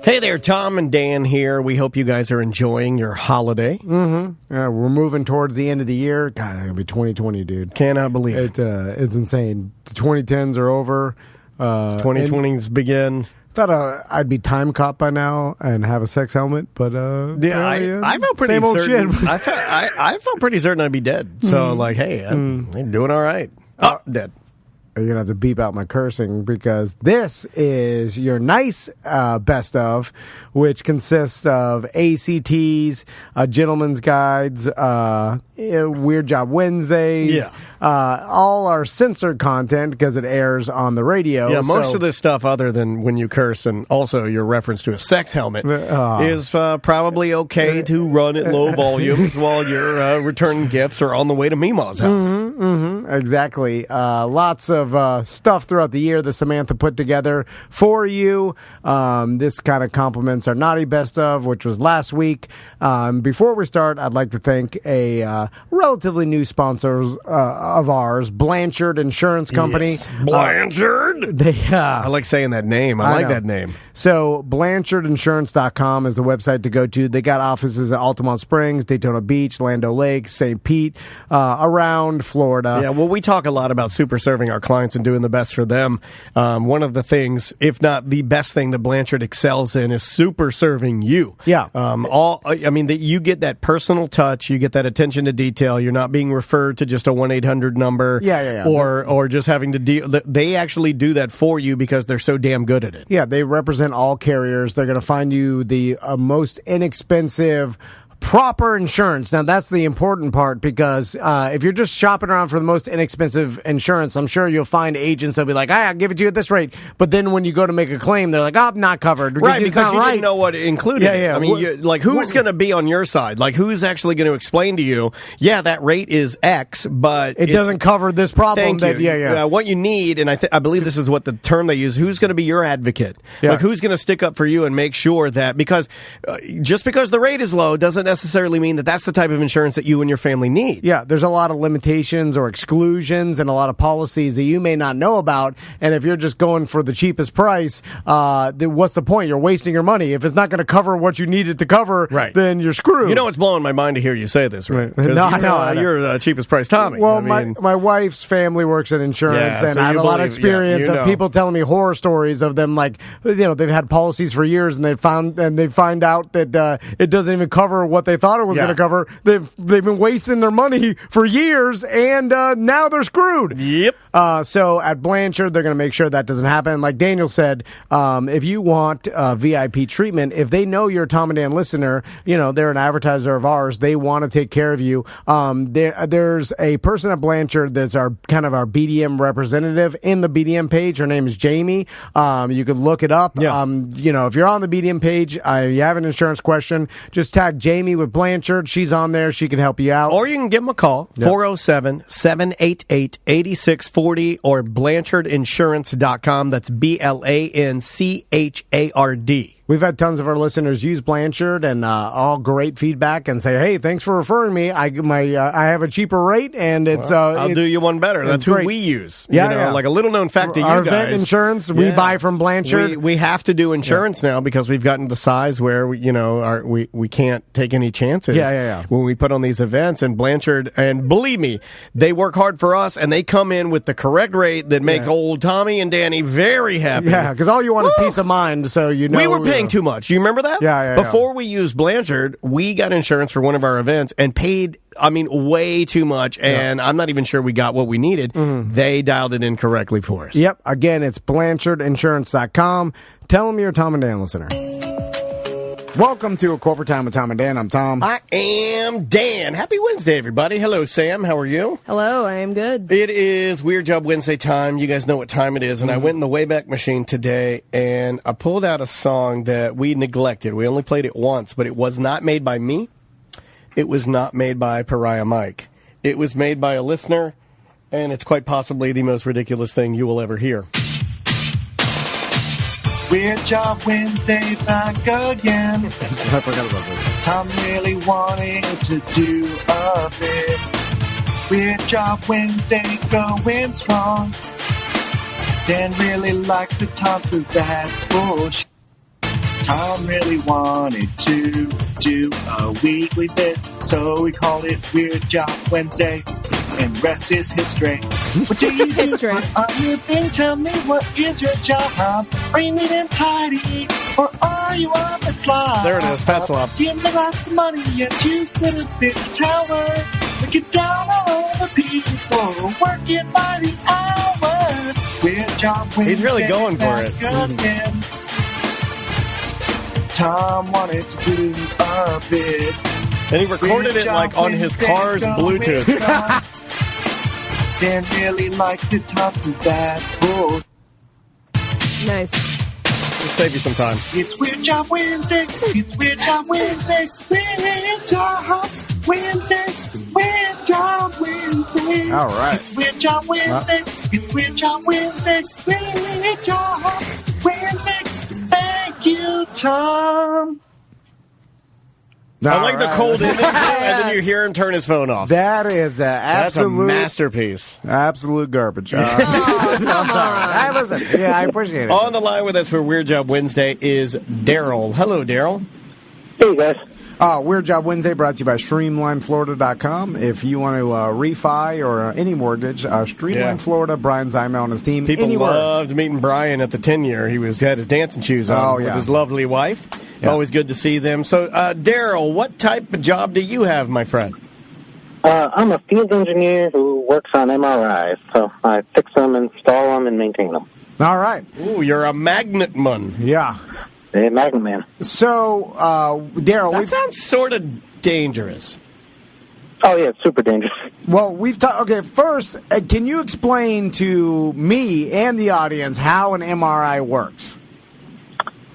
Hey there, Tom and Dan here. We hope you guys are enjoying your holiday. Mm-hmm. We're moving towards the end of the year. God, it's going to be 2020, dude. Cannot believe it. It's insane. The 2010s are over. 2020's begin. Thought I'd be time caught by now and have a sex helmet, but I felt pretty same old certain. shit. I felt pretty certain I'd be dead. So, hey, I'm doing all right. Dead. You're going to have to beep out my cursing because this is your nice best of, which consists of ACTs, Gentleman's Guides, Weird Job Wednesdays, all our censored content because it airs on the radio. Yeah, most of this stuff, other than when you curse and also your reference to a sex helmet, is probably okay to run at low volumes while you're returning gifts or on the way to Meemaw's house. Exactly. Lots of stuff throughout the year that Samantha put together for you. This kind of complements our naughty best of, which was last week. Before we start, I'd like to thank a relatively new sponsor of ours, Blanchard Insurance Company. Yes. Blanchard? I like saying that name. I like that name. So BlanchardInsurance.com is the website to go to. They got offices at Altamont Springs, Daytona Beach, Lando Lake, St. Pete, around Florida. Yeah, well, we talk a lot about super serving our clients and doing the best for them. One of the things, if not the best thing that Blanchard excels in, is super serving you. Yeah. You get that personal touch, you get that attention to detail. You're not being referred to just a 1-800 number. Yeah. Or just having to deal. They actually do that for you because they're so damn good at it. Yeah, they represent all carriers. They're going to find you the most inexpensive proper insurance. Now, that's the important part because if you're just shopping around for the most inexpensive insurance, I'm sure you'll find agents that'll be like, I'll give it to you at this rate. But then when you go to make a claim, they're like, I'm not covered. Right, because you didn't know what it included. Yeah. I mean, who's going to be on your side? Like, who's actually going to explain to you, that rate is X, but it doesn't cover this problem. Thank you. What you need, and I believe this is what the term they use, who's going to be your advocate? Yeah. Like, who's going to stick up for you and make sure that, because just because the rate is low doesn't necessarily mean that that's the type of insurance that you and your family need. Yeah, there's a lot of limitations or exclusions and a lot of policies that you may not know about. And if you're just going for the cheapest price, then what's the point? You're wasting your money. If it's not going to cover what you need it to cover, then you're screwed. You know, it's blowing my mind to hear you say this, right? No, I know. You're the cheapest price Tommy. Well, my wife's family works in insurance, and I have a lot of experience of people telling me horror stories of them, like, they've had policies for years, and they find out that it doesn't even cover what they thought it was going to cover. They've been wasting their money for years, and now they're screwed. Yep. So at Blanchard, they're going to make sure that doesn't happen. Like Daniel said, if you want VIP treatment, if they know you're a Tom and Dan listener, they're an advertiser of ours. They want to take care of you. There's a person at Blanchard that's our BDM representative in the BDM page. Her name is Jamie. You could look it up. Yeah. If you're on the BDM page, you have an insurance question, just tag Jamie with Blanchard. She's on there. She can help you out. Or you can give them a call, 407-788-8640 or BlanchardInsurance.com. That's BLANCHARD. We've had tons of our listeners use Blanchard and all great feedback and say, hey, thanks for referring me. I have a cheaper rate, and it's I'll do you one better. That's who we use. Like a little known fact to you guys. Our vet insurance, we buy from Blanchard. We have to do insurance now because we've gotten to the size where we can't take any chances. When we put on these events, and Blanchard, and believe me, they work hard for us, and they come in with the correct rate that makes old Tommy and Danny very happy. Yeah, because all you want is peace of mind. So we were paying too much. You remember that? Yeah. Before we used Blanchard, we got insurance for one of our events and paid, way too much, and I'm not even sure we got what we needed. They dialed it in correctly for us. Yep. Again, it's BlanchardInsurance.com. Tell them you're a Tom and Dan listener. Welcome to A Corporate Time with Tom and Dan. I'm Tom. I am Dan. Happy Wednesday, everybody. Hello, Sam. How are you? Hello, I am good. It is Weird Job Wednesday time. You guys know what time it is. And I went in the Wayback Machine today, and I pulled out a song that we neglected. We only played it once, but it was not made by me. It was not made by Pariah Mike. It was made by a listener, and it's quite possibly the most ridiculous thing you will ever hear. Weird Job Wednesday back again. I forgot about this. Tom really wanted to do a bit. Weird Job Wednesday going strong. Dan really likes it. Tom says that's bullshit. Tom really wanted to do a weekly bit, so we called it Weird Job Wednesday, and rest is history. What do you do History. for a living? Tell me, what is your job? Are you neat and tidy, or are you up and slide? There it is, Pat Slop. Give me lots of money, yet you sit up in the tower. Look it down on all the people working by the hour. Weird Job Wednesday. He's really going for it. back again. Tom wanted to do a bit. And he recorded it like on his car's Bluetooth. Dan really likes it. Tom says that. Oh, Nice. Just save you some time. it's Weird Job Wednesday. It's Weird Job Wednesday. Weird Job Wednesday. Weird Job Wednesday. All right. It's Weird Job Wednesday. It's Weird Job Wednesday. Weird Job Wednesday. Thank you, Tom. I like the All right. cold intro, and then you hear him turn his phone off. That is That's a absolute masterpiece. absolute garbage. I'm sorry. Listen, yeah, I appreciate it. On the line with us for Weird Job Wednesday is Daryl. Hello, Daryl. Hey, guys. Weird Job Wednesday brought to you by StreamlineFlorida.com. If you want to refi or any mortgage, Streamline Florida, Brian Zymel and his team. People anywhere. loved meeting Brian at the 10-year. He had his dancing shoes on with his lovely wife. It's always good to see them. So, Daryl, what type of job do you have, my friend? I'm a field engineer who works on MRIs, so I fix them, install them, and maintain them. All right. Ooh, you're a magnet-man. Yeah. Hey, Magnet Man. So, Daryl, That sounds sort of dangerous. Oh, yeah, it's super dangerous. we've talked. Okay, first, can you explain to me and the audience how an MRI works?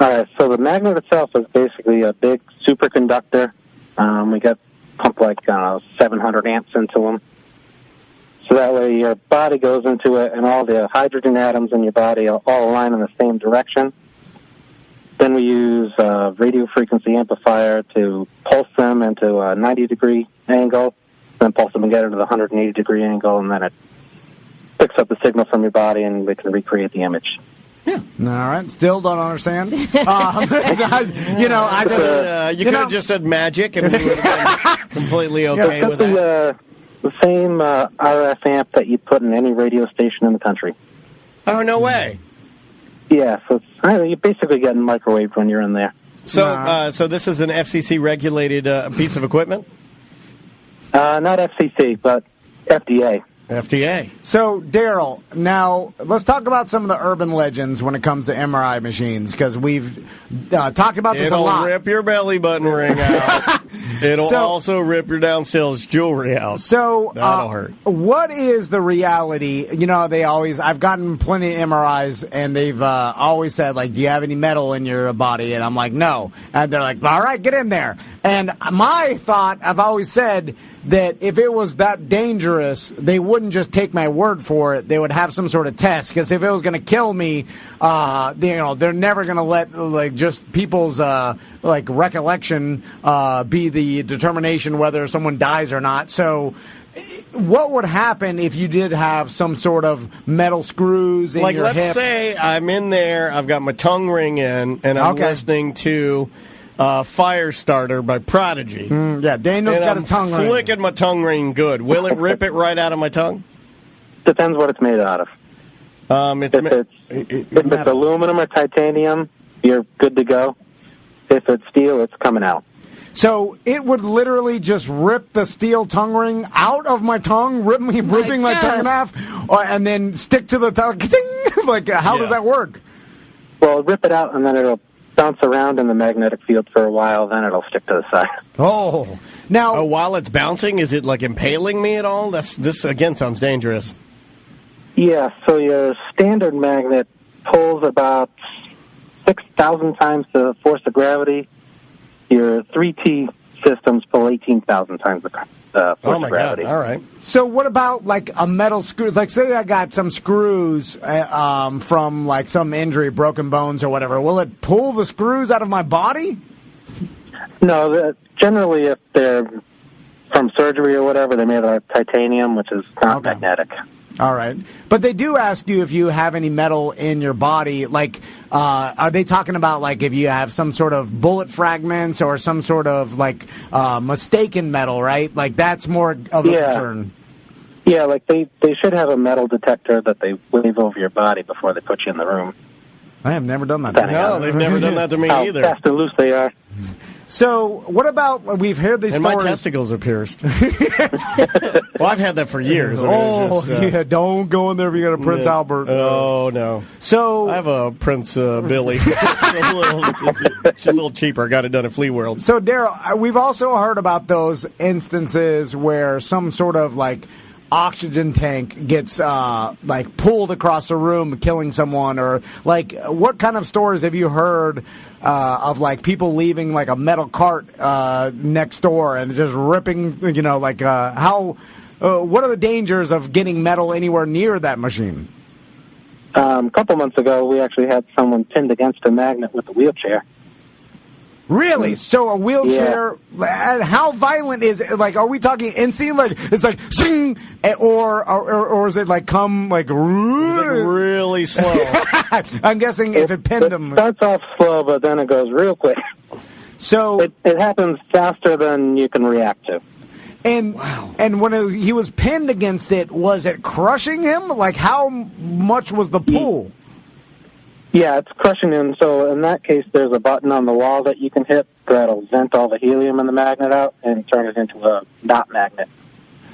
All right, so the magnet itself is basically a big superconductor. We got pumped like 700 amps into them. So that way your body goes into it, and all the hydrogen atoms in your body all align in the same direction. Then we use a radio frequency amplifier to pulse them into a 90-degree angle, then pulse them again into the 180-degree angle, and then it picks up the signal from your body, and we can recreate the image. All right. Still don't understand. I just You could have just said magic, and we would have been completely okay It's with that. the same RF amp that you put in any radio station in the country. Oh, no way. Yeah, so you're basically getting microwaved when you're in there. So, so this is an FCC-regulated piece of equipment? Not FCC, but FDA. FDA. So, Daryl, now let's talk about some of the urban legends when it comes to MRI machines, because we've talked about this a It'll lot. rip your belly button ring out. It'll So- also rip your downstairs jewelry out. So, That'll hurt. What is the reality? I've gotten plenty of MRIs, and they've always said, like, do you have any metal in your body? And I'm like, no. And they're like, all right, get in there. And my thought, I've always said that if it was that dangerous, they wouldn't just take my word for it. They would have some sort of test, because if it was going to kill me, they're never going to let just people's recollection be the determination whether someone dies or not. So, what would happen if you did have some sort of metal screws in your let's hip? say I'm in there, I've got my tongue ring in, and I'm listening to Firestarter by Prodigy. Yeah, Daniel's and got I'm his tongue ring. flicking my tongue ring good. Will it rip it right out of my tongue? Depends what it's made out of. If If it's aluminum or titanium, you're good to go. If it's steel, it's coming out. So it would literally just rip the steel tongue ring out of my tongue, ripping my tongue in half, and then stick to the tongue. Like, how does that work? Well, rip it out, and then it'll bounce around in the magnetic field for a while, then it'll stick to the side. Oh. Now, while it's bouncing, is it like impaling me at all? This again sounds dangerous. Yeah, so your standard magnet pulls about 6,000 times the force of gravity. Your 3T systems pull 18,000 times the force of gravity. God, all right. So what about like a metal screw? Like, say I got some screws from like some injury, broken bones or whatever. Will it pull the screws out of my body? No, generally if they're from surgery or whatever, they're made out of titanium, which is not magnetic. All right. But they do ask you if you have any metal in your body. Like, are they talking about, like, if you have some sort of bullet fragments or some sort of, like, mistaken metal, right? Like, that's more of a concern. Yeah, like they should have a metal detector that they wave over your body before they put you in the room. I have never done that. No, they've never done that to me How either. fast and loose they are. So, what about, we've heard these And stories. my testicles are pierced. Well, I've had that for years. I mean, Oh, it's just, yeah, don't go in there if you got a Prince Albert. Oh, no. So, I have a Prince Billy. It's a little cheaper. Got it done at Flea World. So, Daryl, we've also heard about those instances where some sort of, like, oxygen tank gets like pulled across a room killing someone, or like what kind of stories have you heard of like people leaving like a metal cart next door and just ripping, you know, like how what are the dangers of getting metal anywhere near that machine? A couple months ago, we actually had someone pinned against a magnet with a wheelchair. Really? So a wheelchair, and how violent is it? Like, are we talking insane? Like, it's like, sing, or is it like come, like, Really slow. I'm guessing if it pinned him. It starts off slow, but then it goes real quick. So, It happens faster than you can react to. and when he was pinned against it, was it crushing him? Like, how much was the pull? Yeah, it's crushing him. So in that case, there's a button on the wall that you can hit that'll vent all the helium in the magnet out and turn it into a not magnet.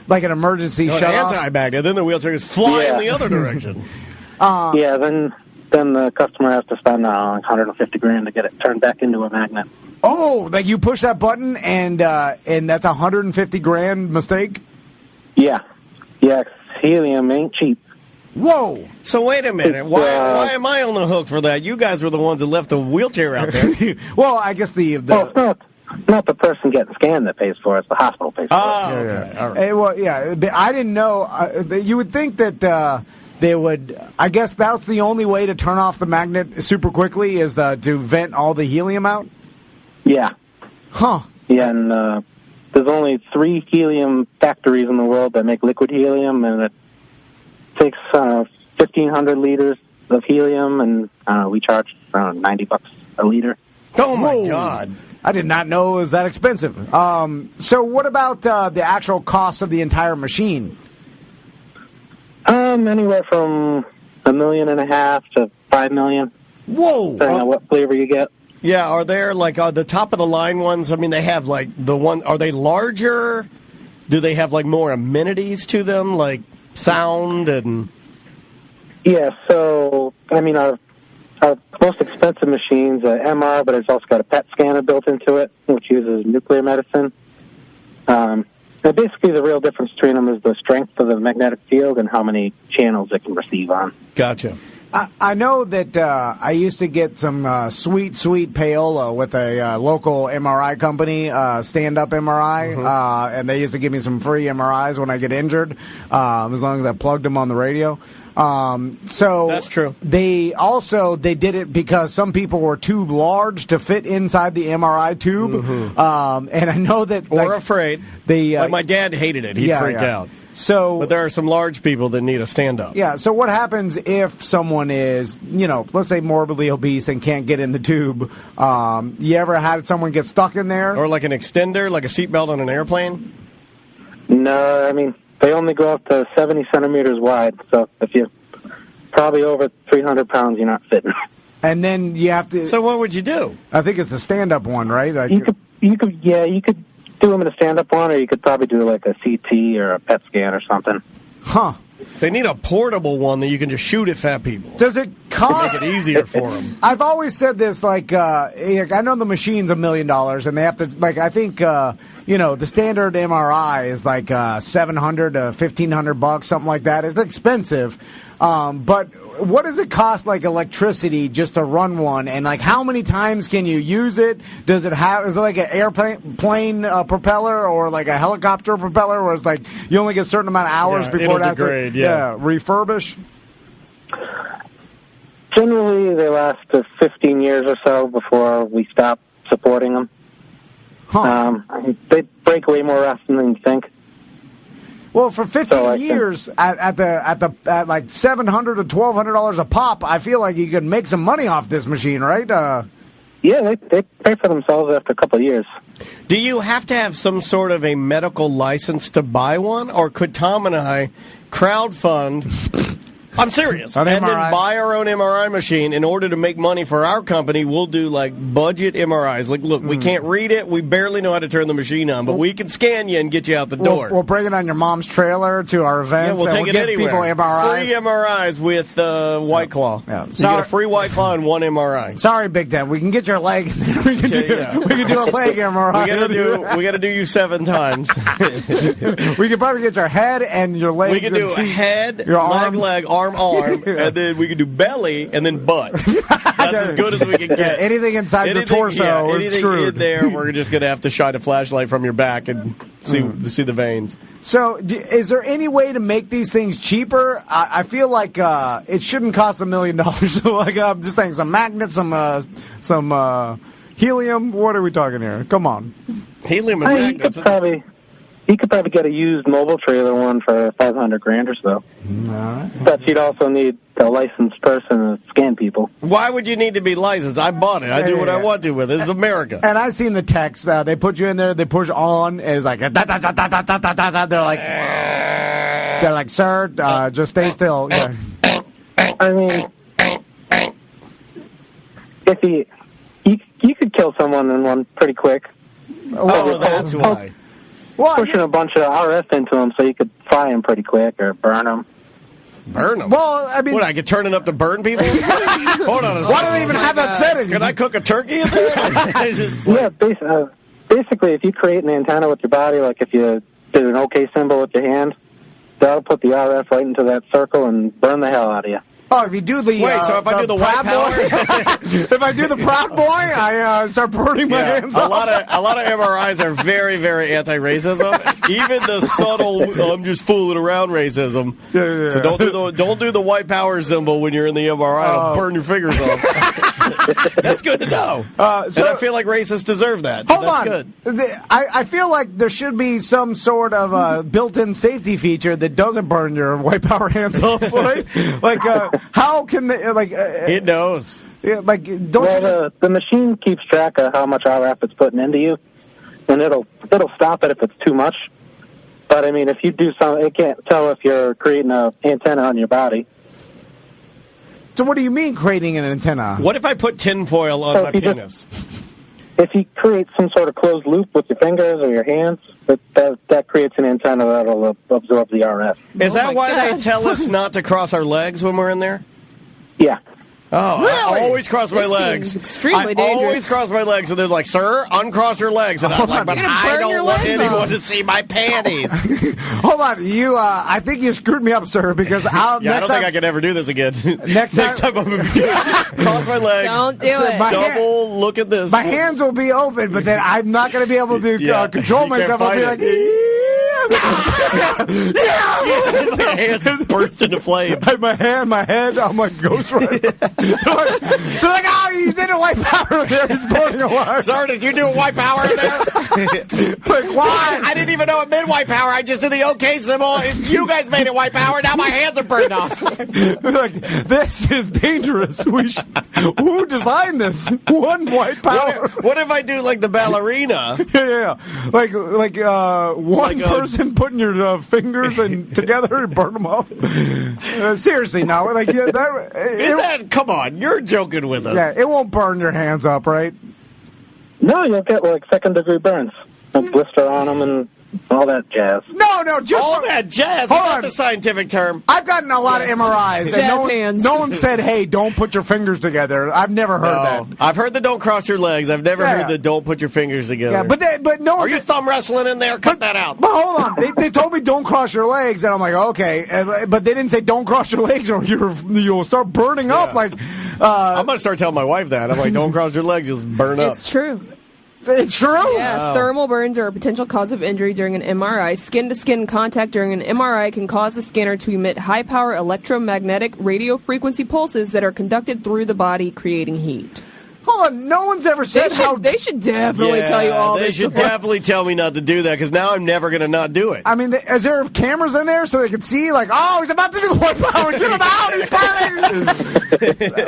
Like an emergency An shut-off? anti-magnet. Then the wheelchair is flying the other direction. Yeah, then the customer has to spend $150,000 to get it turned back into a magnet. Oh, like you push that button and that's $150,000 mistake? Yeah, 'cause helium ain't cheap. Whoa! So wait a minute. Why am I on the hook for that? You guys were the ones that left the wheelchair out there. Well, I guess the Well, it's not the person getting scanned that pays for it. It's the hospital pays for Oh, it. okay. All right. well, yeah, I didn't know. You would think that they would. I guess that's the only way to turn off the magnet super quickly is to vent all the helium out. Yeah. Huh? Yeah, and there's only 3 helium factories in the world that make liquid helium, and it takes 1,500 liters of helium, and we charge around $90 a liter. Oh, my Whoa. God. I did not know it was that expensive. So what about the actual cost of the entire machine? Anywhere from $1.5 million to $5 million, Whoa! depending on what flavor you get. Yeah, are there, like, the top-of-the-line ones? I mean, they have, like, are they larger? Do they have, like, more amenities to them, like sound and... Yeah, so, I mean, our most expensive machine's an MR, but it's also got a PET scanner built into it, which uses nuclear medicine. And basically, the real difference between them is the strength of the magnetic field and how many channels it can receive on. Gotcha. I know that I used to get some sweet payola with a local MRI company, stand-up MRI, and they used to give me some free MRIs when I get injured, as long as I plugged them on the radio. So that's true. They did it because some people were too large to fit inside the MRI tube, and I know that Afraid. Like my dad hated it. He freaked out. So, but there are some large people that need a stand-up. Yeah, so what happens if someone is, let's say morbidly obese and can't get in the tube? You ever had someone get stuck in there? Or like an extender, like a seatbelt on an airplane? No, I mean, they only go up to 70 centimeters wide, so if you're probably over 300 pounds, you're not fitting. And then you have to... So what would you do? I think it's the stand-up one, right? Like, You could do them in a stand-up one, or you could probably do like a CT or a PET scan or something. Huh. They need a portable one that you can just shoot at fat people. Does it cost... Make it easier for them. I've always said this, like, I know the machine's $1 million, and they have to, like, I think, the standard MRI is like $700 to $1,500, something like that. It's expensive. But what does it cost, like, electricity just to run one? And, like, how many times can you use it? Is it like an airplane propeller or like a helicopter propeller where it's like you only get a certain amount of hours before it has degrade, to refurbish? Generally, they last 15 years or so before we stop supporting them. Huh. They break way more often than you think. Well, for 15 So I think- years at like $700 to $1,200 a pop, I feel like you could make some money off this machine, right? Yeah, they pay for themselves after a couple of years. Do you have to have some sort of a medical license to buy one, or could Tom and I crowdfund? I'm serious. An And MRI. then buy our own MRI machine in order to make money for our company. We'll do like budget MRIs. Like, look, we can't read it. We barely know how to turn the machine on, but we can scan you and get you out the door. We'll bring it on your mom's trailer to our Yeah, events. we'll and take it give anywhere. people MRIs. Free MRIs with White Claw. Yeah. You Sorry. get a free White Claw and one MRI. Sorry, Big Ten. We can get your leg in there. We can Yeah. do a leg MRI. We gotta do you 7 times. We could probably get your head and your legs. We can and do feet, head, your leg, arms. leg, arm, and then we can do belly and then butt. That's as good as we can Yeah, get. anything inside your torso is anything screwed. in there, we're just gonna have to shine a flashlight from your back and see the veins. So, is there any way to make these things cheaper? I feel like it shouldn't cost $1 million. So, like, I'm just saying, some magnets, some helium. What are we talking here? Come on. Helium and I mean, magnets. you could probably get a used mobile trailer one for $500,000 or so. All right. But you'd also need a licensed person to scan people. Why would you need to be licensed? I bought it. I do what I want to with it. This is America. And I've seen the text. They put you in there. They push on, and it's like da, da, da, da, da, da, da, da, da. They're like, sir, just stay still. Yeah. I mean, if you could kill someone in one pretty quick. Oh, that's why. Well, Pushing a bunch of RF into them so you could fry them pretty quick or burn them. Burn them. well, I mean, What, I could turn it up to burn people? Hold on a second. why do they even have that setting? Can I cook a turkey in there? It's just like- Yeah, basically, if you create an antenna with your body, like if you did an OK symbol with your hand, that'll put the RF right into that circle and burn the hell out of you. Oh, if you do the Wait, so if I do the white Proud Boy, if I do the Proud Boy, I start burning my Yeah, hands a off. lot of MRIs are very, very anti-racism. Even the subtle "I'm just fooling around" racism. Yeah. So don't do the white power symbol when you're in the MRI. It'll burn your fingers off. That's good to know. So- and I feel like racists deserve that. So Hold that's on. good. I feel like there should be some sort of built-in safety feature that doesn't burn your white power hands off. Right? Like, how can they? It knows. Don't you Well, just? the machine keeps track of how much RF it's putting into you, and it'll stop it if it's too much. But I mean, if you do something, it can't tell if you're creating an antenna on your body. So what do you mean creating an antenna? What if I put tinfoil on So my if you just- penis? If you create some sort of closed loop with your fingers or your hands, that creates an antenna that'll absorb the RF. Is that my why God. they tell us not to cross our legs when we're in there? Yeah. Oh, Really? I always cross my This legs. seems extremely I dangerous. always cross my legs, and they're like, "Sir, uncross your legs." And I'm like, "But You're gonna I burn your don't want legs anyone off." to see my panties." Hold on, you. I think you screwed me up, sir. Because I'll Yeah, I next don't time, think I can ever do this again. Next time time- I'm gonna do it. Cross my legs. Don't do So it. my- Double look at this. my hands will be open, but then I'm not going to be able to Yeah. control You can't myself. I'll be fight like, the hands burst into flames. my head, I'm like Ghost Rider. they're like, oh, you did a white power there. He's burning alive. Sir, did you do a white power in there? Like, why? I didn't even know it meant white power. I just did the OK symbol. If you guys made it white power, now my hands are burned off. Like, this is dangerous. Who designed this? One white power. What if I do like the ballerina? Yeah. Like one Like a- person putting your fingers and together and burn them off. Seriously, no. Like, yeah, Is that? Come on, you're joking with us. yeah, it won't burn your hands up, right? No, you'll get like second-degree burns, a blister on them, and all that jazz. No, just All that jazz. Hold Is that on. the scientific term? I've gotten a lot of MRIs, Jazz and hands. no one said, "Hey, don't put your fingers together." I've never heard that. I've heard the don't cross your legs. I've never Yeah. heard the don't put your fingers together. Yeah, but no Are one. you thumb wrestling in there? Cut that out. But hold on, they told me don't cross your legs, and I'm like, okay, but they didn't say don't cross your legs or you'll start burning up. Like, I'm gonna start telling my wife that. I'm like, don't cross your legs, you'll burn up. It's true. it's true. Yeah, thermal burns are a potential cause of injury during an MRI. Skin-to-skin contact during an MRI can cause the scanner to emit high-power electromagnetic radio frequency pulses that are conducted through the body, creating heat. Hold on, no one's ever said how. They should definitely tell you all They this. should definitely tell me not to do that because now I'm never going to not do it. I mean, is there cameras in there so they can see? Like, oh, he's about to do the white power. Get him out! He's burning.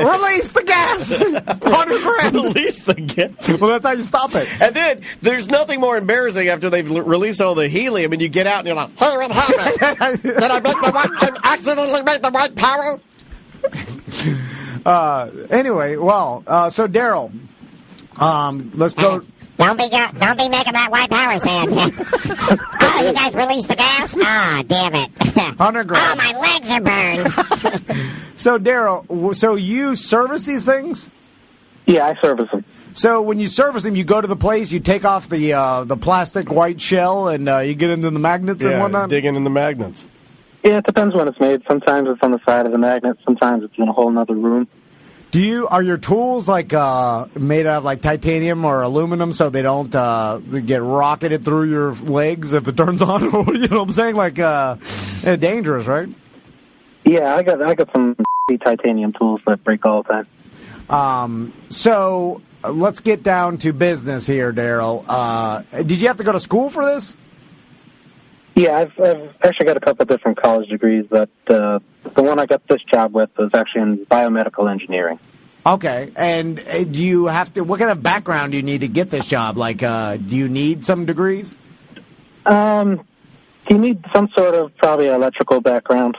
Release the gas. 100 grand. Release the gas. Well, that's how you stop it. And then there's nothing more embarrassing after they've released all the helium and you get out and you're like, hey, what happened? Did I accidentally make the white power? Anyway, so Daryl, let's go. Don't be making that white power sound. Oh, you guys released the gas? Ah, damn it. 100 grand. Oh, my legs are burned. So Daryl, so you service these things? Yeah, I service them. So when you service them, you go to the place, you take off the plastic white shell, and you get into the magnets and whatnot? Digging in the magnets. Yeah, it depends when it's made. Sometimes it's on the side of the magnet. Sometimes it's in a whole other room. Are your tools like made out of like titanium or aluminum so they don't get rocketed through your legs if it turns on? You know what I'm saying? Like dangerous, right? Yeah, I got some titanium tools that break all the time. So let's get down to business here, Daryl. Did you have to go to school for this? Yeah, I've actually got a couple different college degrees, but the one I got this job with was actually in biomedical engineering. Okay, and do you have to? What kind of background do you need to get this job? Like, do you need some degrees? You need some sort of probably electrical background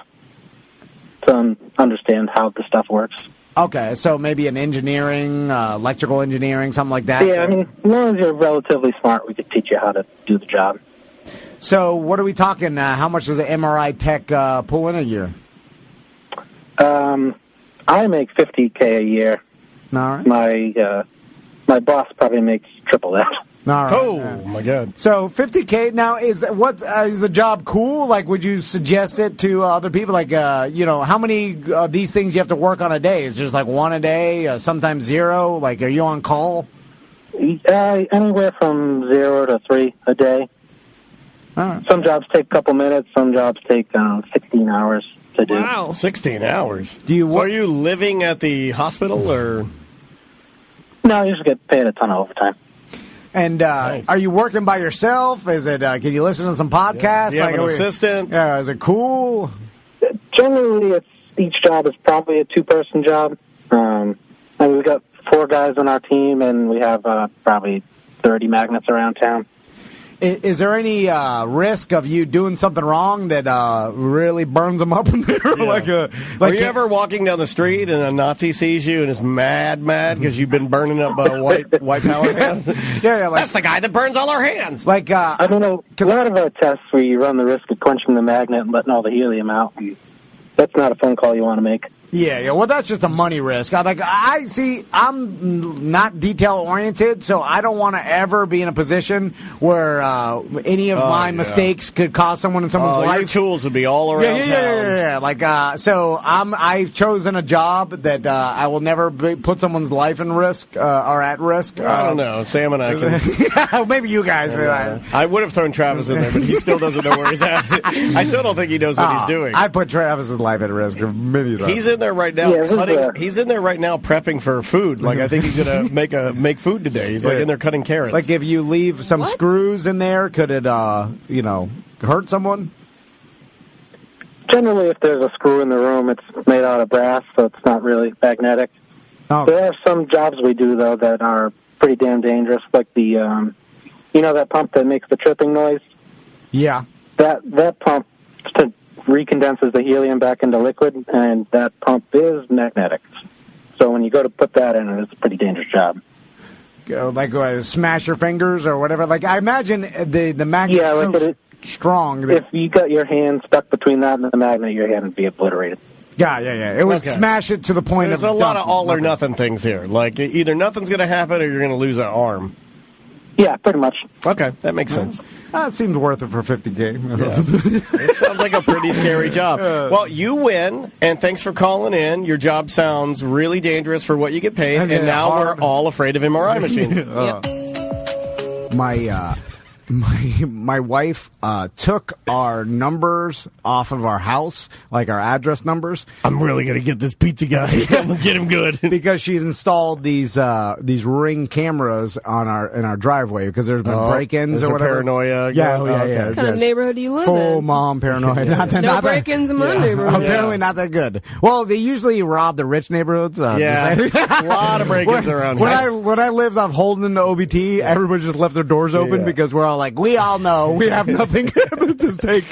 to understand how the stuff works. Okay, so maybe an engineering, electrical engineering, something like that. Yeah, I mean, as long as you're relatively smart, we could teach you how to do the job. So what are we talking? How much does an MRI tech pull in a year? I make $50K a year. All right. My boss probably makes triple that. All right. Oh, my God. So $50K now is the job cool? Like, would you suggest it to other people? Like, how many of these things you have to work on a day? Is it just like one a day? Sometimes zero? Like, are you on call? Anywhere from 0 to 3 a day. Right. Some jobs take a couple minutes. Some jobs take 16 hours to do. Wow. 16 hours. So are you living at the hospital or? No, you just get paid a ton of overtime. And Nice. Are you working by yourself? Is it? Can you listen to some podcasts? Do you have an are we- assistant? Yeah, is it cool? Generally, each job is probably a 2-person job. And we've got 4 guys on our team, and we have probably 30 magnets around town. Is there any risk of you doing something wrong that really burns them up in there? Yeah. Are you ever walking down the street and a Nazi sees you and is mad because you've been burning up white power hands? Yeah, like, That's the guy that burns all our hands. like I don't know. A lot of our tests where you run the risk of quenching the magnet and letting all the helium out, and that's not a phone call you want to make. Yeah. Well, that's just a money risk. I'm not detail oriented, so I don't want to ever be in a position where any of my mistakes could cost someone in someone's Your life. tools would be all around town. Yeah. Like, so I've chosen a job that I will never put someone's life in risk or at risk. I don't know. Sam and I can. Maybe you guys. I would have thrown Travis in there, but he still doesn't know where he's at. I still don't think he knows what he's doing. I put Travis's life at risk many times. He's in there right now. Yeah, He's in there right now prepping for food. Like I think he's gonna make food today. He's like in there cutting carrots. Like if you leave some What? screws in there, could it hurt someone? Generally, if there's a screw in the room, it's made out of brass, so it's not really magnetic. Oh, There are some jobs we do, though, that are pretty damn dangerous, like the, that pump that makes the tripping noise? yeah. That pump recondenses the helium back into liquid, and that pump is magnetic. So when you go to put that in, it's a pretty dangerous job. Like smash your fingers or whatever. Like I imagine the magnet Yeah, is like so strong. That, If you got your hand stuck between that and the magnet, your hand would be obliterated. yeah. It would Okay. smash it to the point There's of a lot of dumping. all or nothing things here. Like either nothing's gonna happen or you're gonna lose an arm. Yeah, pretty much. Okay, that makes sense. It seems worth it for $50K. It sounds like a pretty scary job. Well, you win, and thanks for calling in. Your job sounds really dangerous for what you get paid, Okay, and now hard. we're all afraid of MRI machines. Yep. my wife took our numbers off of our house, like our address numbers. I'm really gonna get this pizza guy. I'm gonna get him good. Because she's installed these Ring cameras in our driveway because there's been break-ins there's or a whatever. paranoia Yeah, going- yeah, okay. yeah. What kind of neighborhood do you live Full in? mom paranoia. Not that, No not that- break-ins in my neighborhood. Apparently not that good. Well, they usually rob the rich neighborhoods. Yeah, a lot of break-ins around here. When I lived off Holden the OBT, everybody just left their doors open because we're all like, we all know we have nothing to take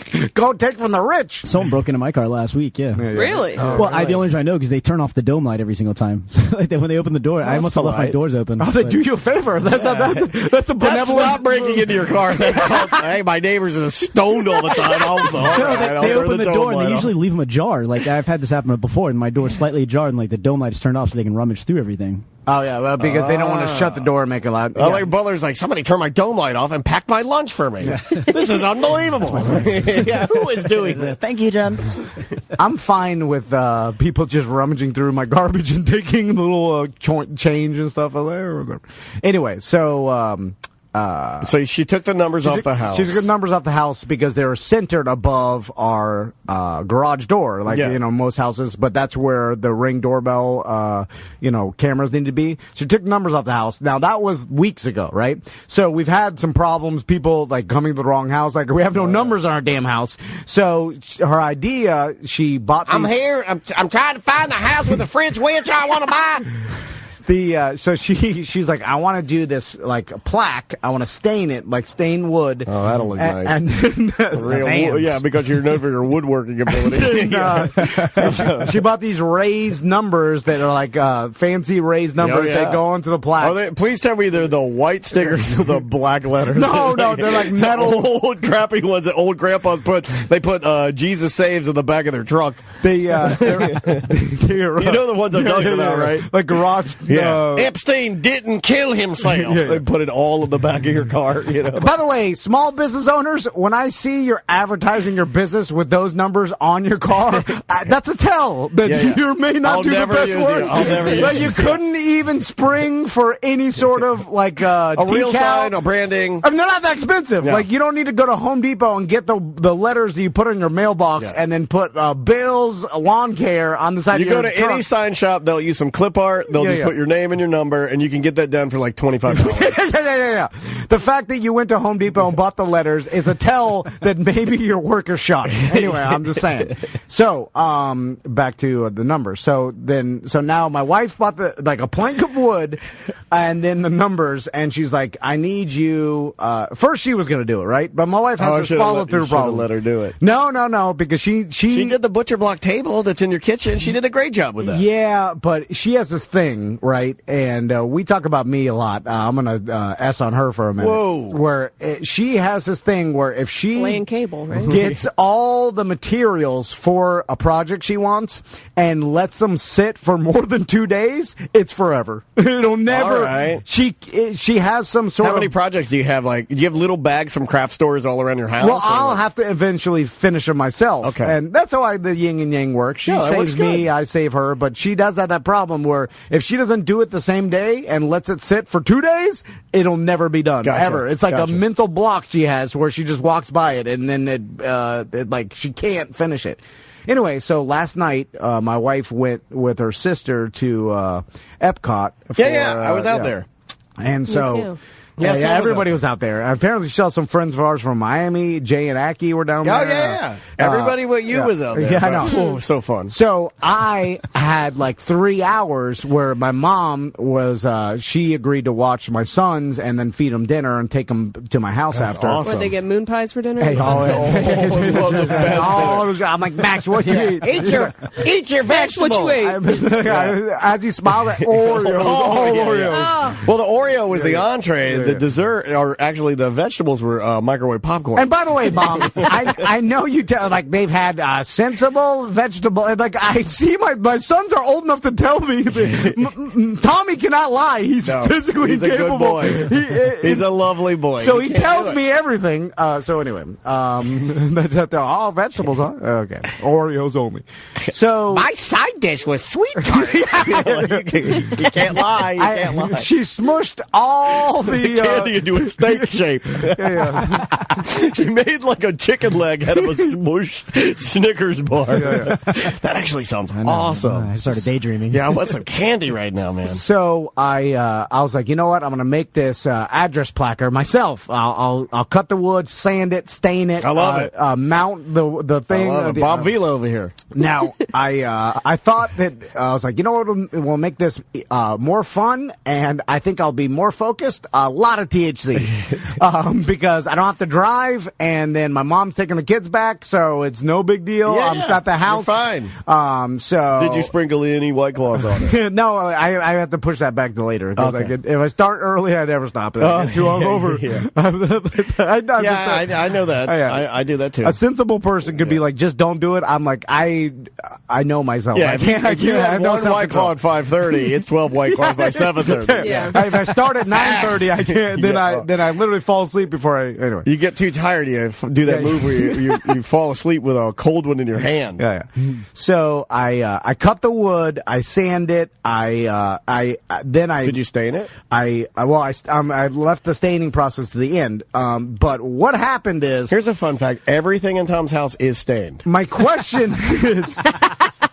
from the rich. Someone broke into my car last week. Yeah. Really? Oh, Well, the only reason I know because they turn off the dome light every single time. So like when they open the door, I must have left my polite. doors open. Oh, they But- do you a favor. That's a That's benevolent. not breaking into your car. That's called, hey, my neighbors are stoned all the time. Also, all No, right, I'll they turn open the dome door and light they off. usually leave them ajar. Like I've had this happen before, and my door's slightly ajar, and like the dome light is turned off so they can rummage through everything. Oh yeah, well, because they don't want to shut the door and make it loud. Well, like Butler's like, somebody turn my dome light off and pack my lunch for me. This is unbelievable. Yeah, who is doing that? Thank you, John. I'm fine with people just rummaging through my garbage and taking the little change and stuff like that. Or whatever. Anyway, so So she took the numbers off the house. She took numbers off the house because they were centered above our garage door, like most houses. But that's where the Ring doorbell, cameras need to be. She took numbers off the house. Now that was weeks ago, right? So we've had some problems. People like coming to the wrong house. Like we have no numbers on our damn house. So her idea, she bought. I'm here. I'm trying to find the house with the French winch I want to buy. So she's like, I want to do this like a plaque. I want to stain it like stained wood. Oh, that'll look nice. And then Yeah, because you're known for your woodworking ability. and she bought these raised numbers that are like fancy raised numbers that go onto the plaque. Please tell me they're the white stickers or the black letters. No, they're like metal. Old crappy ones that old grandpas put. They put Jesus Saves in the back of their truck. They're, You know the ones I'm talking about, right? Like garage. Yeah. Epstein didn't kill himself. They put it all in the back of your car. By the way, small business owners, when I see you're advertising your business with those numbers on your car, that's a tell that you may not I'll do the never best use work. you. I'll never use Like you couldn't even spring for any sort of like A real decal. sign, a branding. I mean, they're not that expensive. Yeah. Like you don't need to go to Home Depot and get the letters that you put in your mailbox and then put Bill's Lawn Care on the side You of your go to truck. any sign shop, they'll use some clip art. They'll just put your name and your number, and you can get that done for like $25. yeah. The fact that you went to Home Depot and bought the letters is a tell that maybe your work is shot. Anyway, I'm just saying. So, back to the numbers. So now my wife bought a plank of wood and then the numbers, and she's like, I need you. First, she was going to do it, right? But my wife has this follow through problem. Let her do it. No, because she did the butcher block table that's in your kitchen. She did a great job with that. Yeah, but she has this thing, right? And we talk about me a lot. I'm going to S on her for a minute. Whoa. Where she has this thing where if she Laying cable, right? gets all the materials for a project she wants and lets them sit for more than 2 days, it's forever. It'll never. All right. She has some sort How many of. projects do you have? Like, do you have little bags from craft stores all around your house? Well, or I'll what? have to eventually finish them myself. Okay. And that's how the yin and yang works. She Yeah, that saves works me, good. I save her, but she does have that problem where if she doesn't do it the same day and lets it sit for 2 days, it'll never be done. Gotcha. Ever. It's like a Gotcha. mental block she has where she just walks by it and then it like she can't finish it. Anyway, so last night, my wife went with her sister to Epcot. Yeah, I was out there. And so, too. Yeah, so was everybody out was out there. Apparently, she saw some friends of ours from Miami. Jay and Aki were down Oh, there. yeah. Everybody but you was out there. Yeah, I but- know. Oh, so fun. So I had like 3 hours where my mom was, she agreed to watch my sons and then feed them dinner and take them to my house after. awesome. What, they get moon pies for dinner? Hey, Oh, I'm like, Max, what you eat? Eat your Max, what you ate? As he smiled at Oreos, all yeah, Oreos. yeah. Well, the Oreo was the entree. The dessert, or actually the vegetables, were microwave popcorn. And by the way, Mom, I know you tell like they've had sensible vegetable. And, like I see my sons are old enough to tell me that Tommy cannot lie. He's physically he's a good capable. boy. He's a lovely boy. So You he can't tells do it. me everything. So anyway, all vegetables, huh? Okay, Oreos only. So My side dish was sweet tarts. You can't lie. You can't lie. She smushed all the candy into a steak shape. She made like a chicken leg out of a smooshed Snickers bar. That actually sounds awesome. I started daydreaming. Yeah, I want some candy right now, man. So I was like, you know what? I'm going to make this address placard myself. I'll cut the wood, sand it, stain it. I love it. Mount the thing. Bob Vila over here. Now, I thought that I was like, you know what? We'll make this more fun, and I think I'll be more focused. A lot of THC because I don't have to drive, and then my mom's taking the kids back, so it's no big deal. I'm just at the house. You're fine. So did you sprinkle any White Claws on it? No, I have to push that back to later. Okay. If I start early, I never stop. I get too hungover. I know that. I do that too. A sensible person could be like, just don't do it. I'm like, I know myself. Yeah, I can't. if you have one White Claw at 5:30, it's 12 White Claws by 7:30. Yeah. If I start at 9:30, I can't. Then I literally fall asleep before I. Anyway, You get too tired, you do that move where you fall asleep with a cold one in your hand. Yeah. So I cut the wood, I sand it, then I Did you stain it? I left the staining process to the end. But what happened is, Here's a fun fact: everything in Tom's house is stained. my question is,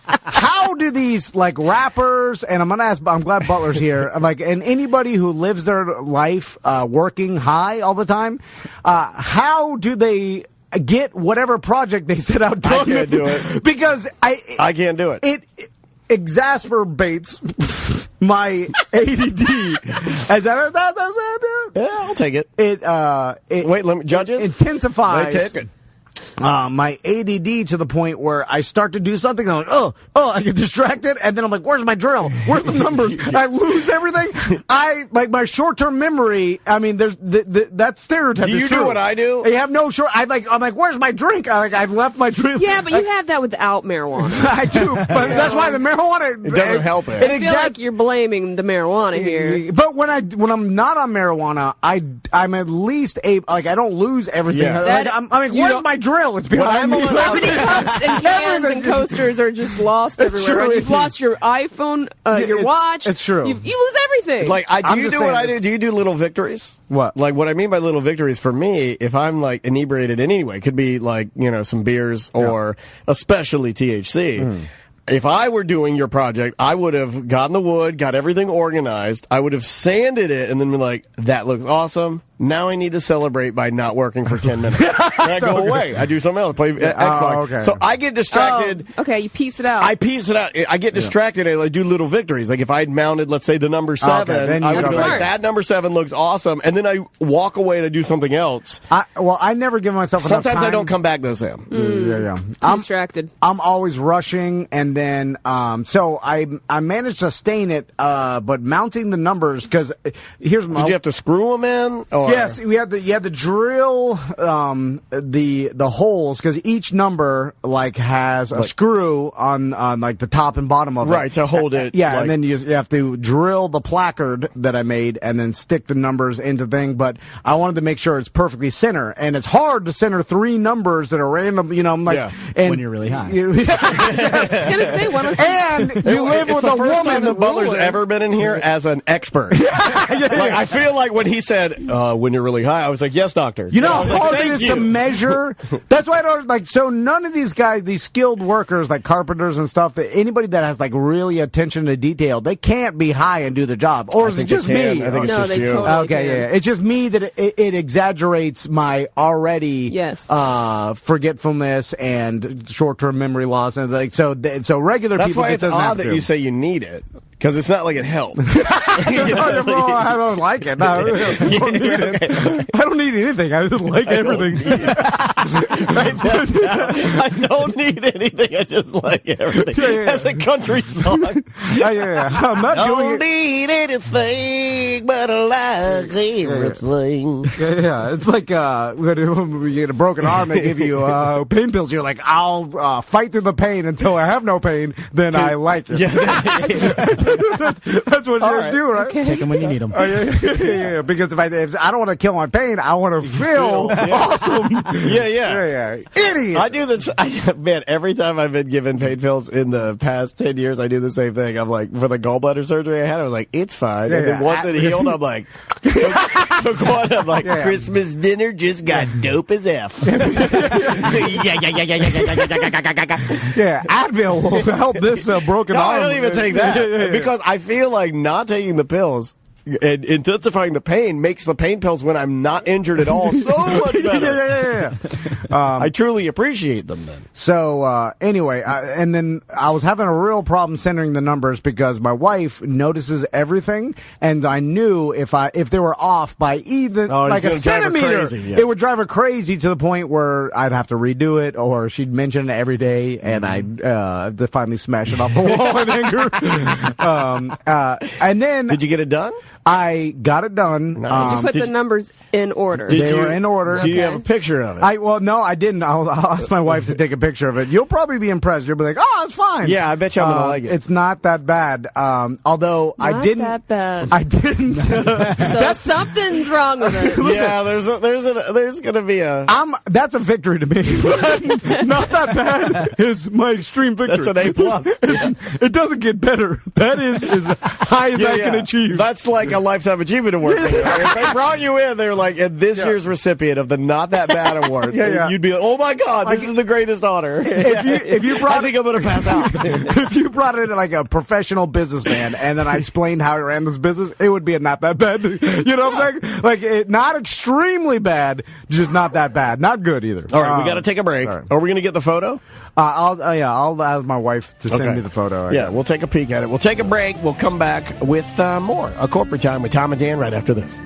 how do these like rappers, and I'm glad Butler's here, like, and anybody who lives their life working high all the time, how do they get whatever project they set out done? I can't do it. Because I can't do it. It exacerbates my ADD. Yeah, I'll take it. Wait, let me judges. Intensifies. Wait, take it. My ADD to the point where I start to do something, I'm like, I get distracted, and then I'm like, where's my drill? Where's the numbers? I lose everything. My short-term memory, I mean, there's that stereotype. Do you is true. do what I do? I have no I'm like, where's my drink? I've left my drink. Yeah, but you have that without marijuana. I do, but that's why the marijuana, It doesn't help it. I feel like you're blaming the marijuana here. But when I'm not on marijuana, I'm at least I don't lose everything. Yeah. I'm like, where's my drill? It's behind me. How many cups and cans and coasters are just lost everywhere? true. Right? You've lost your iPhone, your watch. It's true. You lose everything. Like, I'm do you just do what saying I do? Do you do little victories? What? Like, what I mean by little victories for me, if I'm like inebriated in any way, could be like, some beers or especially THC. If I were doing your project, I would have gotten the wood, got everything organized. I would have sanded it and then been like, that looks awesome. Now I need to celebrate by not working for 10 minutes. And I go away. I do something else, play Xbox. Okay. So I get distracted. Okay, you piece it out. I piece it out. I get distracted and I do little victories. Like if I had mounted, let's say, the number 7, then I you would go be back. like, that number 7 looks awesome. And then I walk away and I do something else. I never give myself enough Sometimes time. I don't come back though, Sam. Yeah. Too distracted. I'm always rushing, and then so I managed to stain it, but mounting the numbers, because here's my. Did you have to screw them in? Or? Yes, you had to drill the holes, because each number like has a screw on like the top and bottom of it. Right, to hold it. Yeah, like- and then you have to drill the placard that I made and then stick the numbers into the thing. But I wanted to make sure it's perfectly center, and it's hard to center 3 numbers that are random. I'm like, Yeah. and When you're really high. I was gonna say, why don't you? and you live It's with the a first time woman. that Butler's ruler. ever been in here as an expert. Like, I feel like when he said, when you're really high, I was like, yes, doctor. You know I how was like, hard it thank is you. to measure? That's why I don't like. So none of these guys, these skilled workers like carpenters and stuff, that anybody that has like really attention to detail, they can't be high and do the job. Or is it think just they can. me? I think it's No, just they you. totally Okay, can. yeah. It's just me that it exaggerates my already Yes. forgetfulness and short-term memory loss, and like so regular That's people. why it it's doesn't odd happen that to you them. say you need it. Because it's not like it helps. I don't like it. No, I don't need it. I don't need anything. I just like everything. I don't need anything. I just like everything. Yeah. That's a country song. Yeah. I'm not doing Don't it. need anything, but I like everything. Yeah. It's like when you get a broken arm, they give you pain pills. You're like, I'll fight through the pain until I have no pain. Then I like it. That's what you do, right? Okay. Take them when you need them. Yeah. Because if I don't want to kill my pain, I want to feel awesome. Yeah. Yeah. Idiot. I do this. Man, every time I've been given pain pills in the past 10 years, I do the same thing. I'm like, for the gallbladder surgery I had, I was like, it's fine. Yeah, and then yeah. once it healed, I'm like, took one. I'm like, Yeah. Christmas dinner just got dope as F. Yeah, Advil will help this broken No, arm. I don't even take that Yeah. because I feel like not taking the pills and intensifying the pain makes the pain pills when I'm not injured at all so much better. I truly appreciate them then. So anyway, and then I was having a real problem centering the numbers because my wife notices everything, and I knew if they were off by even like a gonna drive her centimeter, crazy, yeah. it would drive her crazy to the point where I'd have to redo it, or she'd mention it every day, and I'd finally smash it off the wall in anger. And then Did you get it done? I got it done. Nice. Put the numbers in order. They were in order. Do you Okay. have a picture of it? No, I didn't. I'll ask my wife to take a picture of it. You'll probably be impressed. You'll be like, "Oh, it's fine." Yeah, I bet you I'm gonna like it. It's not that bad. Although I Not didn't. that bad. I didn't. So something's wrong with it. yeah, there's gonna be a. That's a victory to me. Not that bad is my extreme victory. That's an A+. It doesn't get better. That is as high as I can achieve. That's like a lifetime achievement award. If they brought you in, they're like, and this year's recipient of the Not That Bad award. Yeah. You'd be like, oh my God, this is the greatest honor. If you brought I think I'm gonna pass out. if you brought it like a professional businessman and then I explained how I ran this business, it would be a not that bad. You know what I'm saying? Like not extremely bad, just not that bad. Not good either. All right, we got to take a break. all right. Are we going to get the photo? I'll ask my wife to send Okay. me the photo. Yeah, we'll take a peek at it. We'll take a break. We'll come back with more. A Corporate Time with Tom and Dan right after this.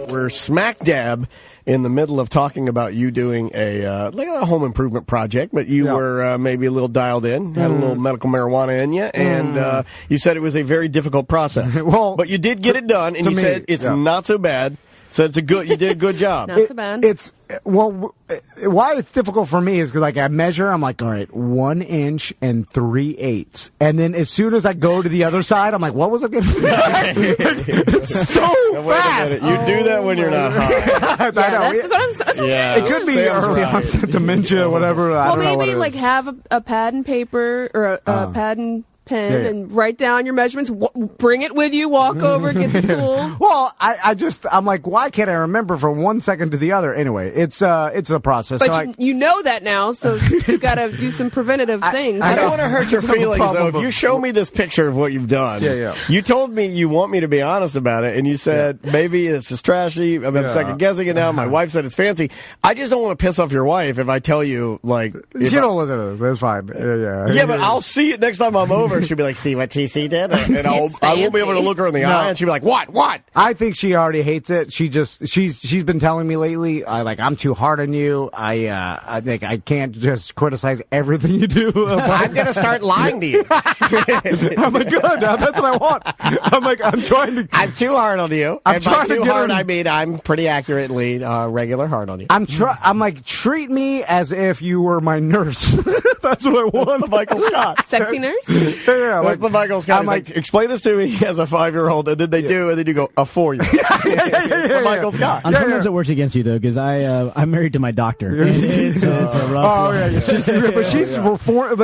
We're smack dab in the middle of talking about you doing a home improvement project, but you were maybe a little dialed in, had a little medical marijuana in you, and you said it was a very difficult process. Well, but you did get it done, and to you me, said it's yeah. not so bad. So you did a good job. Not so bad. It's why it's difficult for me is because like I measure, I'm like, all right, 1 inch and 3/8, and then as soon as I go to the other side, I'm like, what was I getting? It's so Now, wait a fast. minute. You do that when you're not high. I know. That's what I'm saying. Yeah. It could be Sam's early right. onset dementia, whatever. I Well, don't know what maybe it like is. have a pad and paper or a pad and pen Yeah. and write down your measurements. Bring it with you. Walk over, get the tool. Well, I'm like, why can't I remember from 1 second to the other? Anyway, it's a process. But So you know that now, so you got to do some preventative things. I don't want to hurt your I have a feelings, though. problem If you show me this picture of what you've done, Yeah. you told me you want me to be honest about it, and you said maybe this is trashy. I'm second guessing it now. My wife said it's fancy. I just don't want to piss off your wife if I tell you, like, she don't listen to this. That's fine. yeah, but I'll see it next time I'm over. She'll be like, "See what TC did," and I won't be able to look her in the eye, and she'll be like, "What?" I think she already hates it. She's been telling me lately, I'm too hard on you. I think I can't just criticize everything you do. I'm gonna start lying to you. I'm like, good. That's what I want. I'm like, I'm trying to. I'm too hard on you. I'm And by trying to too get hard, her- I mean I'm pretty accurately regular hard on you. I'm like, treat me as if you were my nurse. That's what I want. Michael Scott. Sexy nurse? Yeah, That's the Michael Scott. I'm He's like, explain this to me as a 5-year-old, and then they do, and then you go, a 4-year-old. The Michael Scott. Sometimes it works against you though, because I'm married to my doctor. And it's a rough. Oh yeah,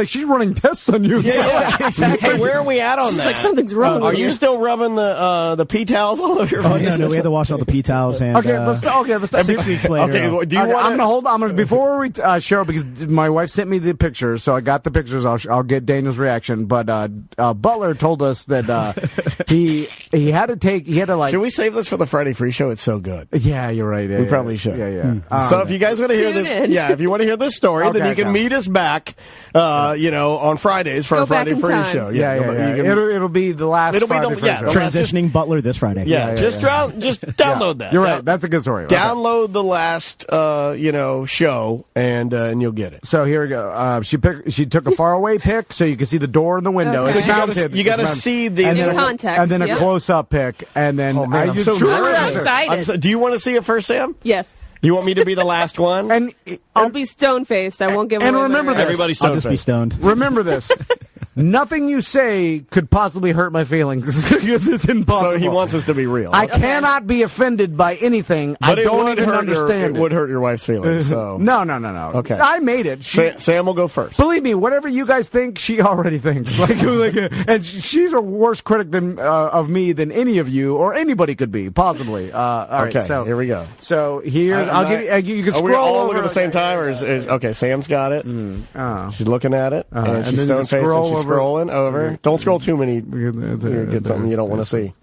she's running tests on you. Hey, where are we at on It's that? like something's wrong Are with you still rubbing the pea towels all over your Oh face? no, we had to wash all the pea towels and Okay, let's 6 weeks later. Okay, do you Okay, want I'm gonna hold. I'm gonna before we show because my wife sent me the pictures, so I got the pictures. I'll get Daniel's reaction. But Butler told us that he had to like. Should we save this for the Friday Free Show? It's so good. Yeah, you're right. We probably should. Yeah. So if you guys want to hear Tune this, in. if you want to hear this story, then Okay, you can okay. meet us back, on Fridays for Go a Friday back in Free time. Show. Yeah. You can- It'll be the last. It'll be the- Friday Free yeah, Show. the last- Transitioning Butler this Friday. just download that. You're right. That's a good story. Okay. Download the last, show, and you'll get it. So here we go. She took a faraway pic, so you can see the door and the window. Okay. It's You gotta- mounted. you gotta It's mounted. see the- and In then context, and then a yeah. close-up pic, and then Oh, man, I'm use so true nervous. I'm reaction. excited. Do you want to see it first, Sam? Yes. You want me to be the last one? And I'll be stone-faced. I won't give and away remember my this. age. Everybody's I'll just be stoned. Remember this. Nothing you say could possibly hurt my feelings because it's impossible. So he wants us to be real. I cannot be offended by anything. But I don't even understand it would hurt your wife's feelings. So No. Okay. I made it. Sam will go first. Believe me, whatever you guys think, she already thinks. And she's a worse critic of me than any of you or anybody could be, possibly. All right, Okay, so here we go. So here, I'll give you. You can Are scroll we all over looking at the same time, or is okay? Sam's got it. She's looking at it, and she's then you stone faced, and scroll she's over. scrolling over. Don't scroll too many. You get something you don't want to see.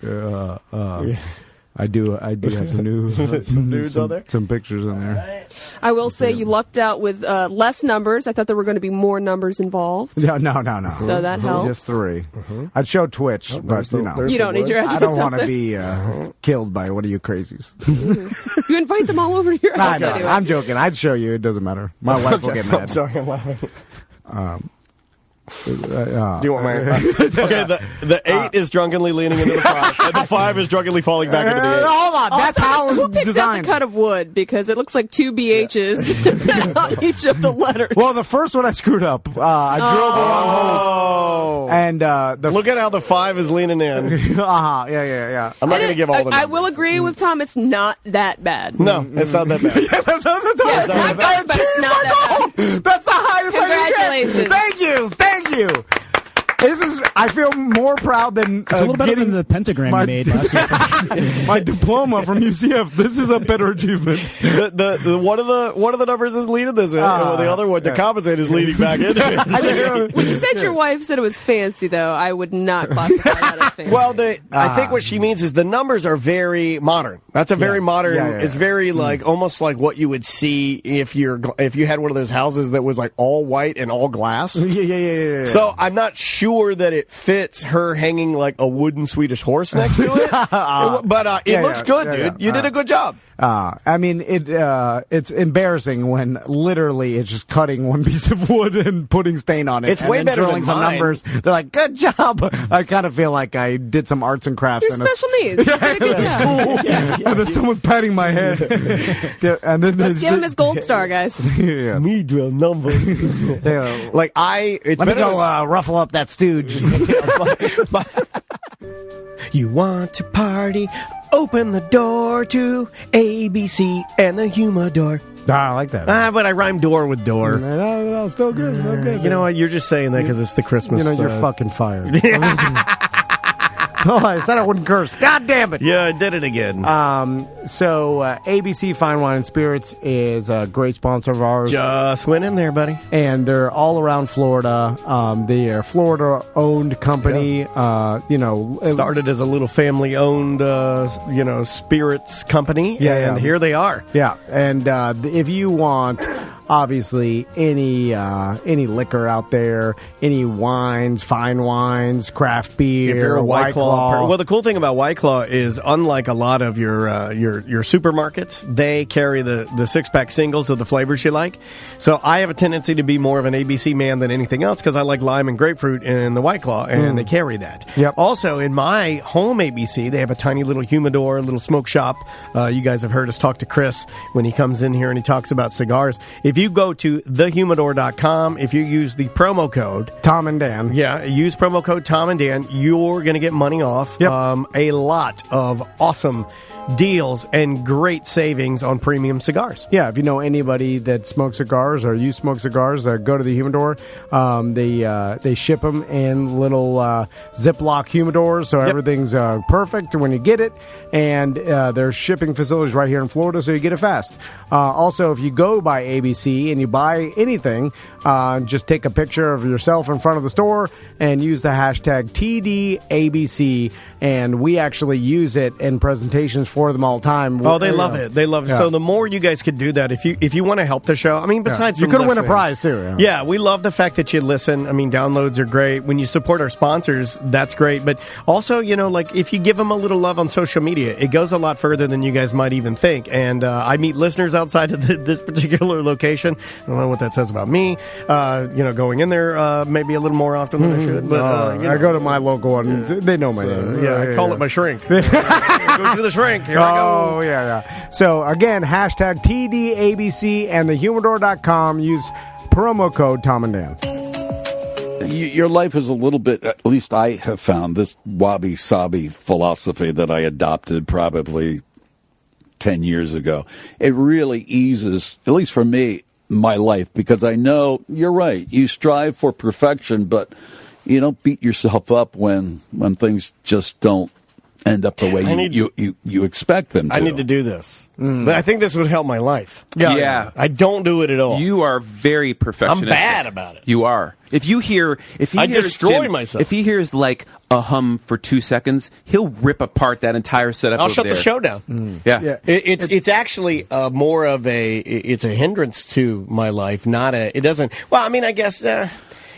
I do have some nudes on there? some pictures in there. I will say you lucked out with less numbers. I thought there were going to be more numbers involved. No. So that helps. Just 3. I'd show Twitch, but You don't need your address. I don't up want to there. be killed by one of you crazies. You invite them all over to your house anyway. I'm joking. I'd show you. It doesn't matter. My wife will get mad. I'm sorry, I'm laughing. Do you want my? Okay, the 8 is drunkenly leaning into the 5, and the 5 is drunkenly falling back into the 8. Hold on, that's Also, how it who was picked designed. out the cut of wood? Because it looks like 2 BHs on each of the letters. Well, the first one I screwed up. I drilled the wrong holes, and Look at how the 5 is leaning in. yeah. I'm not going to give all the. I will agree with Tom. It's not that bad. No, it's not that bad. That's Yes, not good, but it's not that bad. That's the highest Congratulations. I can get. Thank you. I feel more proud than It's a little better than the pentagram my- you made last year. my diploma from UCF. This is a better achievement. The one of the numbers is leading this way. The other one to compensate is leading back into it. When you said your wife said it was fancy, though, I would not classify that as fancy. Well, I think what she means is the numbers are very modern. That's a very modern. Yeah. It's very like almost like what you would see if you had one of those houses that was like all white and all glass. Yeah. So I'm not sure that it fits her hanging like a wooden Swedish horse next to it. But it looks good, dude. You did a good job. I mean, it's embarrassing when literally it's just cutting one piece of wood and putting stain on it. It's way then better drilling than some mine. numbers. They're like, good job. I kind of feel like I did some arts and crafts. You're special needs. You did a good job. And then someone's patting my head. And then Let's give him his gold star, guys. yeah. Me drill numbers. Yeah. Like it's Let me better go ruffle up that stooge. You want to party? Open the door to ABC and the Humidor. I like that. But I rhyme door with door. No, still good. Still good. You know what? You're just saying that because it's the Christmas. You're fucking fired. Oh, I said I wouldn't curse. God damn it. Yeah, I did it again. So ABC Fine Wine and Spirits is a great sponsor of ours. Just went in there, buddy. And they're all around Florida. They are a Florida-owned company. Started as a little family-owned, spirits company. And here they are. Yeah, and if you want, obviously, any liquor out there, any wines, fine wines, craft beer, If you're a White Claw, Claw. well, the cool thing about White Claw is, unlike a lot of your supermarkets, they carry the 6-pack singles of the flavors you like. So I have a tendency to be more of an ABC man than anything else because I like lime and grapefruit in the White Claw, and they carry that. Yep. Also, in my home ABC, they have a tiny little humidor, a little smoke shop. You guys have heard us talk to Chris when he comes in here and he talks about cigars. If you go to thehumidor.com, if you use the promo code Tom and Dan. Yeah, use promo code Tom and Dan. You're going to get money off. Yep. A lot of awesome deals and great savings on premium cigars. Yeah, if you know anybody that smokes cigars or you smoke cigars, go to the humidor. They ship them in little Ziploc humidors, so everything's perfect when you get it. And there's shipping facilities right here in Florida, so you get it fast. Also, if you go by ABC and you buy anything, just take a picture of yourself in front of the store and use the hashtag TDABC. And we actually use it in presentations for them all the time. Oh, they love it. They love it. Yeah. So the more you guys could do that, if you want to help the show, I mean, besides you from could win a listening. prize too. Yeah, we love the fact that you listen. I mean, downloads are great. When you support our sponsors, that's great. But also, like if you give them a little love on social media, it goes a lot further than you guys might even think. And I meet listeners outside of this particular location. I don't know what that says about me. Going in there maybe a little more often than I should. But I go to my local one. They know my name. Yeah, I call it my shrink. Go to the shrink. Here I go. Oh, yeah. So, again, hashtag TDABC and thehumidor.com. Use promo code Tom and Dan. your life is a little bit, at least I have found this wabi-sabi philosophy that I adopted probably 10 years ago. It really eases, at least for me, my life, because I know you're right. You strive for perfection, but you don't beat yourself up when things just don't end up the way you expect them to. I need to do this. But I think this would help my life. Yeah. I don't do it at all. You are very perfectionistic. I'm bad about it. You are. If he I hears destroy Jim, myself. If he hears like a hum for 2 seconds, he'll rip apart that entire setup. I'll over shut there. the show down. Yeah. It's actually more of it's a hindrance to my life, not a. It doesn't. Well, I mean, I guess.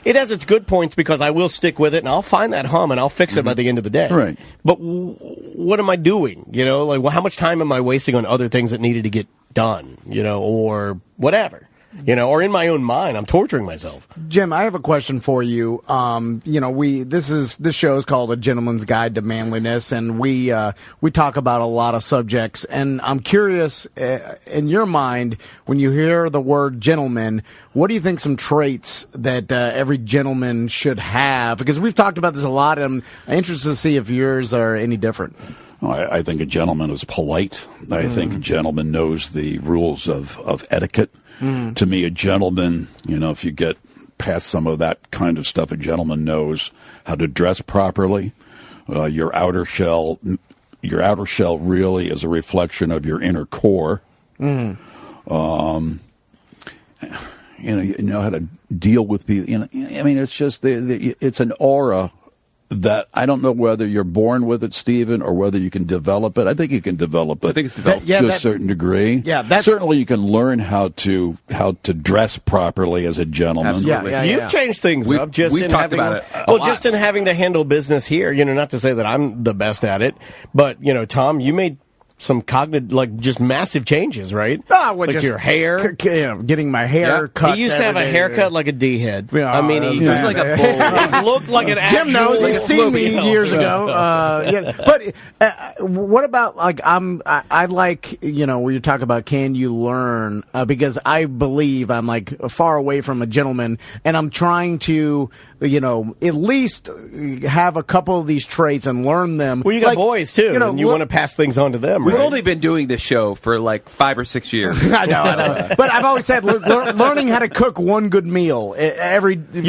It has its good points because I will stick with it and I'll find that hum and I'll fix it by the end of the day. Right. But what am I doing? How much time am I wasting on other things that needed to get done? Or whatever. Or in my own mind, I'm torturing myself. Jim, I have a question for you. This show is called A Gentleman's Guide to Manliness, and we talk about a lot of subjects. And I'm curious, in your mind, when you hear the word gentleman, what do you think some traits that every gentleman should have? Because we've talked about this a lot, and I'm interested to see if yours are any different. I think a gentleman is polite. I think a gentleman knows the rules of etiquette. To me, a gentleman, if you get past some of that kind of stuff, a gentleman knows how to dress properly. Your outer shell really is a reflection of your inner core. You know how to deal with people. It's just it's an aura that I don't know whether you're born with it, Stephen, or whether you can develop it. I think you can develop it. I think it's developed to a certain degree. Yeah, certainly you can learn how to dress properly as a gentleman. Absolutely. You've changed things up just we've in talked having, about it a lot. just in having to handle business here. Not to say that I'm the best at it, but Tom, you made some cognitive, just massive changes, right? Your hair. Getting my hair cut. He used to have a haircut like a D-head. Yeah, I mean, he was like a bull. He looked like an actual... Jim knows. He's seen me years ago. But what about, I like, where you talk about can you learn, because I believe I'm, far away from a gentleman, and I'm trying to, at least have a couple of these traits and learn them. Well, you got boys, too, and you want to pass things on to them, We've right? only been doing this show for 5 or 6 years. I know. But I've always said learning how to cook one good meal. Everybody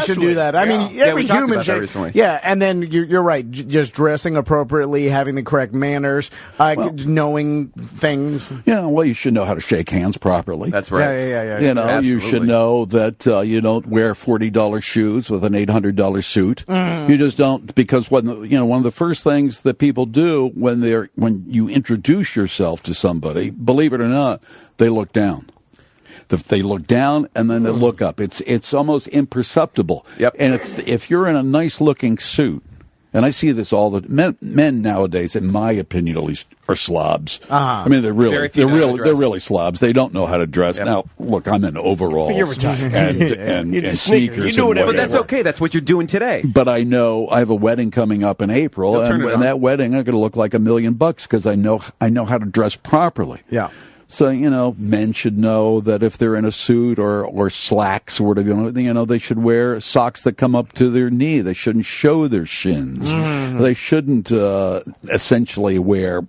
should do that. I mean, every we talked human about that should. recently. Yeah, and then you're right. Just dressing appropriately, having the correct manners, knowing things. Yeah, well, you should know how to shake hands properly. That's right. Yeah. You should know that you don't wear $40 shoes with an $800 suit. You just don't, because one of the first things that people do when you introduce yourself to somebody, believe it or not, they look down. They look down and then they look up. It's almost imperceptible. Yep. And if you're in a nice looking suit, and I see this all the men nowadays, in my opinion at least, are slobs. I mean, they're really slobs. They don't know how to dress. Yep. Now, look, I'm in overalls You're retired. and sneakers. You do whatever. But that's okay. That's what you're doing today. But I know I have a wedding coming up in April, They'll turn it on. and that wedding I'm going to look like $1 million because I know how to dress properly. Yeah. So, men should know that if they're in a suit or slacks or whatever, they should wear socks that come up to their knee. They shouldn't show their shins. They shouldn't essentially wear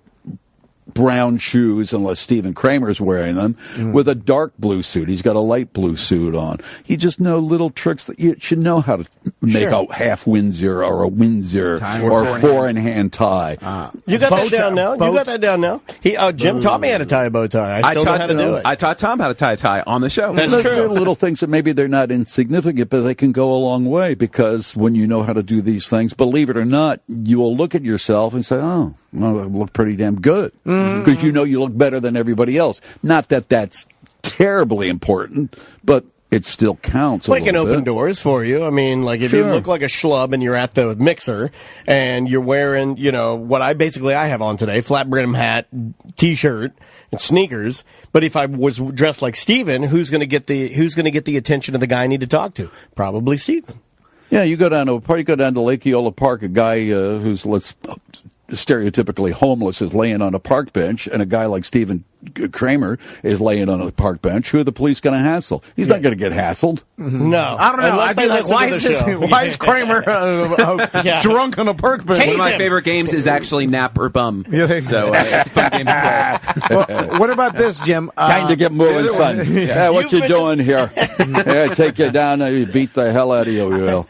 brown shoes unless Stephen Kramer's wearing them with a dark blue suit. He's got a light blue suit on. You just know little tricks that you should know how to make a half Windsor or a Windsor or a four-in-hand tie. You got that down now? You got that down now? Jim taught me how to tie a bow tie. I still know how to do it. I taught Tom how to tie a tie on the show. That's true. They're little things that maybe they're not insignificant, but they can go a long way, because when you know how to do these things, believe it or not, you will look at yourself and say, oh, well, I look pretty damn good. Because you look better than everybody else. Not that that's terribly important, but it still counts a It can little open bit. doors for you. I mean, if you look like a schlub and you're at the mixer and you're wearing, what I have on today, flat brim hat, T-shirt, and sneakers. But if I was dressed like Steven, who's going to get the attention of the guy I need to talk to? Probably Steven. Yeah, you go down to a party, go down to Lake Eola Park, a guy who's stereotypically homeless is laying on a park bench, and a guy like Stephen Kramer is laying on a park bench, who are the police going to hassle? He's not going to get hassled. No. I don't know. Unless I'd they be like, listen to the show. why is Kramer drunk on a park bench? One of my favorite games is actually Nap or Bum. So it's a fun game to play. What about this, Jim? Time to get moving, son. Yeah, what you doing here? Yeah, take you down there, you beat the hell out of you, will.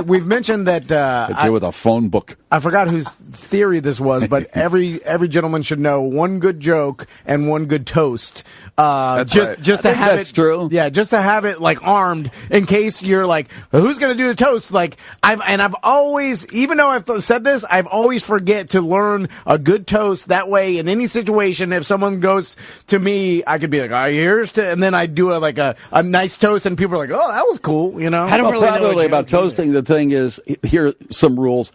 We've mentioned that Hit you with a phone book. I forgot whose theory this was, but every gentleman should know one good joke and one good toast. That's just right. just to have that's it true. Yeah, just to have it like armed in case you're like, who's going to do the toast? Like I've always, even though I've said this, I've always forget to learn a good toast. That way, in any situation, if someone goes to me, I could be like, "All right, here's to," and then I do a nice toast, and people are like, "Oh, that was cool," you know. I don't Well, really know probably what about toasting. The thing is, here are some rules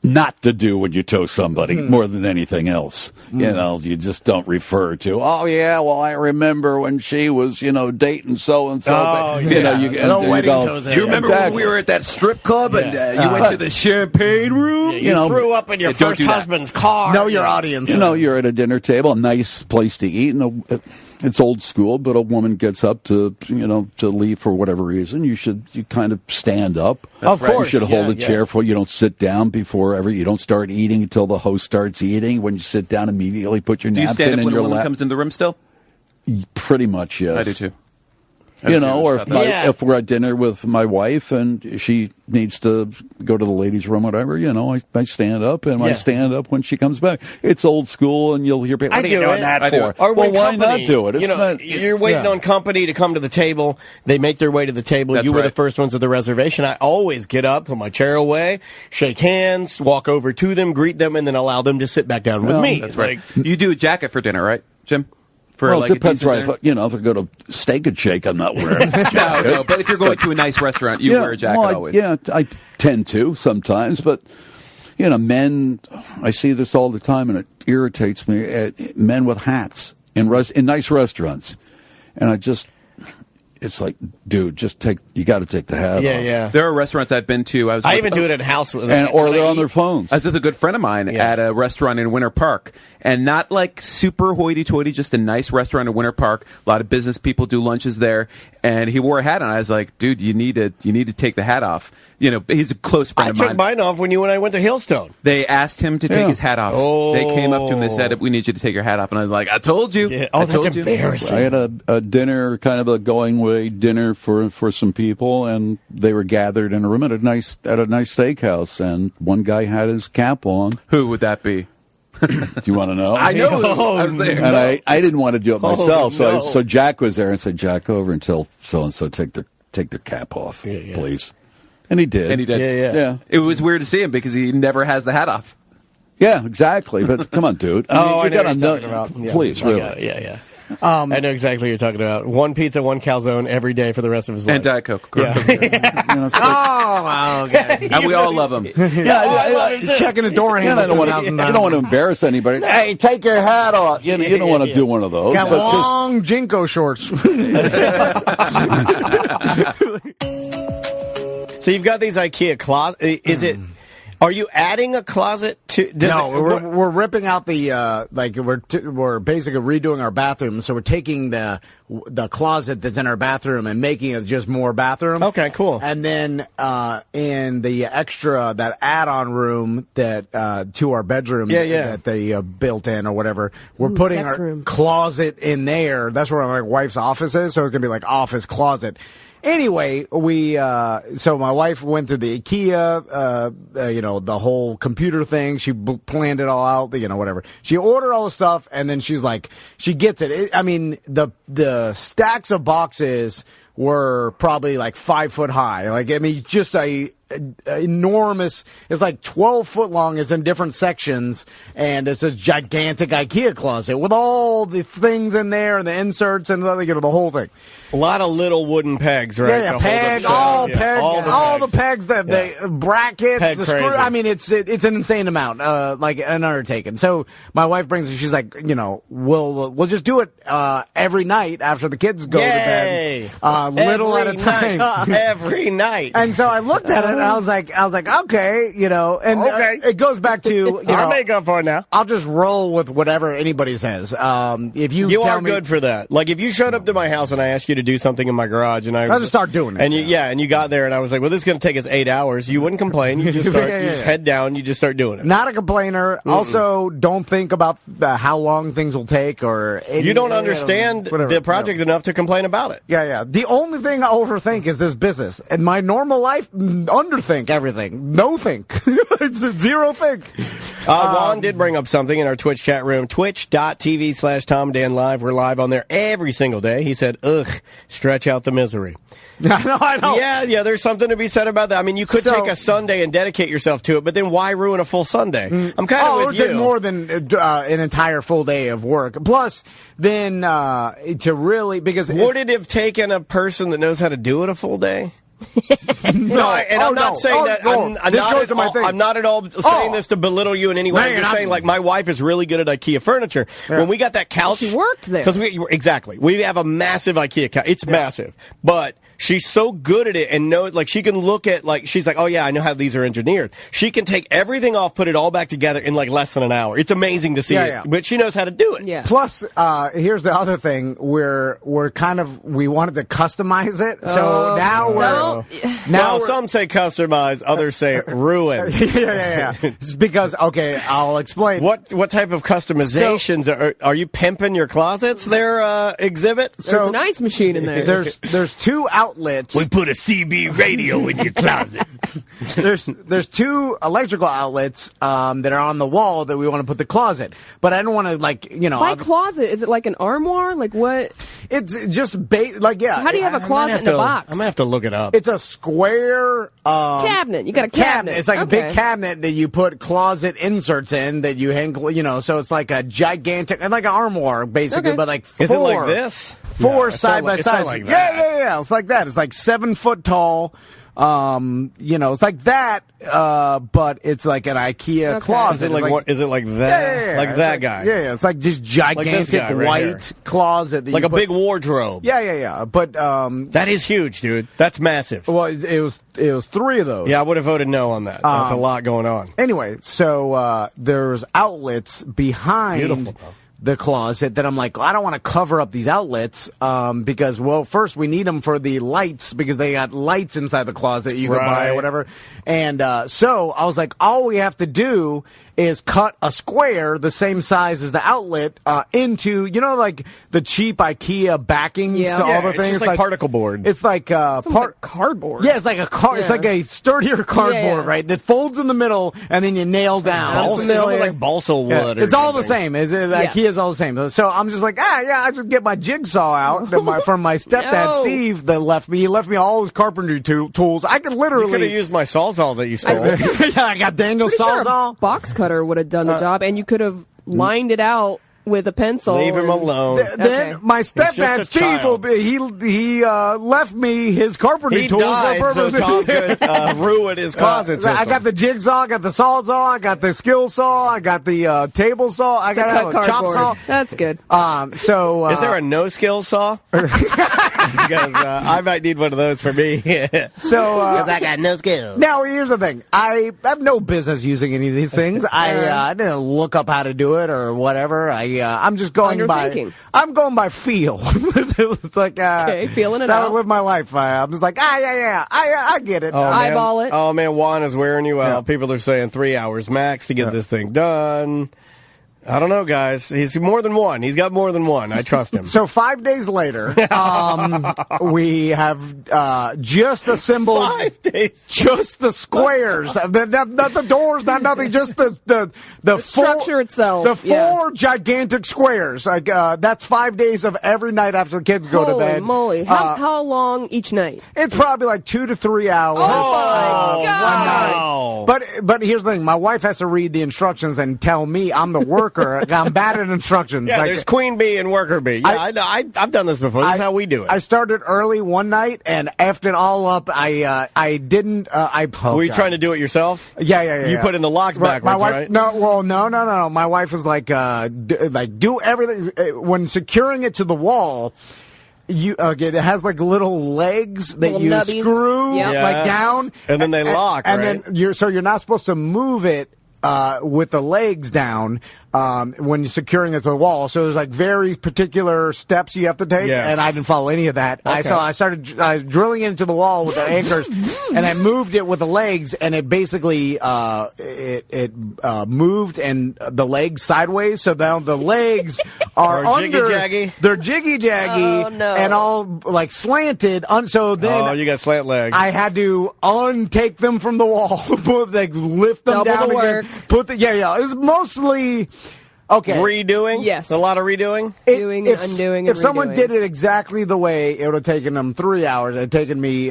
not to do when you toast somebody more than anything else. You know, you just don't refer to, oh, yeah, well, I remember when she was, dating so-and-so. Oh, You know, you wedding go, toast. You remember when we were at that strip club and you went to the champagne room? You threw up in your don't first do that. husband's car. Know your audience. You're at a dinner table, a nice place to eat, and it's old school, but a woman gets up to leave for whatever reason. You kind of stand up. Of course, You should hold a yeah. chair for. You don't sit down you don't start eating until the host starts eating. When you sit down, immediately put your Do you napkin stand up in when a your woman lap. comes in the room still? Pretty much, yes. I do too. Or Yeah. if we're at dinner with my wife and she needs to go to the ladies' room, whatever, I stand up, and I stand up when she comes back. It's old school, and you'll hear people, what are you doing that I do for? it. Or Well, when why company, not do it? It's not. You're waiting on company to come to the table. They make their way to the table. That's you were the right. first ones at the reservation. I always get up, put my chair away, shake hands, walk over to them, greet them, and then allow them to sit back down with me. That's right. You do a jacket for dinner, right, Jim? For Well, like it depends, a right? decent If I go to Steak and Shake, I'm not wearing a jacket. No, but if you're going to a nice restaurant, you wear a jacket always. I tend to sometimes, but men, I see this all the time, and it irritates me. Men with hats in nice restaurants, and it's like, dude, you got to take the hat off. Yeah. There are restaurants I've been to. I even do it at house with Or they're on their phones. I was with a good friend of mine at a restaurant in Winter Park, and not like super hoity-toity, just a nice restaurant in Winter Park. A lot of business people do lunches there, and he wore a hat on. I was like, dude, you need to take the hat off. He's a close friend I of took mine. mine off when you and I went to Hillstone. They asked him to take his hat off. Oh. They came up to him and said, we need you to take your hat off. And I was like, I told you. Yeah. I Oh, told that's you. embarrassing. I had a dinner, kind of a going away dinner for some people, and they were gathered in a room at a nice steakhouse, and one guy had his cap on. Who would that be? Do you want to know? I know. I was there. And I didn't want to do it myself, no. so Jack was there and said, Jack, over until so and so take their cap off, please. And he did. And he did. Yeah. It was weird to see him because he never has the hat off. Yeah, exactly. But come on, dude. I know gotta what you're talking about. Yeah. Please, I really. got it. Yeah. I know exactly what you're talking about. One pizza, one calzone every day for the rest of his life. And Diet Coke. Yeah. okay. And we all love him. He's checking his door handle. You don't want to embarrass anybody. Hey, take your hat off. You don't want to do one of those. Got but just- long Jinko shorts. So you've got these IKEA closet. Is it? Are you adding a closet to? We're ripping out the we're basically redoing our bathroom. So we're taking the closet that's in our bathroom and making it just more bathroom. Okay, cool. And then in the extra that add-on room that to our bedroom that they built in or whatever, we're putting sex our room. closet in there. That's where my wife's office is. So it's gonna be like office closet. Anyway, so my wife went to the IKEA, the whole computer thing. She planned it all out, whatever. She ordered all the stuff, and then she's like, she gets it. I mean, the stacks of boxes were probably like 5 foot high. Like, I mean, just a enormous. It's like 12 foot long. It's in different sections, and it's this gigantic IKEA closet with all the things in there and the inserts and the whole thing. A lot of little wooden pegs, right? Yeah, to peg, hold up all shelves. pegs, Yeah, all the pegs, the brackets, Peg the screw. crazy. I mean, it's an insane amount, like an undertaking. So my wife brings it. She's like, we'll just do it every night after the kids go to bed, little at a time. Every night. And so I looked at it, and And I was like, okay, and Okay. it goes back to, I'll make up for it now. I'll just roll with whatever anybody says. If you You tell are me, good for that. Like if you showed up to my house and I asked you to do something in my garage, and I'll just start doing it. And you got there, and I was like, "Well, this is going to take us 8 hours." You wouldn't complain. You just start, you just head down. You just start doing it. Not a complainer. Also, don't think about how long things will take or You don't understand whatever. the project enough to complain about it. Yeah. The only thing I overthink is this business. In my normal life, underthink everything. No think. It's a zero think. Juan did bring up something in our Twitch chat room, twitch.tv/TomDanLive. We're live on there every single day. He said, ugh, stretch out the misery. I know. Yeah, there's something to be said about that. I mean, you could take a Sunday and dedicate yourself to it, but then why ruin a full Sunday? I'm kind of with it would you. take more than an entire full day of work. Plus, then to really, because would it have taken a person that knows how to do it a full day? No, and I'm not saying that. I'm not at all saying this to belittle you in any way. I'm just saying, like, my wife is really good at IKEA furniture. Yeah. When we got that couch, she worked there because we have a massive IKEA couch. It's massive, but she's so good at it and she can look at, she's like, oh yeah, I know how these are engineered. She can take everything off, put it all back together in less than an hour. It's amazing to see it, but she knows how to do it. Yeah. Plus, here's the other thing: we wanted to customize it, so now some say customize, others say ruin. Yeah. It's because I'll explain. What type of customizations are you pimping your closets? Their exhibit. There's an ice machine in there. There's two outlets. We put a CB radio in your closet. There's two electrical outlets that are on the wall that we want to put the closet, but I don't want to By closet, is it like an armoire? Like what? It's just How do you have a closet in a box? I'm gonna have to look it up. It's a square cabinet. You got a cabinet. It's like a big cabinet that you put closet inserts in that you hang. So it's like a gigantic, like an armoire basically, but like four. Is it like this? Four side by side. Like that. Yeah. It's like that. It's like 7 foot tall. It's like that, but it's like an IKEA closet. Is it like that? Yeah. Like that guy? Yeah. It's like just gigantic white closet. That like a big wardrobe. Yeah. But that is huge, dude. That's massive. Well, it was 3 of those. Yeah, I would have voted no on that. That's a lot going on. Anyway, so there's outlets behind the closet that I'm like, I don't want to cover up these outlets because, first we need them for the lights because they got lights inside the closet you can buy or whatever. And so I was like, all we have to do is cut a square the same size as the outlet into, like the cheap IKEA backings to all the things. It's like particle board. It's like cardboard. Yeah, it's like it's like a sturdier cardboard, right? That folds in the middle and then you nail down. It's like balsa wood. It's all the same. IKEA's all the same. So I'm just like, I just get my jigsaw out from my stepdad Steve that left me. He left me all his carpentry tools. I could literally. You could have used my sawzall that you stole. I got Daniel's sawzall. Box cutter would have done the job, and you could have lined it out with a pencil. Leave him alone. Then my stepdad Steve he left me his carpentry tools died, for purpose. So Tom could ruin his closet system. I got the jigsaw, I got the sawzall, I got the skill saw, I got the table saw, I got a chop saw. That's good. So is there a no skill saw? Because I might need one of those for me. So I got no skills. Now here's the thing: I have no business using any of these things. I didn't look up how to do it or whatever. I'm just going by. I'm going by feel. It's like feeling it out. I out. live my life. I'm just like I get it. Eyeball it. Oh man, Juan is wearing you out. People are saying 3 hours max to get this thing done. I don't know, guys. He's more than one. He's got more than one. I trust him. So 5 days later, we have just assembled 5 days. Just the squares, not the doors, not nothing. Just the structure itself. The 4 gigantic squares. Like that's 5 days of every night after the kids go to bed. Holy moly! How long each night? It's probably like 2 to 3 hours. Oh my god! But here's the thing: my wife has to read the instructions and tell me I'm the worker. I'm bad at instructions. Yeah, there's Queen Bee and Worker Bee. Yeah, I've done this before. This is how we do it. I started early one night and effed it all up. I didn't. Were you trying to do it yourself? Yeah. You put in the locks backwards, my wife, right? No. My wife was like, do everything when securing it to the wall. it has like little legs that Little you nubbies. screw Yep. like Yes. down, And then they lock, and right? then you're not supposed to move it with the legs down when you're securing it to the wall. So there's like very particular steps you have to take, Yes. and I didn't follow any of that. Okay. I started drilling it into the wall with the anchors, and I moved it with the legs, and it basically moved and the legs sideways. So now the legs are Or under. jiggy-jaggy? They're jiggy-jaggy Oh, no. and all like slanted. So then Oh, you got slant legs. I had to untake them from the wall, like lift them Double down the again. work. Put the It was mostly okay. Redoing? Yes. A lot of redoing? Doing and undoing If and someone redoing. did it exactly the way, it would have taken them 3 hours. It had taken me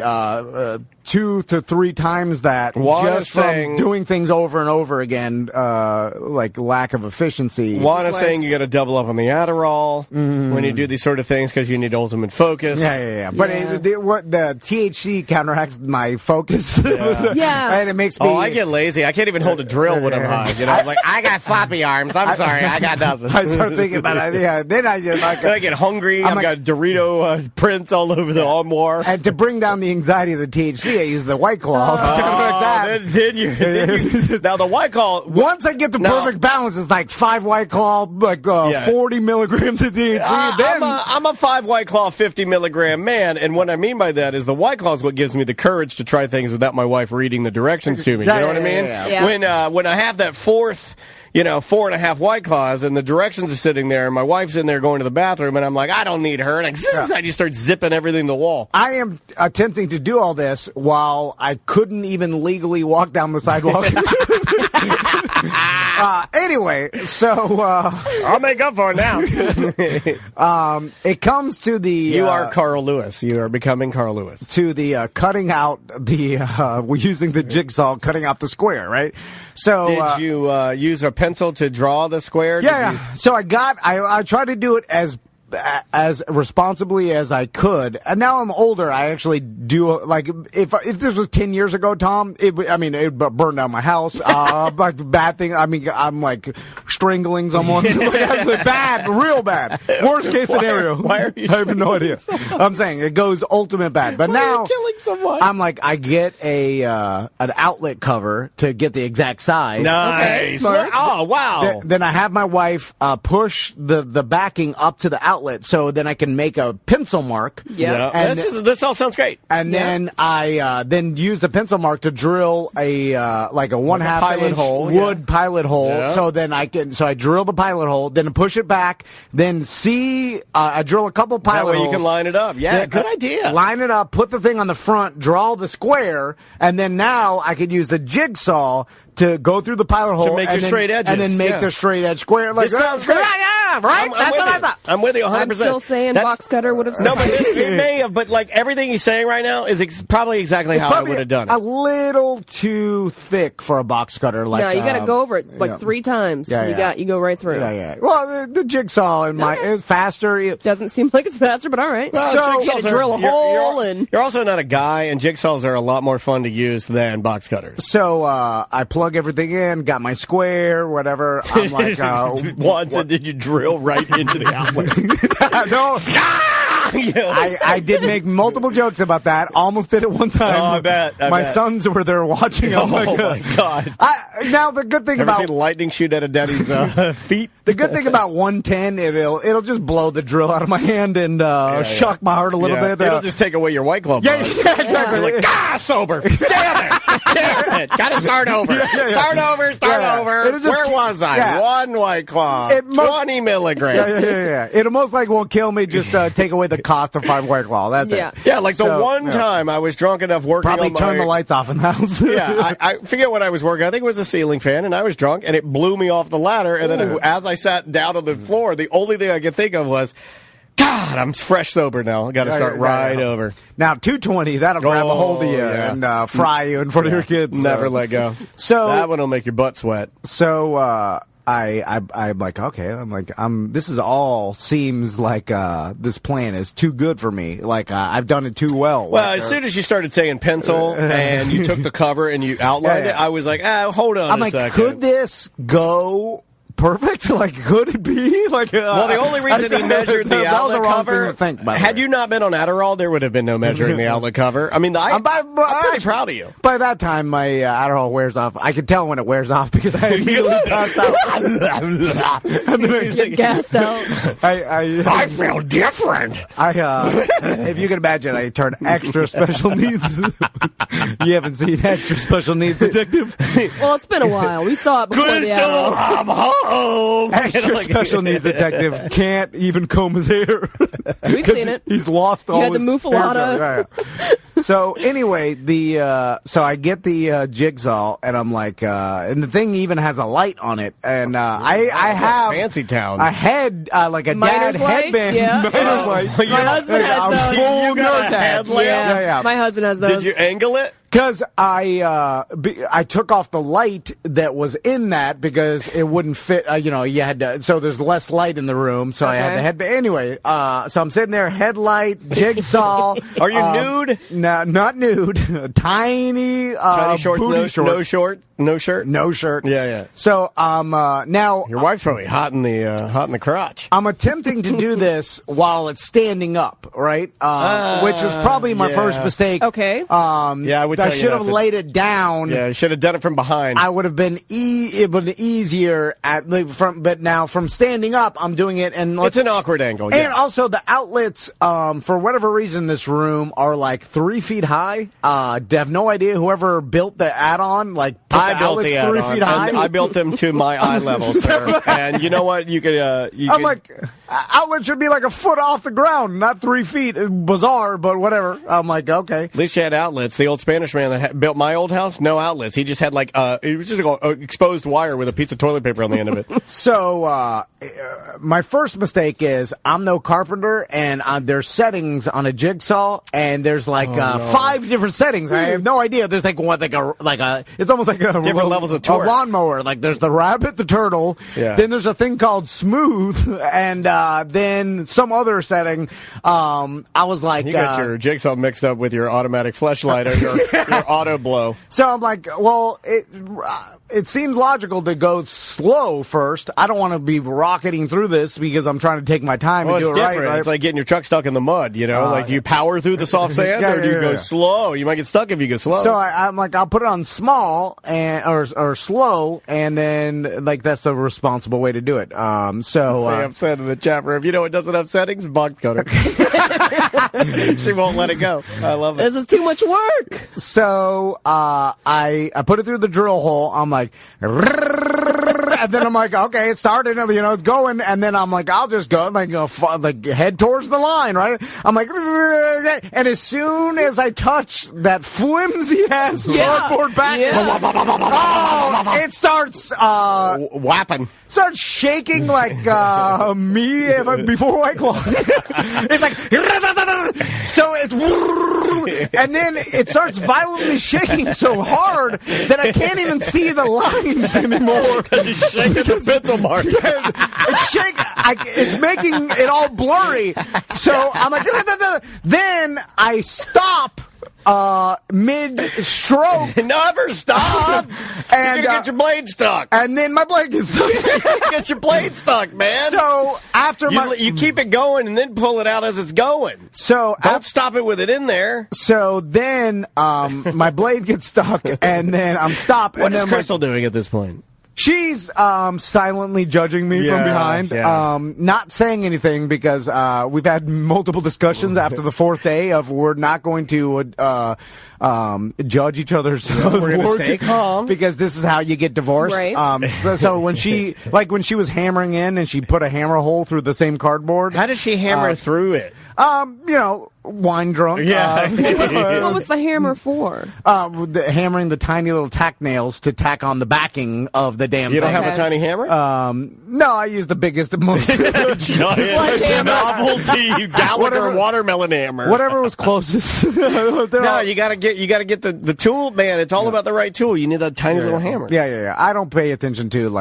2 to 3 times that Juan just is from saying- doing things over and over again, like lack of efficiency. Juan is why saying it's- you got to double up on the Adderall when you do these sort of things because you need ultimate focus. Yeah. But Yeah. what the THC counteracts my focus. Yeah. And it makes me. Oh, I get lazy. I can't even hold a drill when I'm high. You know, I'm like, I got floppy arms. I'm sorry, I got nothing. I start thinking about it. Yeah. Then I just like. Then I get hungry. I'm I've like- got Dorito prints all over the armoire. And to bring down the anxiety of the THC, I use the White Claw. like that. Then you now the White Claw. Once I get the No. perfect balance, it's like 5 White Claw, like Yeah. 40 milligrams of THC. then I'm a 5 White Claw, 50 milligram man, and what I mean by that is the White Claw is what gives me the courage to try things without my wife reading the directions to me. Yeah, You know what I yeah, mean? yeah, yeah. When I have that fourth, 4.5 White Claws, and the directions are sitting there, and my wife's in there going to the bathroom, and I'm like, I don't need her, and I just start zipping everything to the wall. I am attempting to do all this while I couldn't even legally walk down the sidewalk. Anyway, so I'll make up for it now. it comes to the You are Carl Lewis. You are becoming Carl Lewis. to the cutting out the we're using the jigsaw, cutting out the square, right? So Did you use a pencil to draw the square? Did Yeah, you- yeah. So I tried to do it as responsibly as I could, and now I'm older. I actually do like if this was 10 years ago, Tom, it would burn down my house. Like bad thing. I mean, I'm like strangling someone. Bad, real bad. Worst case scenario. Why are you I have no idea. I'm saying it goes ultimate bad. But Why are you now killing someone? I'm like I get an outlet cover to get the exact size. Nice. smart. Oh, wow. Then I have my wife push the backing up to the outlet, so then I can make a pencil mark. Yeah. And- This all sounds great. And then I then use the pencil mark to drill a 1/2 pilot inch hole, wood pilot hole. Yeah. So then I drill the pilot hole, then push it back, then I drill a couple pilot That way you holes. can line it up. Yeah, Then, good idea. Line it up, put the thing on the front, draw the square, and then now I could use the jigsaw to go through the pilot hole make and your then, straight edges, and then make yeah. the straight edge square. Like, This sounds great. Yeah, right. I'm That's with what I you. thought. I'm with you 100%. I'm still saying That's- box cutter would have No, but it may have, but like everything he's saying right now is probably exactly how I Probably would have done a it. little too thick for a box cutter. Like no, you got to go over it like yeah. 3 times. Yeah, yeah. You go right through. Yeah. Well, the jigsaw in my Okay. is faster. Doesn't seem like it's faster, but all right. So- you got Jigsaws to are- drill a you're- hole you're, and You're also not a guy, and jigsaws are a lot more fun to use than box cutters. So I plug everything in, got my square, whatever. I'm like, Once, and did you drill right into the outlet? no. I did make multiple jokes about that. Almost did it one time. Oh, I bet. I my bet. sons were there watching. Oh, I'm like, my God. now the good thing Ever about seen lightning shoot out of Daddy's feet? the good thing about 110, it'll just blow the drill out of my hand and shock my heart a little Yeah. bit. It'll just take away your White Claw yeah, buzz. yeah, exactly. You're like, sober. Damn it. Damn it. Gotta start over. yeah. Start over. Yeah. over. It'll just Where keep- was I? yeah. 1 White Claw. 20 milligrams. Yeah. It'll most likely won't kill me. Just take away the cost of 5 White Claw. That's Yeah. it. Yeah, like the So, one yeah. time I was drunk enough working Probably on my... turn the lights off in the house. Yeah, I forget what I was working. I think it was a ceiling fan, and I was drunk, and it blew me off the ladder. And then as I sat down on the floor, the only thing I could think of was, God, I'm fresh sober now. I got to start right over. Now 220, that'll grab a hold of you yeah. and fry you in front of your kids. Never let go. So That one will make your butt sweat. So I'm like, okay. I'm like, this is all seems like this plan is too good for me. Like I've done it too well. Well, Like, as soon as you started saying pencil and you took the cover and you outlined Yeah. it, I was like, hold on I'm a like, second. could this go perfect? Like, could it be? Like, well, the only reason he measured the that was outlet the wrong cover, thing to think, by the had way. you not been on Adderall, there would have been no measuring the outlet cover. I mean, I'm pretty proud of you. By that time, my Adderall wears off. I can tell when it wears off because I immediately pass out. You're gassed out. I feel different. If you can imagine, I turn extra special needs. You haven't seen Extra Special Needs Detective? Well, it's been a while. We saw it before the Adderall. I'm home. Extra Special Needs Detective can't even comb his hair. We've seen it. He's lost all You had the his muffalata. hair. Yeah. So anyway, so I get the jigsaw, and I'm like, and the thing even has a light on it, and I have Fancy town. a head, like a Miner's dad light? headband. Yeah. Miner's light. My husband has I'm those. full You got nerd a dad. headlamp? Yeah. My husband has those. Did you angle it? Because I took off the light that was in that because it wouldn't fit. You had to. So there's less light in the room. So I had Okay. the headband. Anyway, so I'm sitting there, headlight, jigsaw. Are you nude? No, not nude. Tiny, Tiny shorts, booty no shirt. no shirt. Yeah. So now Your wife's probably hot in the crotch. I'm attempting to do this while it's standing up, right? Which is probably my yeah. first mistake. Okay. Yeah, I would tell I you should not have to- laid it down. Yeah, you should have done it from behind. I would have been easier but now from standing up, I'm doing it, and It's an awkward angle. and Yeah. also the outlets, for whatever reason, in this room are like 3 feet high. I have no idea whoever built the add-on, like put I the built outlets the 3 add-on, feet high. and I built them to my eye level, sir. And you know what? You could. I'm like, outlet should be like a foot off the ground, not 3 feet. Bizarre, but whatever. I'm like, okay. At least you had outlets. The old Spanish man that built my old house, no outlets. He just had like it was just an exposed wire with a piece of toilet paper on the end of it. So, my first mistake is I'm no carpenter, and there's settings on a jigsaw, and there's like 5 different settings. I have no idea. There's like what, like a, it's almost like a Different levels of a torque. lawnmower. Like there's the rabbit, the turtle. Yeah. Then there's a thing called smooth, and then some other setting. I was like, You got your jigsaw mixed up with your automatic fleshlight or your auto blow. So I'm like, well, it seems logical to go slow first. I don't want to be rocketing through this because I'm trying to take my time Well, and do it's it different. right. It's like getting your truck stuck in the mud, you know? Like, do you power through the soft sand Yeah, or do you yeah, go yeah. slow? You might get stuck if you go slow. So I'm like, I'll put it on small or slow, and then like that's the responsible way to do it. Sam said in the chat room, you know what doesn't have settings? Box cutter. She won't let it go. I love it. This is too much work. So I put it through the drill hole. I'm like, and then I'm like, okay, it started. It's going. And then I'm like, I'll just go like head towards the line, right? I'm like, and as soon as I touch that flimsy ass cardboard back, it starts whapping. Starts shaking like me before White Claw. It's like, so it's, and then it starts violently shaking so hard that I can't even see the lines anymore. It's shaking the pencil mark. It's making it all blurry. So I'm like, then I stop mid-stroke. Never stop. And you're gonna get your blade stuck. And then my blade gets stuck. Get your blade stuck, man. So after you keep it going and then pull it out as it's going. So don't stop it with it in there. So then my blade gets stuck, and then I'm stopped. What and is then Crystal doing at this point? She's silently judging me from behind, not saying anything because we've had multiple discussions after the 4th day of we're not going to judge each other's we're going to work stay calm because this is how you get divorced. Right. So when she was hammering in and she put a hammer hole through the same cardboard. How did she hammer through it? Wine drunk. Yeah. What was the hammer for? Hammering the tiny little tack nails to tack on the backing of the damn You don't thing. have a tiny hammer? No, I use the biggest, most Sledgehammer. novelty, you Gallagher watermelon hammer. whatever was closest. No, you gotta get the tool, man. It's all about the right tool. You need that tiny little hammer. Yeah. I don't pay attention to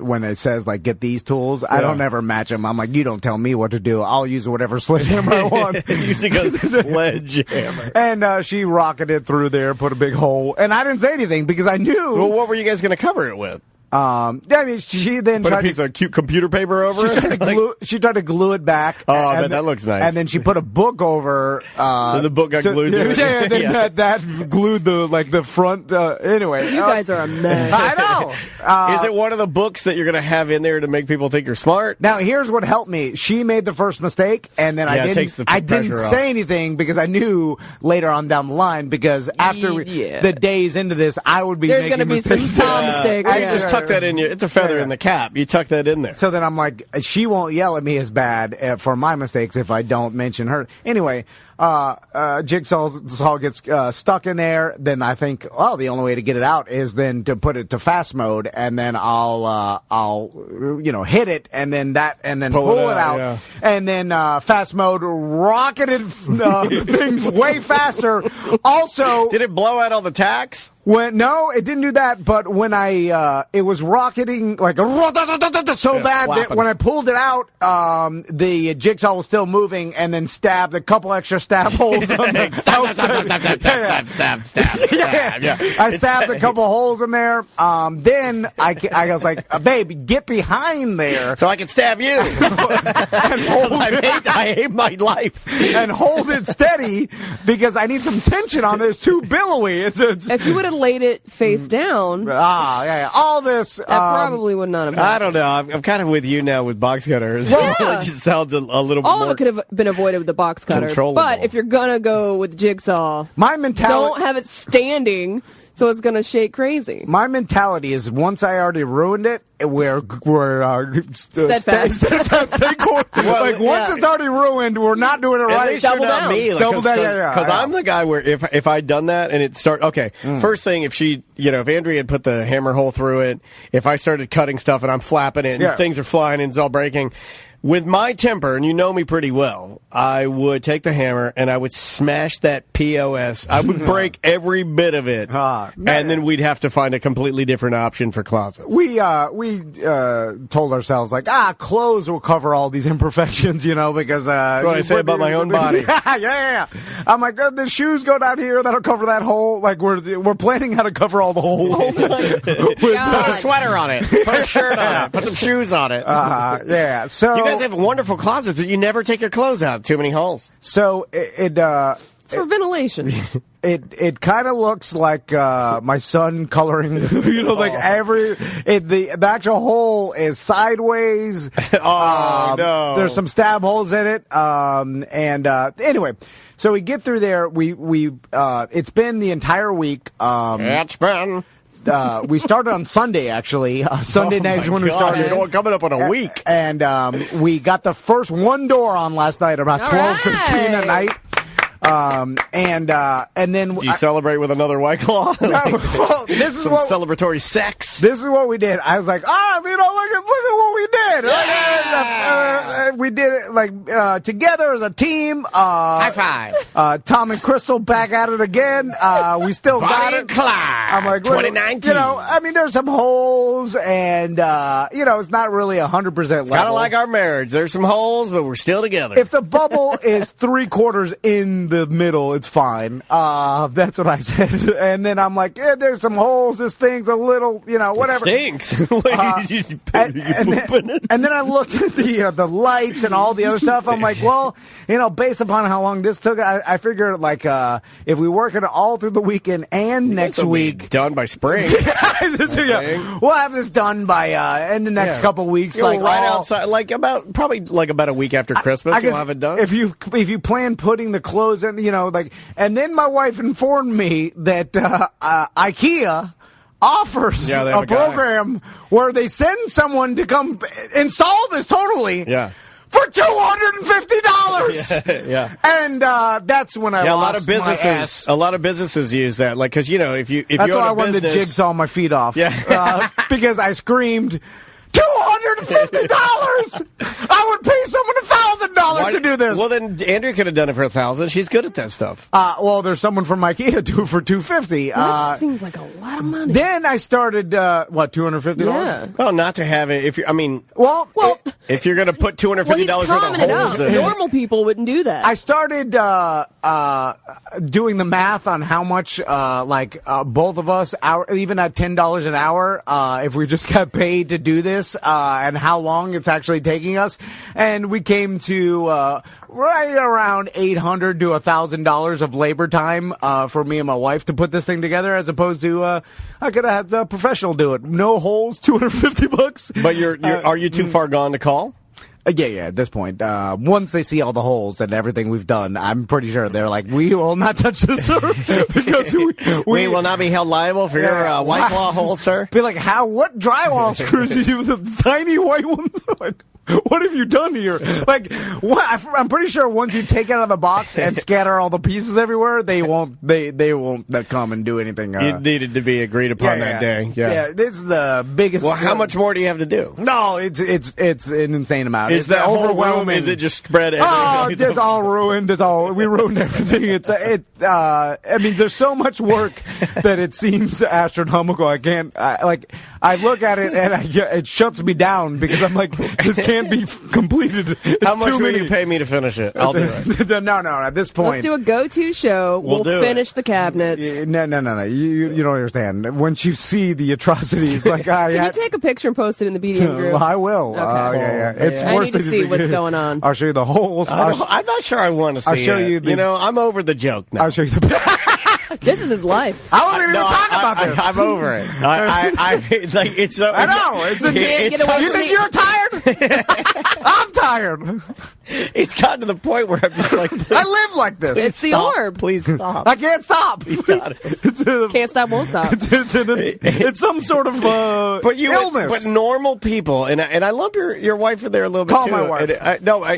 when it says like get these tools. I don't ever match them. I'm like, you don't tell me what to do. I'll use whatever sledgehammer I want. Using a sledgehammer. And she rocketed through there, put a big hole, and I didn't say anything because I knew. Well, what were you guys gonna cover it with? I mean, she then Put a tried piece to, of cute computer paper over she it. tried to glue it back. Oh, I bet that looks nice. And then she put a book over. The book got glued to it. Yeah, and then that glued the front. Anyway, You guys are a mess. I know. Is it one of the books that you're going to have in there to make people think you're smart? Now, here's what helped me. She made the first mistake, and then Yeah, it takes the I didn't pressure off. say anything because I knew later on down the line, because after the days into this, I would be There's making gonna be some mistakes. Tom mistakes. I Yeah. just tuck that in you. It's a feather in the cap. You tuck that in there. So then I'm like, she won't yell at me as bad for my mistakes if I don't mention her. Anyway, Jigsaw gets stuck in there. Then I think, well, the only way to get it out is then to put it to fast mode, and then I'll hit it, and then pull it out, yeah. and then fast mode rocketed things way faster. Also, Did it blow out all the tacks? no, it didn't do that. But when it was rocketing like so bad that flapping. when I pulled it out, the jigsaw was still moving, and then stabbed a couple extra stab holes. On the Stab. Yeah. I stabbed a couple holes in there. Then I was like, "Baby, get behind there." So I can stab you. I hate my life. And hold it steady because I need some tension on this. Too billowy. If you would have laid it face down, yeah. All this. that probably would not have happened. I don't know. I'm kind of with you now with box cutters. Yeah. It just sounds a little All more of it could have been avoided with the box cutter. controllable. But if you're gonna go with jigsaw, My mentality. don't have it standing so it's gonna shake crazy. My mentality is once I already ruined it, we're Steadfast. stay cool. Like once yeah. it's already ruined, we're not doing it At right. least you're Double not down. me. Double down, yeah. Because I'm the guy where if I'd done that and it first thing, if Andrea had put the hammer hole through it, if I started cutting stuff and I'm flapping it and Yeah. things are flying and it's all breaking, with my temper, and you know me pretty well, I would take the hammer and I would smash that POS. I would break every bit of it, and then we'd have to find a completely different option for closets. We told ourselves like, clothes will cover all these imperfections, because That's what I say about my own body. yeah. I'm like, the shoes go down here, that'll cover that hole. Like we're planning how to cover all the holes. Put a sweater on it. Put a shirt on it. Put some shoes on it. Yeah. So You guys have wonderful closets, but you never take your clothes out. Too many holes. So It's for ventilation. It kind of looks like my son coloring. The actual hole is sideways. No. There's some stab holes in it. Anyway, so we get through there. We it's been the entire week. It's been. We started on Sunday, actually. Sunday night is when we started. Coming up on a week. And we got the first one door on last night, about All 12:15 at right. night. And then Do you celebrate with another White Claw? well, this is Some what celebratory sex. this is what we did. I was like, look at what we did. We did it together as a team. High five. Tom and Crystal back at it again. We still got Bonnie it. and Clyde. I'm like, 2019. there's some holes, and it's not really 100% level. Kind of like our marriage. There's some holes, but we're still together. If the bubble is 3/4 in the middle, it's fine. That's what I said. And then I'm like, there's some holes. This thing's a little, whatever. It stinks. And then I looked at the lights and all the other stuff. I'm like, well, based upon how long this took, I figured if we work it all through the weekend and next week, done by spring. we'll have this done by in the next couple weeks. Outside, about a week after Christmas, I you'll guess have it done. If you plan putting the clothes in, and then my wife informed me that IKEA offers Yeah, they have a a guy. program where they send someone to come install this totally. Yeah. For $250. Yeah. And that's when I lost my ass. A lot of businesses use that, because if you That's own why a I wanted to business- jigsaw my feet off. Yeah. Because I screamed, $250! I would pay someone $1,000 to do this. Well, then Andrea could have done it for $1,000. She's good at that stuff. There's someone from IKEA do for $250. That seems like a lot of money. Then I started, $250? Yeah. Well, not to have it. If you, Well, if you're going to put $250 Well, he's worth tomming of it holes up. in it. Normal people wouldn't do that. I started doing the math on how much, both of us, even at $10 an hour, if we just got paid to do this, and how long it's actually taking us, and we came to right around $800 to $1,000 of labor time for me and my wife to put this thing together, as opposed to I could have had a professional do it. No holes, $250. But are you too far gone to call? Yeah, at this point. Once they see all the holes and everything we've done, I'm pretty sure they're like, we will not touch this, sir, because we will not be held liable for your White Claw hole, sir. Be like, what drywall screws did you use the tiny white ones? Like, what have you done here? Like, what? I'm pretty sure once you take it out of the box and scatter all the pieces everywhere, they won't come and do anything. It needed to be agreed upon that day. Yeah, it's the biggest. Well, how much more do you have to do? No, it's an insane amount. Is that overwhelming? Is it just spread everywhere? Oh, it's all ruined. We ruined everything. I mean, there's so much work that it seems astronomical. I look at it and it shuts me down because I'm like, this can't be completed. How much will you pay me to finish it? I'll do it. No. At this point, let's do a go-to show. We'll finish the cabinets. No. You don't understand. Once you see the atrocities, like Can you take a picture and post it in the BDM group? I will. Okay. It's I worse need to see what's going on. I'll show you the holes. I'm not sure I want to see I'll show you. I'm over the joke now. I'll show you the. This is his life. I wasn't even talking about this. I'm over it. It's so. I know. You think you're tired? I'm tired. It's gotten to the point where I'm just like, I live like this. It's the orb. Please stop. I can't stop. You got it. Can't stop, won't stop. It's some sort of illness. But normal people, and I love your wife in there a little bit call too. My wife.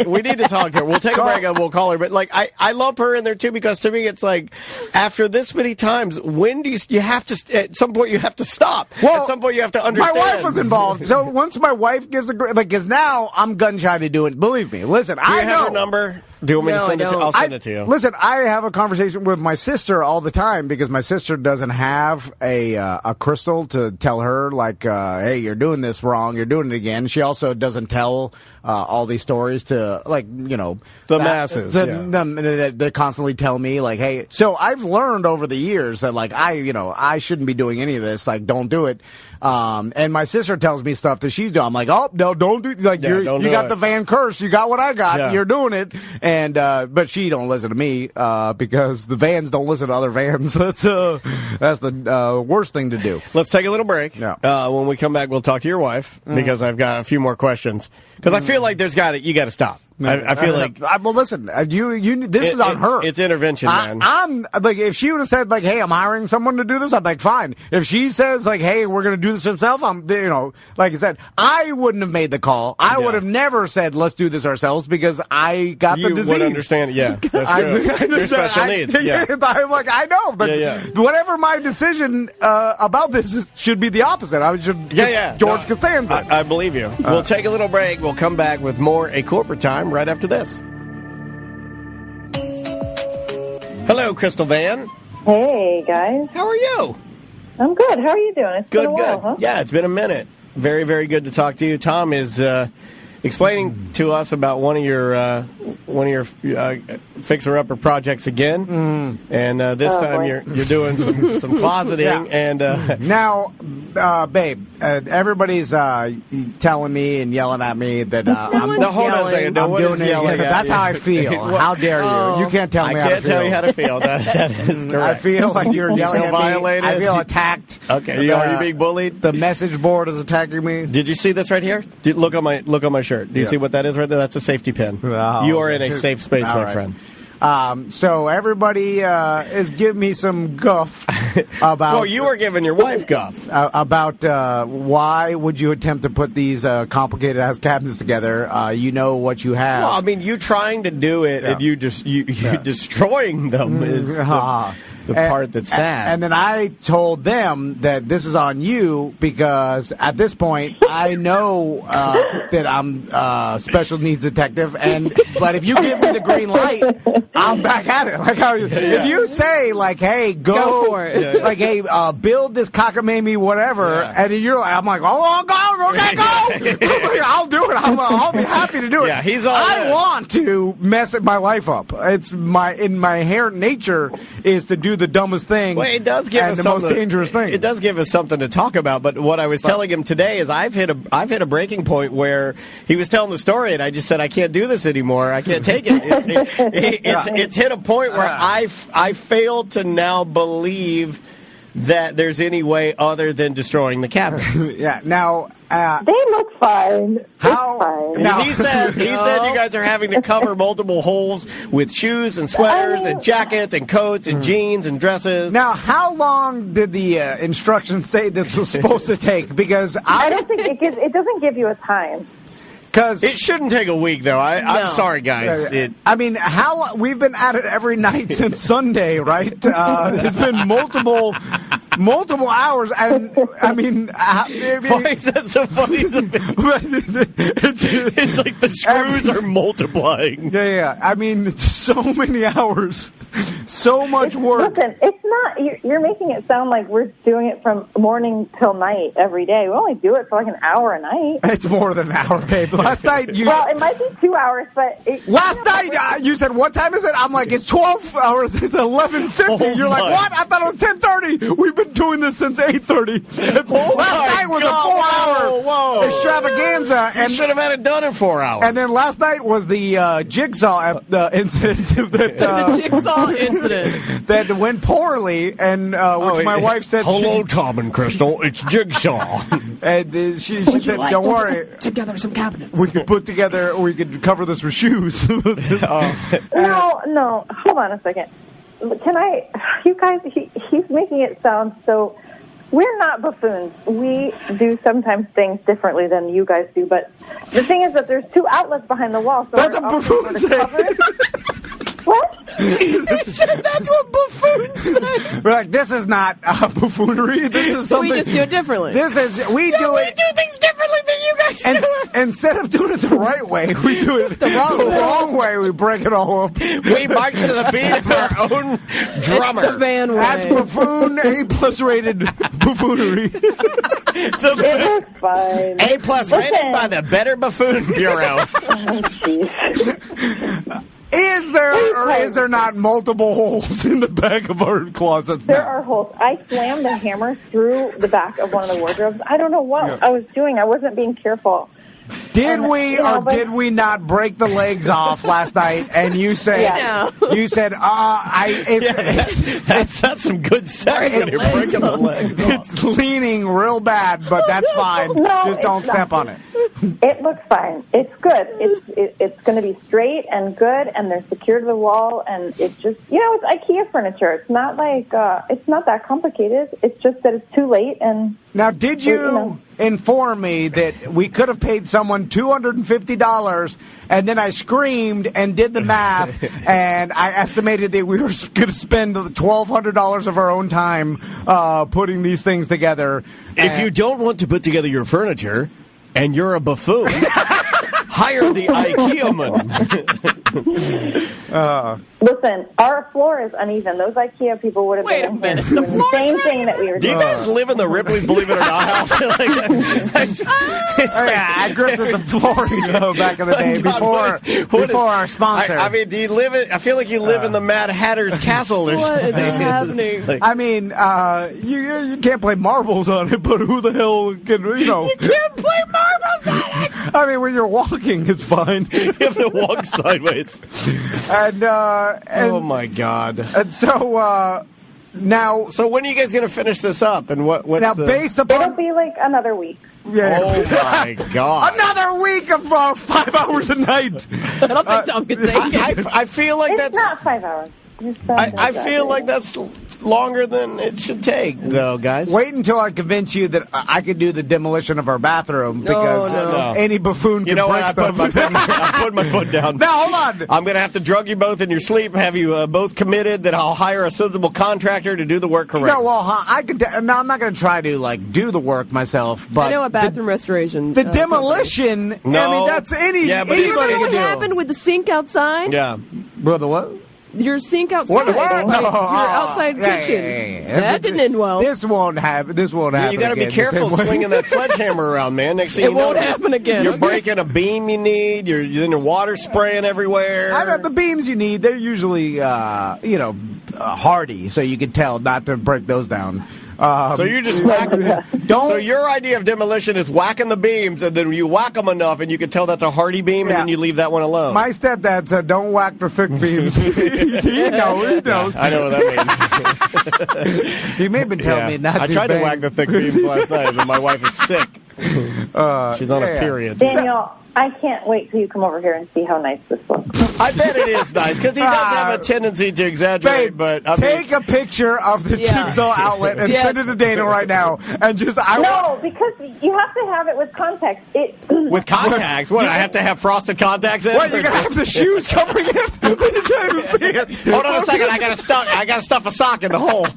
We need to talk to her. We'll take a break and we'll call her. But I love her in there too, because to me it's like, after this many times, when do you have to? At some point you have to stop. Well, at some point you have to understand. My wife was involved, so once my wife gives because now I'm gun shy to do it. Believe me. Listen, do you have her number? Do you want me to send it to you? I'll send it to you. Listen, I have a conversation with my sister all the time because my sister doesn't have a crystal to tell her, like, hey, you're doing this wrong, you're doing it again. She also doesn't tell all these stories to, the masses. They constantly tell me, like, hey. So I've learned over the years that, like, I shouldn't be doing any of this. Like, don't do it. And my sister tells me stuff that she's doing. I'm like, oh, no, don't do. Like, you got the Van curse. You got what I got. Yeah. You're doing it. And but she don't listen to me because the Vans don't listen to other Vans. That's the worst thing to do. Let's take a little break. Yeah. When we come back, we'll talk to your wife because I've got a few more questions. Because I feel like you got to stop. I feel like. Well, listen, this is on her. It's intervention, man. I'm like, if she would have said, like, hey, I'm hiring someone to do this, I'm like, fine. If she says, like, hey, we're going to do this herself, like I said, I wouldn't have made the call. I would have never said, let's do this ourselves because I got the disease. You would understand. Yeah, that's true. You're special needs. Yeah. I'm like, I know, but whatever my decision about this should be the opposite. I should George Costanza. I believe you. We'll take a little break. We'll come back with more A Corporate Time right after this. Hello, Crystal Van. Hey, guys. How are you? I'm good. How are you doing? It's been a while, huh? Yeah, it's been a minute. Very, very good to talk to you. Tom is explaining to us about one of your fixer-upper projects again, and this time you're doing some closeting. And now, babe, everybody's telling me and yelling at me that I'm doing it. That's how I feel. How dare you? You can't tell me how to feel. I can't tell you how to feel. That is correct. I feel like you're yelling at me. Violated. I feel attacked. Okay, are you being bullied? The message board is attacking me. Did you see this right here? Look on my shirt. Do you see what that is right there? That's a safety pin. Oh, you are in a safe space, my friend. So everybody is giving me some guff about. Well, you were giving your wife guff about why would you attempt to put these complicated ass cabinets together? You know what you have. Well, I mean, you trying to do it and you destroying them is the part that's sad. And then I told them that this is on you because at this point I know that I'm a special needs detective, but if you give me the green light, I'm back at it. Like if you say like, "Hey, go for it," like, "Hey, build this cockamamie whatever," and you're like, I'm like, "Oh, go, okay, go!" I'll do it. I'll be happy to do it. Yeah, he's all I in. want to mess my life up. It's my inherent nature is to do the dumbest thing. Well, it does give and us the something, most dangerous thing. It does give us something to talk about. But what I was telling him today is I've hit a breaking point where he was telling the story, and I just said I can't do this anymore. I can't take it. It's hit a point where I fail to now believe that there's any way other than destroying the cabinets. Yeah. Now They look fine. How- It's fine. Now- He said you guys are having to cover multiple holes with shoes and sweaters and jackets and coats and jeans and dresses. Now, how long did the instructions say this was supposed to take? Because I don't think it doesn't give you a time. Because it shouldn't take a week, though. I'm sorry, guys. I mean, we've been at it every night since Sunday, right? It's been multiple hours, and I mean, why is that so funny? It's like the screws are multiplying. Yeah. I mean, it's so many hours, so much work. Listen, it's not. You're making it sound like we're doing it from morning till night every day. We only do it for like an hour a night. It's more than an hour, babe. Last night, well, it might be 2 hours, but last night you said, "What time is it?" I'm like, "It's 12 hours. It's 11:50." Oh You're like, "What?" I thought it was 10:30. We've been doing this since 8:30. Last night was a 4-hour extravaganza, and should have had it done in 4 hours. And then last night was the jigsaw incident that The jigsaw incident. that went poorly, and which my wife said, "Hello, Tom and Crystal, it's Jigsaw." And she said, "Don't worry, Together some cabinets. we could put together, we could cover this with shoes." No, hold on a second. Can I? You guys, he's making it sound so. We're not buffoons. We do sometimes things differently than you guys do. But the thing is that there's two outlets behind the wall. So That's we're a buffoon often sort of covered. What? He said that's what buffoons say. We're like, this is not buffoonery. This is something. We just do it differently. This is we do things differently than you guys do. Instead of doing it the right way, we do it the wrong way. We break it all up. We march to the beat of our own drummer. It's the van way. That's buffoon A+ rated buffoonery. It was fine. A+ rated by the Better Buffoon Bureau. Is there or is there not multiple holes in the back of our closets? There are holes. I slammed a hammer through the back of one of the wardrobes. I don't know what I was doing. I wasn't being careful. Did we or did we not break the legs off last night? And you said, that's some good sex when you're breaking the legs off. It's leaning real bad, but that's fine. No, just don't it's step not. on it. It looks fine. It's good. It's going to be straight and good, and they're secured to the wall. And it's just, it's IKEA furniture. It's not like it's not that complicated. It's just that it's too late. And now, did you inform me that we could have paid someone $250, and then I screamed and did the math, and I estimated that we were going to spend $1,200 of our own time putting these things together. If you don't want to put together your furniture, and you're a buffoon, hire the IKEA man. Listen, our floor is uneven. Those IKEA people would have Wait a been minute. doing the same thing that we were Do you doing. guys live in the Ripley's Believe It or Not house? I gripped us some flooring though back in the day before our sponsor. I mean, do you live in? I feel like you live in the Mad Hatter's castle or What something. is happening? I mean, you can't play marbles on it, but who the hell can You can't play marbles on it. I mean, when you're walking, it's fine. You have to walk sideways. And oh my God! And so now, so when are you guys going to finish this up? And what's now the... based upon? It'll be like another week. Yeah. Oh my God! Another week of 5 hours a night. I don't think Tom can take it. I feel like It's that's. not 5 hours. I feel like that's longer than it should take, though, guys. Wait until I convince you that I could do the demolition of our bathroom because no. any buffoon can break stuff. I put my foot down. Now, hold on. I'm going to have to drug you both in your sleep, have you both committed that I'll hire a sensible contractor to do the work correctly. No, well, I could. No, I'm not going to try to do the work myself. But I know a bathroom restoration. the demolition. No. I mean, that's Yeah, but Do you anybody remember can what do. happened with the sink outside? Yeah. Brother, what? your sink outside. What? Like, No. your outside kitchen. That didn't end well. This won't happen. This won't happen. You got to be again the careful same way. swinging that sledgehammer around, man. Next thing It you know, won't happen again. You're Okay. breaking a beam you need. You're then your water spraying everywhere. I know the beams you need. They're usually, hardy, so you can tell not to break those down. So you just whack. So your idea of demolition is whacking the beams, and then you whack them enough, and you can tell that's a hardy beam, and then you leave that one alone. My stepdad said, "Don't whack the thick beams." He knows. I know what that means. He may have been telling me not to. I tried bang. to whack the thick beams last night, and my wife is sick. She's on a period. Daniel, I can't wait till you come over here and see how nice this looks. I bet it is nice because he does have a tendency to exaggerate. Babe, but I take a picture of the jigsaw outlet and send it to Daniel right now. And just No, because you have to have it with context. with contacts. What? I have to have frosted contacts in. What? You're gonna have the shoes covering it? You can't even see it. Hold on a second. I gotta stuff a sock in the hole.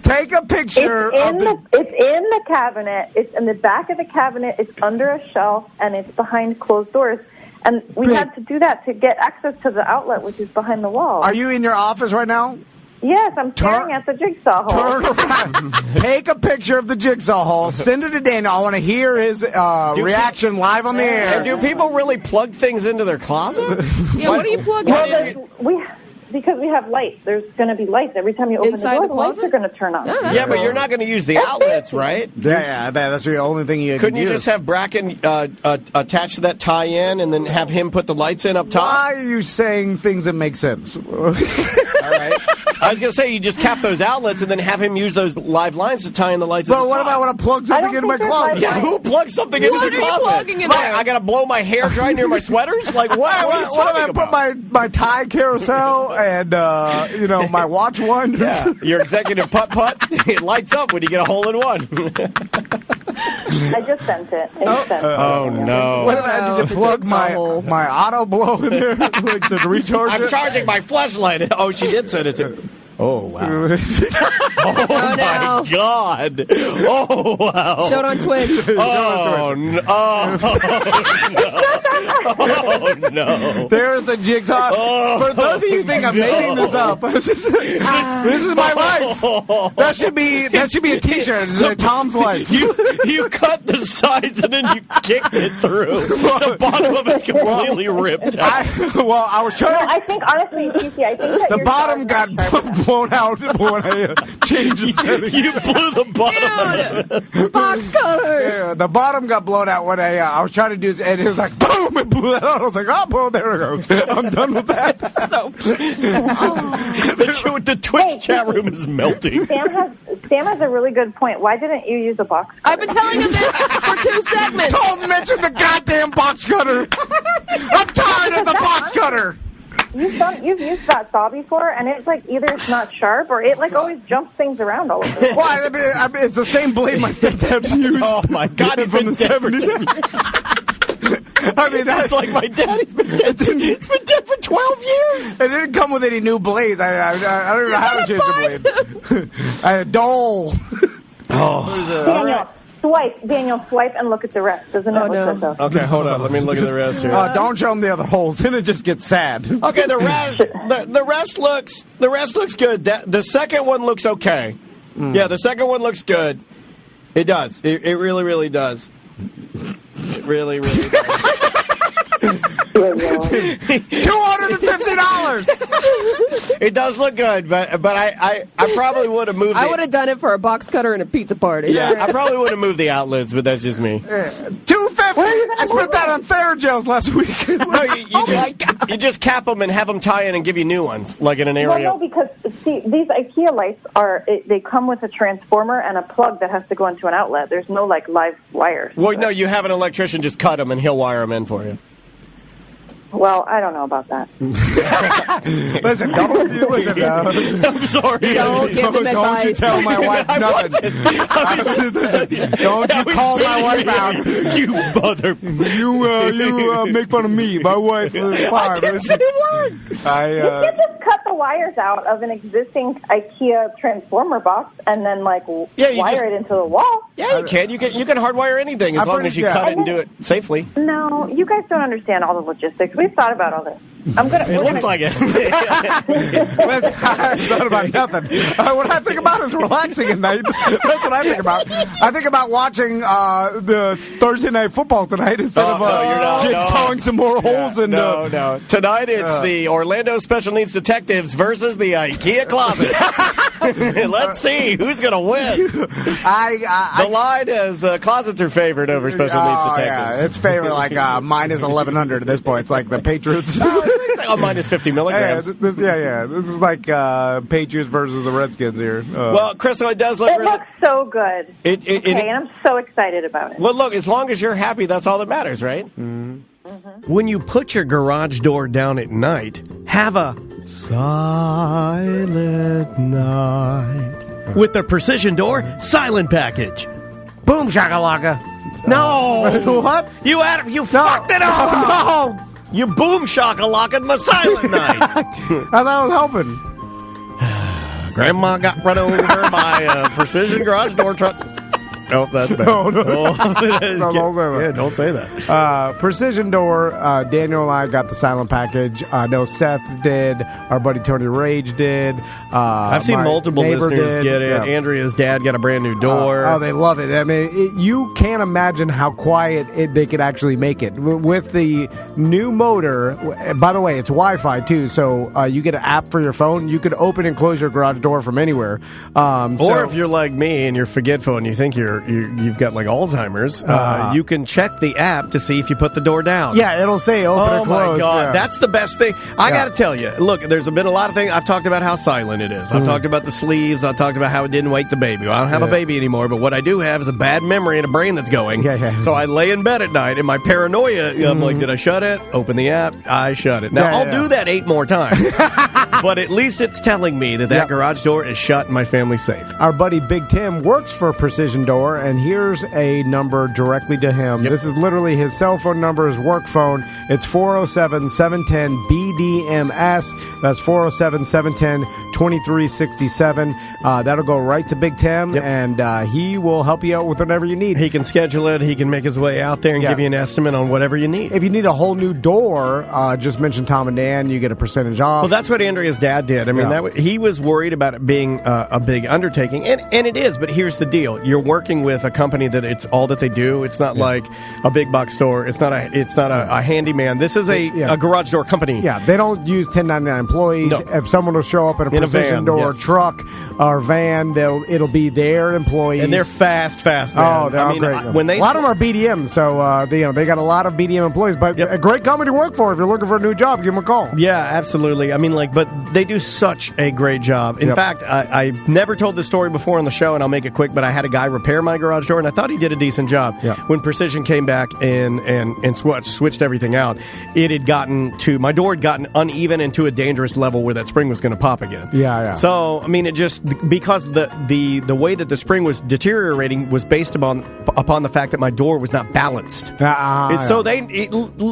Take a picture of the. It's in the cabinet. It's in the back of the cabinet. It's under a shelf, and it's behind closed doors. And we had to do that to get access to the outlet, which is behind the wall. Are you in your office right now? Yes, I'm staring at the jigsaw hole. Turn around. Take a picture of the jigsaw hole. Send it to Daniel. I want to hear his reaction live on the air. And do people really plug things into their closet? Yeah, what do you plug in? Because we have lights. There's going to be lights every time you open Inside the the door. The lights closet? are going to turn on. Yeah, but you're not going to use the outlets, right? Yeah, that's the only thing you Couldn't can you use. just have Bracken attached to that tie-in and then have him put the lights in up top? Why are you saying things that make sense? All right. I was going to say you just cap those outlets and then have him use those live lines to tie in the lights. But what if I want to plug something into my closet? Yeah, who plugs something into What the are you closet? plugging in Right, there? I got to blow my hair dry near my sweaters? Like, what are you What if talking I put about? my tie carousel and my watch winders? Yeah, your executive putt-putt, it lights up when you get a hole-in-one. I just sent it. Oh, no. What if I need to plug my auto blow in there like to recharge I'm it? charging my flashlight. Oh, she did send it to. Oh wow! Oh my God! Oh wow! Show it on Twitch. Oh no! Oh no! There's the jigsaw. For those of you who think I'm making this up, this is my life. That should be a T-shirt. It's like Tom's life. You cut the sides and then you kicked it through. The bottom of it's completely ripped out. I was trying. I think honestly, Cece, I think that The your bottom got blown out when I changed the settings. You blew the bottom of it. Box cutter. Yeah, the bottom got blown out when I was trying to do this, and it was like boom, it blew that out. I was like, oh, there it goes. I'm done with that. So the Twitch chat room is melting. Sam has a really good point. Why didn't you use a box cutter? I've been telling him this for 2 segments. Don't mention the goddamn box cutter. I'm tired of the box cutter. You've used that saw before, and it's like either it's not sharp or it like always jumps things around all over. Why? I mean, it's the same blade my stepdad used. Oh my God, he's from been the dead for 70s. I mean, that's like my daddy's been dead. It's been dead for 12 years. It didn't come with any new blades. I don't even know how to change the blade. I had a Dole. Daniel, swipe and look at the rest. Doesn't it look good though? Okay, hold on. Let me look at the rest here. Don't show them the other holes, then it just gets sad. Okay, the rest looks good. The second one looks okay. Yeah, the second one looks good. It does. It really, really does. It really, really does. $250. It does look good, but I probably would have moved. I would have done it for a box cutter and a pizza party. Yeah, I probably would have moved the outlets, but that's just me. $250. I spent that on Theragels last week. No, you just cap them and have them tie in and give you new ones, like in an area. Well, no, because see, these IKEA lights they come with a transformer and a plug that has to go into an outlet. There's no like live wires. Well, no, you have an electrician just cut them and he'll wire them in for you. Well, I don't know about that. Listen, don't you listen. I'm sorry. Don't give him Don't you advice. tell my wife nothing. Don't you call my wife out. You mother. You make fun of me. My wife is fine. I didn't say a word. You can't just cut the wires out of an existing IKEA transformer box and then wire it into the wall. Yeah, you can. You can hardwire anything as long as you cut it and do it safely. No, you guys don't understand all the logistics. We've thought about all this. It looks like it. It's not about nothing. What I think about is relaxing at night. That's what I think about. I think about watching the Thursday Night Football tonight instead of jigsawing some more holes. No. Tonight it's the Orlando Special Needs Detectives versus the IKEA Closet. Let's see who's going to win. The line is closets are favored over Special Needs Detectives. Yeah, it's favored minus 1,100 at this point. It's like the Patriots. Minus 50 milligrams. This is like Patriots versus the Redskins here. Well, Crystal, it does look It looks so good. And I'm so excited about it. Well, look, as long as you're happy, that's all that matters, right? Mm-hmm. When you put your garage door down at night, have a silent night with the Precision Door Silent Package. Boom shakalaka. No. What? You fucked it up. No. You boom shakalaka my silent night. I thought I was helping. Grandma got run over by a Precision garage door truck. Oh, that's bad. No. Don't say that. Precision Door, Daniel and I got the silent package. I know Seth did. Our buddy Tony Rage did. I've seen multiple listeners get it. Yeah. Andrea's dad got a brand new door. They love it. I mean, you can't imagine how quiet they could actually make it. With the new motor, by the way, it's Wi-Fi too, so you get an app for your phone. You could open and close your garage door from anywhere. Or if you're like me and you're forgetful and you think you've got like Alzheimer's, you can check the app to see if you put the door down. Yeah, it'll say open or close. Oh my God, yeah. That's the best thing. I got to tell you, look, there's been a lot of things. I've talked about how silent it is. I've talked about the sleeves. I've talked about how it didn't wake the baby. Well, I don't have a baby anymore, but what I do have is a bad memory and a brain that's going. Yeah. So I lay in bed at night, and my paranoia, I'm like, did I shut it? Open the app. I shut it. Now, I'll do that 8 more times. But at least it's telling me that garage door is shut and my family's safe. Our buddy Big Tim works for Precision Door, and here's a number directly to him. This is literally his cell phone number, his work phone. It's 407-710-BDMS. That's 407-710-2367. That'll go right to Big Tim, and he will help you out with whatever you need. He can schedule it. He can make his way out there and give you an estimate on whatever you need. If you need a whole new door, just mention Tom and Dan. You get a percentage off. Well, that's what Andrea's dad did. I mean, he was worried about it being a big undertaking, and it is. But here's the deal: you're working with a company that it's all that they do. It's not like a big box store. It's not a handyman. This is a garage door company. Yeah, they don't use 1099 employees. No. If someone will show up in a Precision Door truck or van, it'll be their employees, and they're fast, man. Oh, they're great. When a lot of them are BDMs, so they got a lot of BDM employees. But a great company to work for. If you're looking for a new job, give them a call. Yeah, absolutely. I mean, but they do such a great job. In fact, I never told this story before on the show, and I'll make it quick. But I had a guy repair my garage door, and I thought he did a decent job. When Precision came back and switched everything out, my door had gotten uneven and to a dangerous level where that spring was going to pop again. Yeah. So I mean, it just because the way that the spring was deteriorating was based upon the fact that my door was not balanced. So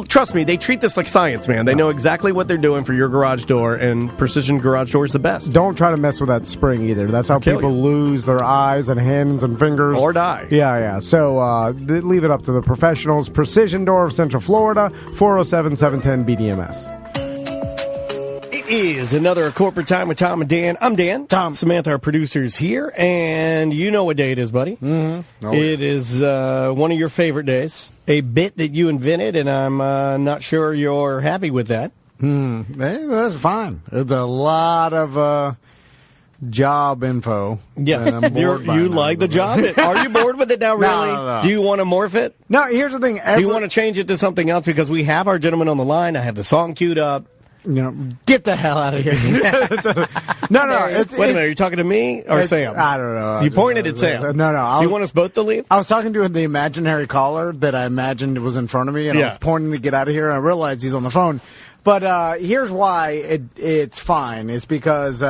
trust me, they treat this like science, man. They know exactly what they're doing for your garage door, and Precision Garage Door is the best. Don't try to mess with that spring either. That's how people lose their eyes and hands and fingers. Or die. Yeah. So leave it up to the professionals. Precision Door of Central Florida, 407-710-BDMS. It is another Corporate Time with Tom and Dan. I'm Dan. Tom. Samantha, our producer's here, and you know what day it is, buddy. Mm-hmm. It is one of your favorite days. A bit that you invented, and I'm not sure you're happy with that. That's fine. It's a lot of job info. Yeah, you like the job? Are you bored with it now, really? No. Do you want to morph it? No, here's the thing. Do you want to change it to something else? Because we have our gentleman on the line. I have the song queued up. Get the hell out of here. No. Wait a minute, are you talking to me or Sam? I don't know. You pointed at Sam. No. Do you want us both to leave? I was talking to the imaginary caller that I imagined was in front of me, and I was pointing to get out of here, and I realized he's on the phone. But here's why it's fine. It's because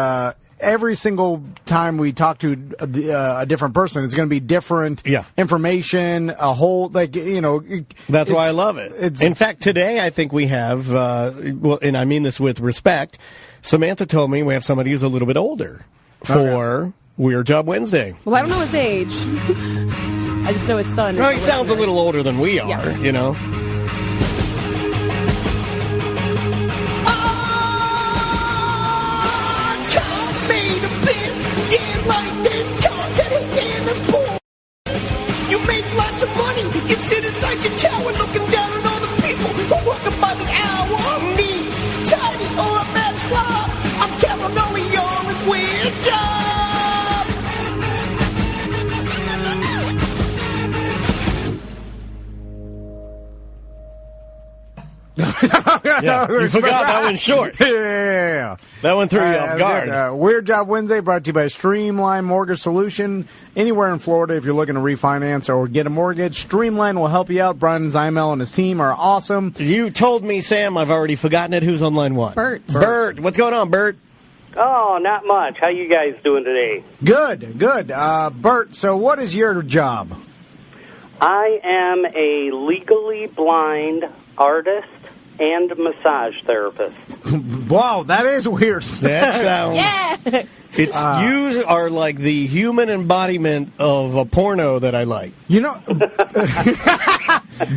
every single time we talk to a different person, it's going to be different information, a whole, That's why I love it. In fact, today I think we have, and I mean this with respect, Samantha told me we have somebody who's a little bit older for Weird Job Wednesday. Well, I don't know his age. I just know his son. Well, he sounds a little older than we are, you know. You make lots of money. You sit inside your tower looking down on all the people who work by the hour. Me, tidy or a bad slob. I'm telling all of y'all it's Weird Job. You forgot that one's short. Yeah. That one threw you off guard. Weird Job Wednesday brought to you by Streamline Mortgage Solution. Anywhere in Florida, if you're looking to refinance or get a mortgage, Streamline will help you out. Brian Zymel and his team are awesome. You told me, Sam, I've already forgotten it. Who's on line one? Bert. What's going on, Bert? Oh, not much. How you guys doing today? Good. Bert, so what is your job? I am a legally blind artist and massage therapist. Wow, that is weird. That sounds... It's you are like the human embodiment of a porno that I like. You know,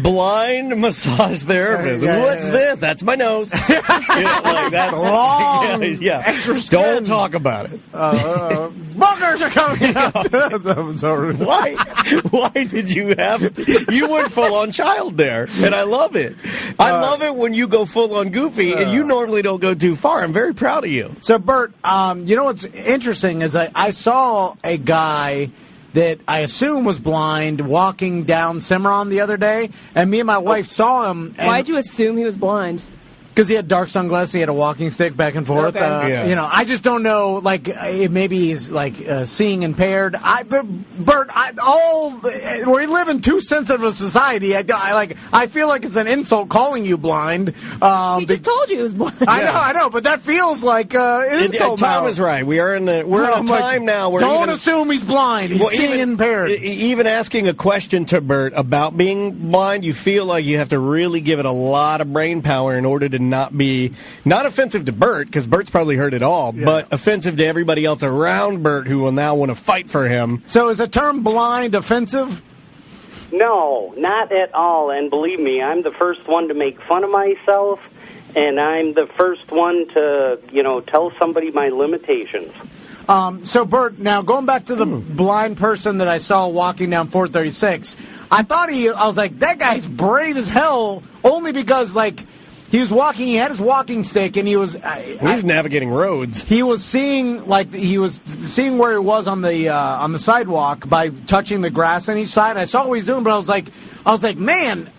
blind massage therapist. What's this? That's my nose. That's long. Extra skin. Don't talk about it. Buggers are coming out. Why did you have to? You went full on child there, and I love it. I love it when you go full on goofy, and you normally don't go too far. I'm very proud of you. So, Bert, you know what's interesting is I saw a guy that I assume was blind walking down Cimarron the other day, and me and my wife saw him. Why'd you assume he was blind? Because he had dark sunglasses, he had a walking stick back and forth. Okay. You know, I just don't know. Like, maybe he's seeing impaired. Bert, we live in too sensitive a society. I feel like it's an insult calling you blind. He just told you he was blind. I know, but that feels like an insult. Tom is right. We're in a time now where don't assume he's blind. He's seeing impaired. Even asking a question to Bert about being blind, you feel like you have to really give it a lot of brain power in order to not offensive to Bert, because Bert's probably heard it all, but offensive to everybody else around Bert who will now want to fight for him. So is the term blind offensive? No, not at all. And believe me, I'm the first one to make fun of myself, and I'm the first one to, tell somebody my limitations. So, Bert, now going back to the blind person that I saw walking down 436, I was like, that guy's brave as hell, only because, he was walking. He had his walking stick, and he was. He's navigating roads. He was seeing where he was on the sidewalk by touching the grass on each side. I saw what he was doing, but I was like, man,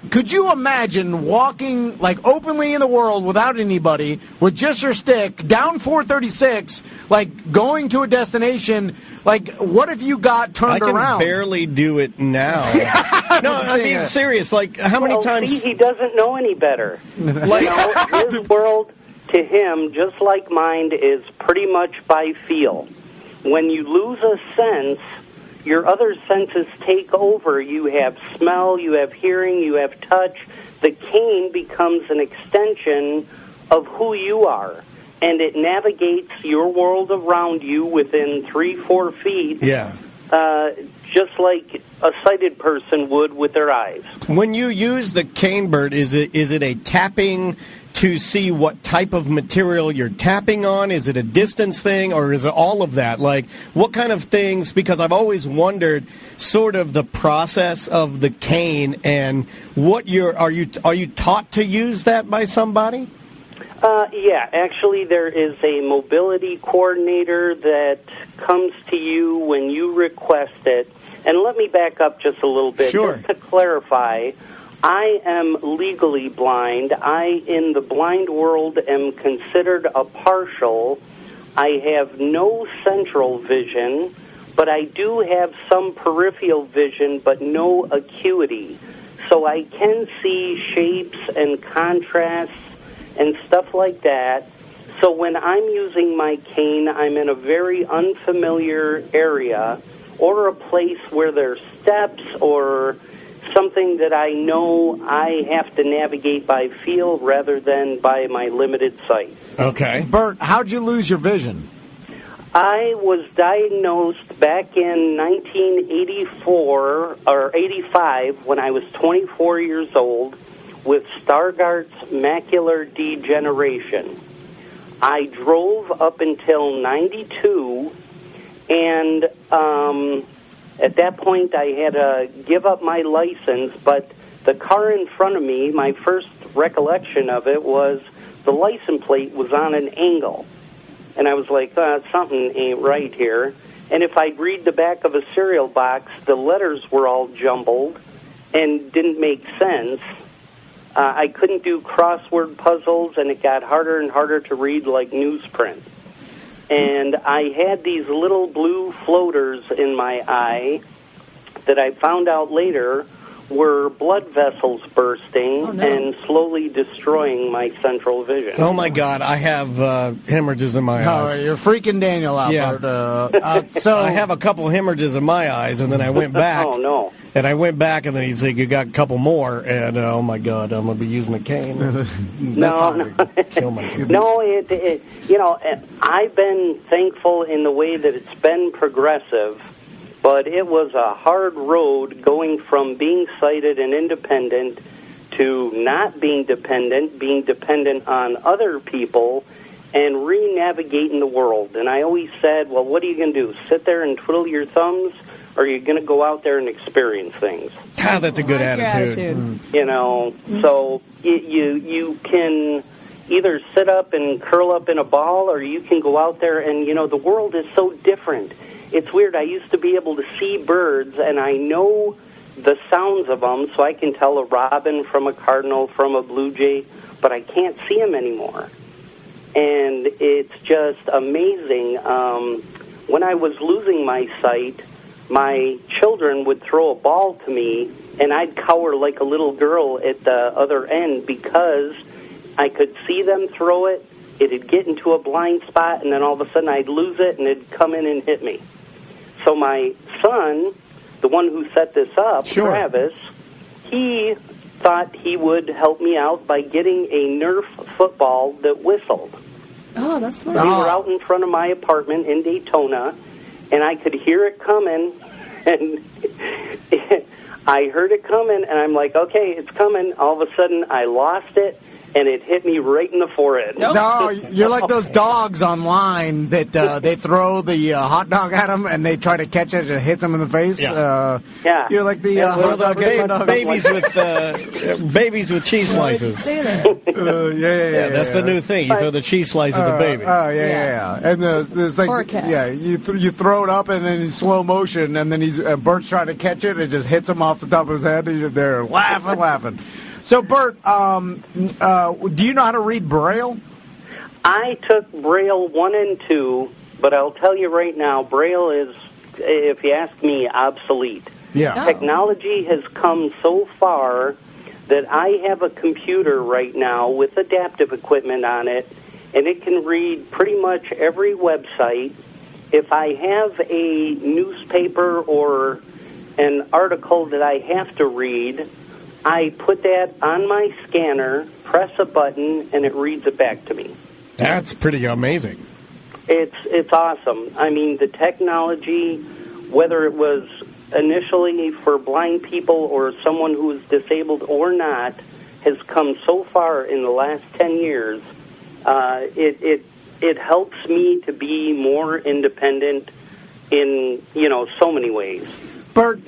could you imagine walking openly in the world without anybody with just your stick down 436, going to a destination? What if you got turned around? I can barely do it now. No, I mean, serious. How many times? See, he doesn't know any better. His world, to him, just like mine, is pretty much by feel. When you lose a sense, your other senses take over. You have smell, you have hearing, you have touch. The cane becomes an extension of who you are, and it navigates your world around you within 3-4 feet. Yeah. Just like a sighted person would with their eyes. When you use the cane, Bert, is it a tapping to see what type of material you're tapping on? Is it a distance thing, or is it all of that? What kind of things? Because I've always wondered sort of the process of the cane and what are you taught to use that by somebody? Yeah, actually there is a mobility coordinator that comes to you when you request it. And let me back up just a little bit. Sure. Just to clarify, I am legally blind. I, in the blind world, am considered a partial. I have no central vision, but I do have some peripheral vision, but no acuity. So I can see shapes and contrasts and stuff like that. So when I'm using my cane, I'm in a very unfamiliar area or a place where there's steps or something that I know I have to navigate by feel rather than by my limited sight. Okay. Bert, how'd you lose your vision? I was diagnosed back in 1984 or 85 when I was 24 years old with Stargardt's macular degeneration. I drove up until 92, and at that point I had to give up my license, but the car in front of me, my first recollection of it was the license plate was on an angle. And I was like, something ain't right here. And if I'd read the back of a cereal box, the letters were all jumbled and didn't make sense. I couldn't do crossword puzzles, and it got harder and harder to read like newsprint. And I had these little blue floaters in my eye that I found out later were blood vessels bursting and slowly destroying my central vision. Oh, my God. I have hemorrhages in my eyes. You're freaking Daniel out, Bert. So I have a couple hemorrhages in my eyes, and then I went back. Oh, no. And I went back, and then he's like, you got a couple more, and oh, my God, I'm going to be using a cane. No. Kill myself. No, I've been thankful in the way that it's been progressive, but it was a hard road going from being sighted and independent to not being dependent on other people, and re-navigating the world. And I always said, well, what are you going to do, sit there and twiddle your thumbs, or are you going to go out there and experience things? Ah, that's a good attitude. You know, so you can either sit up and curl up in a ball, or you can go out there and, the world is so different. It's weird. I used to be able to see birds, and I know the sounds of them, so I can tell a robin from a cardinal from a blue jay, but I can't see them anymore. And it's just amazing. When I was losing my sight, my children would throw a ball to me, and I'd cower like a little girl at the other end because I could see them throw it. It'd get into a blind spot, and then all of a sudden I'd lose it, and it'd come in and hit me. So my son, the one who set this up, Travis, he thought he would help me out by getting a Nerf football that whistled. Oh, that's smart. We were out in front of my apartment in Daytona, and I could hear it coming, and I heard it coming, and I'm like, okay, it's coming. All of a sudden, I lost it, and it hit me right in the forehead. No, you're like those dogs online that they throw the hot dog at them, and they try to catch it, and it hits them in the face. Yeah. You're like the hot dog babies with cheese slices. Yeah, that's the new thing. You throw the cheese slice at the baby. Oh, yeah. And it's like, you throw it up, and then in slow motion, and then Bert's trying to catch it, and it just hits him off the top of his head, and they're laughing. So, Bert, do you know how to read Braille? I took Braille 1 and 2, but I'll tell you right now, Braille is, if you ask me, obsolete. Yeah. Technology has come so far that I have a computer right now with adaptive equipment on it, and it can read pretty much every website. If I have a newspaper or an article that I have to read, I put that on my scanner, press a button, and it reads it back to me. That's pretty amazing. It's awesome. I mean, the technology, whether it was initially for blind people or someone who is disabled or not, has come so far in the last 10 years. It helps me to be more independent in, so many ways. Bert,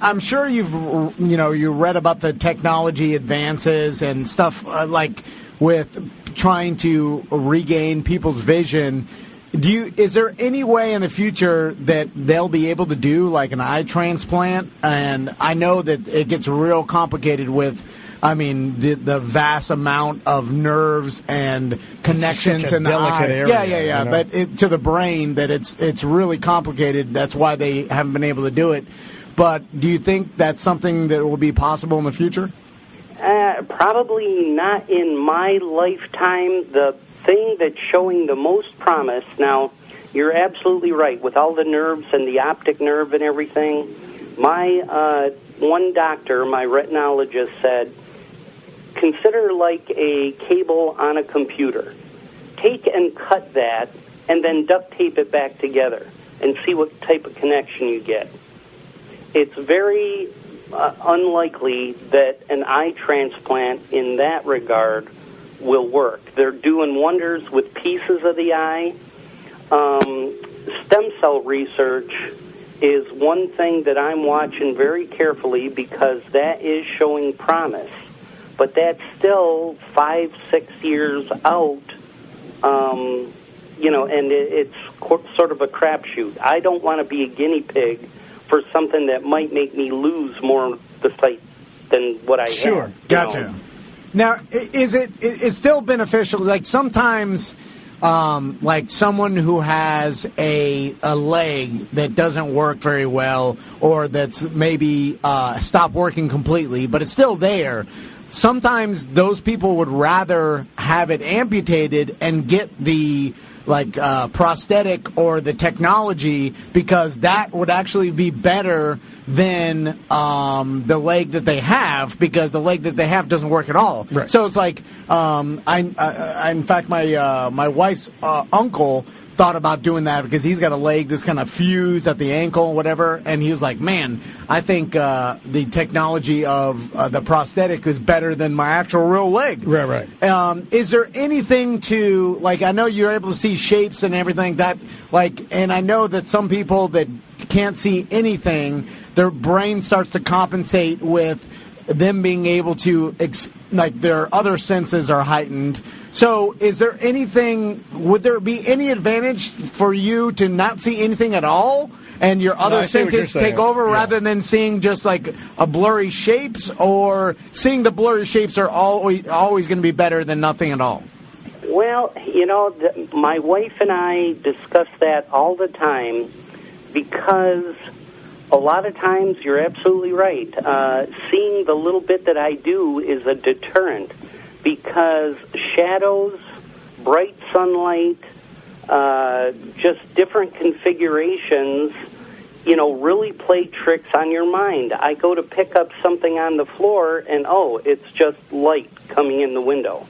I'm sure you read about the technology advances and stuff like with trying to regain people's vision. Is there any way in the future that they'll be able to do like an eye transplant? And I know that it gets real complicated with, the vast amount of nerves and connections in the eye. Area, But to the brain, that it's really complicated. That's why they haven't been able to do it. But do you think that's something that will be possible in the future? Probably not in my lifetime. The thing that's showing the most promise, now, you're absolutely right, with all the nerves and the optic nerve and everything, my one doctor, my retinologist, said, consider like a cable on a computer. Take and cut that, and then duct tape it back together, and see what type of connection you get. It's very unlikely that an eye transplant in that regard will work. They're doing wonders with pieces of the eye. Stem cell research is one thing that I'm watching very carefully because that is showing promise. But that's still 5-6 years out, and it's sort of a crapshoot. I don't want to be a guinea pig for something that might make me lose more the sight than what I have. Gotcha. Now, it's still beneficial? Like sometimes, like someone who has a leg that doesn't work very well, or that's maybe stopped working completely, but it's still there. Sometimes those people would rather have it amputated and get the prosthetic or the technology because that would actually be better than the leg that they have, because the leg that they have doesn't work at all. Right. So it's like, in fact, my wife's uncle thought about doing that because he's got a leg that's kind of fused at the ankle or whatever, and he was like, man, I think the technology of the prosthetic is better than my actual real leg. Right. Is there anything to, like, I know you're able to see shapes and everything that, like, and I know that some people that can't see anything, their brain starts to compensate with them being able to, like, their other senses are heightened. So is there anything, would there be any advantage for you to not see anything at all and your other senses take over rather than seeing just like a blurry shapes, or seeing the blurry shapes are always going to be better than nothing at all? Well, my wife and I discuss that all the time because a lot of times you're absolutely right. Seeing the little bit that I do is a deterrent because shadows, bright sunlight, just different configurations, really play tricks on your mind. I go to pick up something on the floor and, it's just light coming in the window.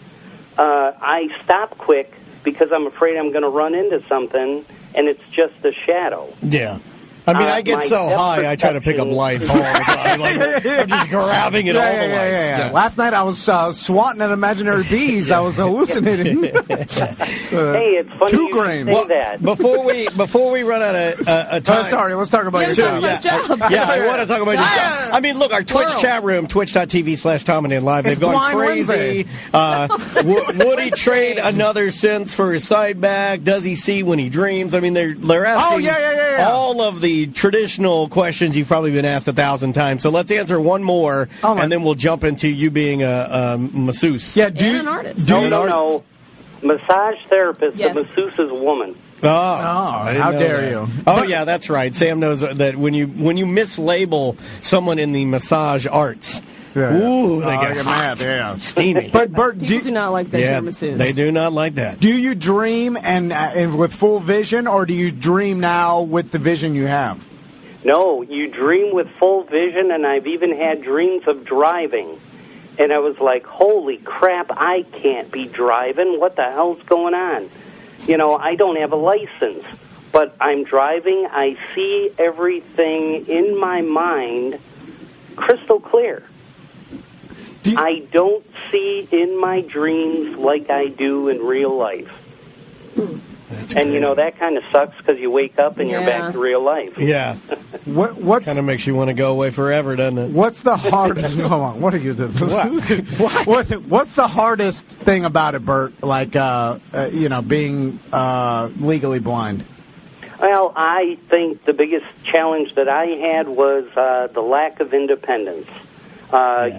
I stop quick because I'm afraid I'm going to run into something, and it's just a shadow. Yeah. I mean, I get so high, I try to pick up light all the time. I'm just grabbing at all the lights. Yeah. Last night I was swatting at imaginary bees. I was hallucinating. Hey, it's funny you say that. Before we run out of time. Sorry, let's talk about your job. Yeah, I want to talk about your job. I mean, look, our Twitch chat room, twitch.tv/Tom and Dan Live, they've gone crazy. Would he trade another sense for his side back? Does he see when he dreams? I mean, they're asking all of the traditional questions you've probably been asked 1,000 times. So let's answer one more, and then we'll jump into you being a masseuse. Yeah, an artist. No. Massage therapist, the masseuse is a woman. Oh, how dare you? Oh, yeah, that's right. Sam knows that when you mislabel someone in the massage arts, ooh, they get hot, mad, steamy. But Bert, people do not like that term masseuse. They do not like that. Do you dream and with full vision, or do you dream now with the vision you have? No, you dream with full vision, and I've even had dreams of driving. And I was like, holy crap, I can't be driving. What the hell's going on? I don't have a license, but I'm driving. I see everything in my mind crystal clear. I don't see in my dreams like I do in real life. That's and, crazy. that kind of sucks because you wake up and you're back to real life. Yeah. What kind of makes you want to go away forever, doesn't it? What's the hardest... Hold on. What are you doing? What's the hardest thing about it, Bert? Like, being legally blind? Well, I think the biggest challenge that I had was the lack of independence.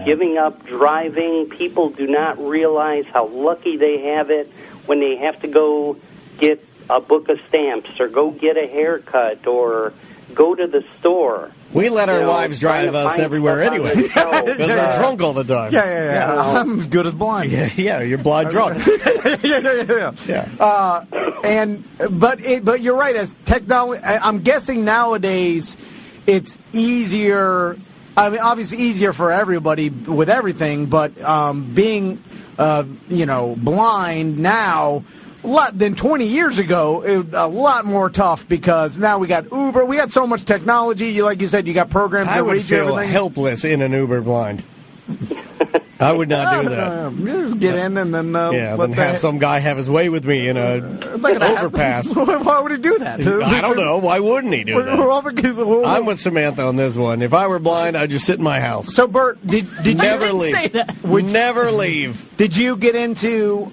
Giving up driving. People do not realize how lucky they have it when they have to go get a book of stamps or go get a haircut or go to the store. We let our You know, wives trying drive to us find everywhere stuff on anyway. the shelf. Because we're drunk all the time. Yeah. I'm as good as blind. Yeah, you're blind drunk. But you're right. As technology, I'm guessing nowadays it's easier. I mean, obviously easier for everybody with everything, but being blind now. A lot than 20 years ago, it was a lot more tough because now we got Uber. We got so much technology. Like you said, you got programs I that would read you feel everything. helpless in an Uber blind. I would not do that. Just get in and then then have some guy have his way with me in a overpass. Why would he do that? I don't know. Why wouldn't he do that? I'm with Samantha on this one. If I were blind, I'd just sit in my house. So, Bert, did never you leave? Never leave. Did you get into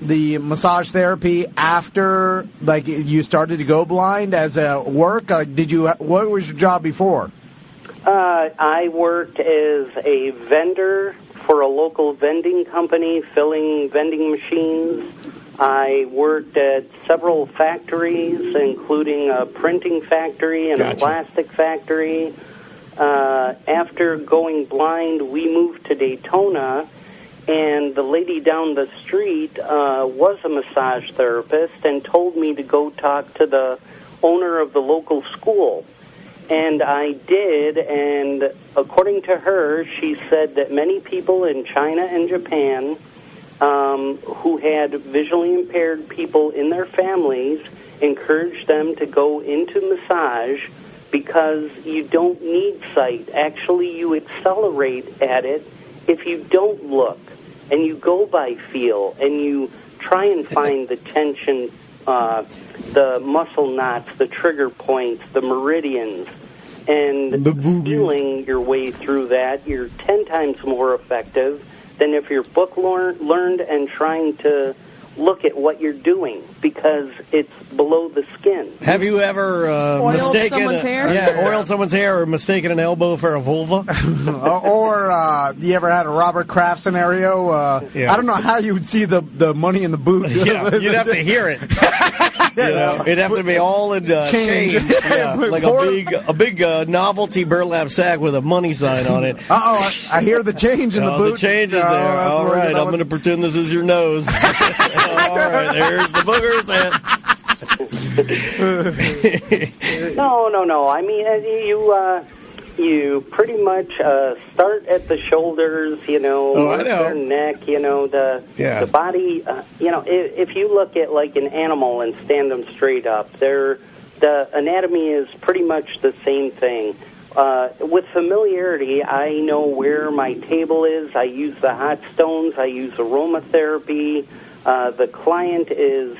the massage therapy after, like, you started to go blind as a work? What was your job before? I worked as a vendor for a local vending company, filling vending machines. I worked at several factories, including a printing factory and a plastic factory. After going blind, we moved to Daytona, and the lady down the street was a massage therapist and told me to go talk to the owner of the local school. And I did, and according to her, she said that many people in China and Japan who had visually impaired people in their families encouraged them to go into massage because you don't need sight. Actually, you accelerate at it if you don't look, and you go by feel, and you try and find the tension, the muscle knots, the trigger points, the meridians, and feeling your way through that. You're 10 times more effective than if you're book learned and trying to look at what you're doing because it's below the skin. Have you ever mistaken someone's hair? Yeah, oiled someone's hair or mistaken an elbow for a vulva? or you ever had a Robert Kraft scenario? I don't know how you would see the money in the boot. Yeah, you'd have to hear it. It'd have to be all in change. Yeah, like a big novelty burlap sack with a money sign on it. I hear the change in the boot. The change is there. All right, I'm going to pretend this is your nose. All right, there's the boogers. No. I mean, you pretty much start at the shoulders, their neck, the body. If you look at like an animal and stand them straight up, the anatomy is pretty much the same thing. With familiarity, I know where my table is. I use the hot stones. I use aromatherapy. The client is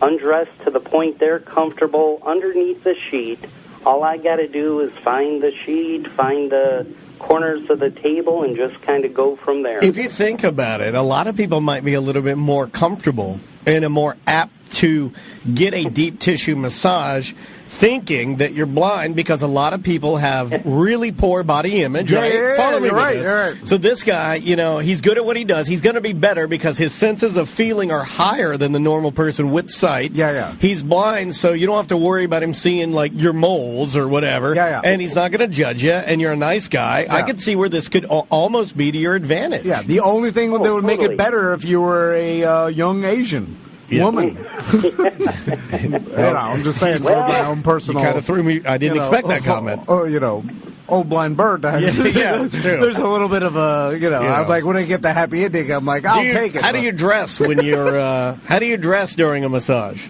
undressed to the point they're comfortable underneath the sheet. All I got to do is find the sheet, find the corners of the table, and just kind of go from there. If you think about it, a lot of people might be a little bit more comfortable and are more apt to get a deep tissue massage thinking that you're blind because a lot of people have really poor body image, right? Follow me with this. Right. So this guy, he's good at what he does. He's going to be better because his senses of feeling are higher than the normal person with sight. Yeah. He's blind, so you don't have to worry about him seeing, like, your moles or whatever. Yeah. And he's not going to judge you, and you're a nice guy. Yeah. I could see where this could almost be to your advantage. Yeah, the only thing that would make it better if you were a young Asian woman. I'm just saying for my own personal. You kind of threw me. I didn't expect that comment. Old blind bird. Yeah, it's true. There's a little bit of a, I'm like, when I get the happy ending, I'm like, I'll take it. How do you dress when you're? How do you dress during a massage?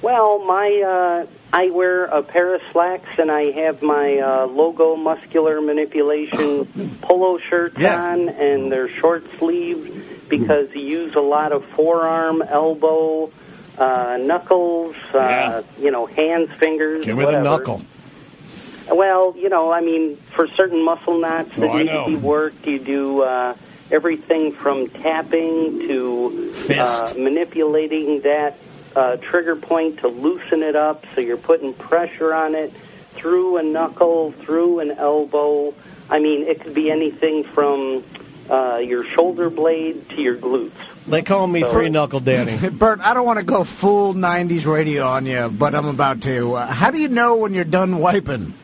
Well, I wear a pair of slacks and I have my logo muscular manipulation polo shirts on, and they're short sleeved because you use a lot of forearm, elbow, knuckles, hands, fingers. Give me the knuckle. Well, for certain muscle knots that need to be worked, you do everything from tapping to manipulating that trigger point to loosen it up, so you're putting pressure on it through a knuckle, through an elbow. I mean, it could be anything from your shoulder blade to your glutes. They call me Three Knuckle Danny. Bert, I don't want to go full 90s radio on you, but I'm about to. How do you know when you're done wiping?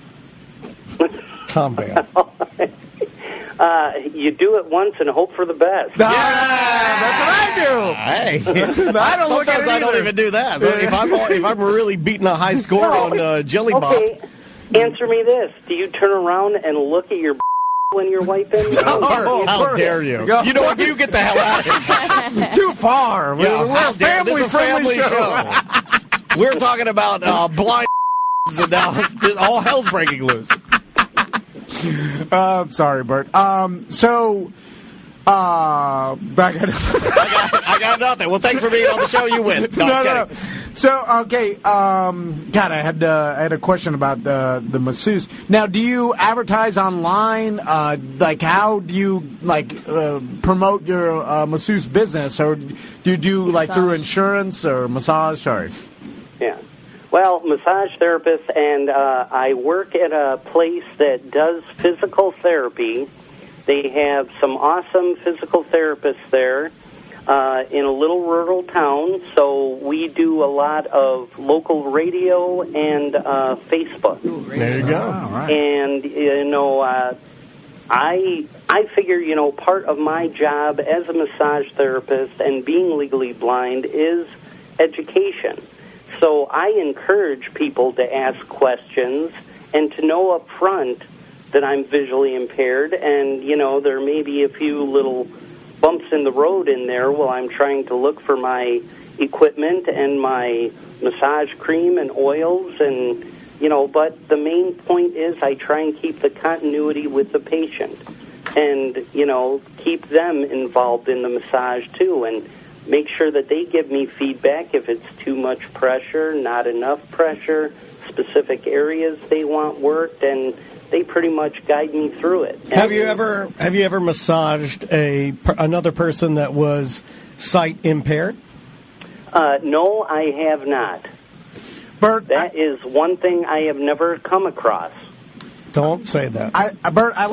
Tom Van. You do it once and hope for the best. That's what I do. Hey, I don't look at it sometimes I don't either. even do that. So if I'm really beating a high score on Jelly Bop, Okay, answer me this. Do you turn around and look at your when you're wiping? how dare you? You know what? You get the hell out of here. Too far. Yeah, We're how a dare- this is a family show. We're talking about blind and now all hell's breaking loose. Sorry, Bert. Back at I got nothing. Well, thanks for being on the show. You win. No. So, okay. God, I had a question about the masseuse. Now, do you advertise online? Like, how do you promote your masseuse business, or do you do like through insurance or massage? Sorry. Yeah. Well, massage therapist, and I work at a place that does physical therapy. They have some awesome physical therapists there in a little rural town, so we do a lot of local radio and Facebook. There you go. All right. And, I figure, part of my job as a massage therapist and being legally blind is education. So I encourage people to ask questions and to know up front that I'm visually impaired, and, there may be a few little bumps in the road in there while I'm trying to look for my equipment and my massage cream and oils, and, but the main point is I try and keep the continuity with the patient and, keep them involved in the massage too, and make sure that they give me feedback if it's too much pressure, not enough pressure, specific areas they want worked, and they pretty much guide me through it. Have you ever massaged another person that was sight impaired? No, I have not. Bert, that is one thing I have never come across. Don't say that. Bert, I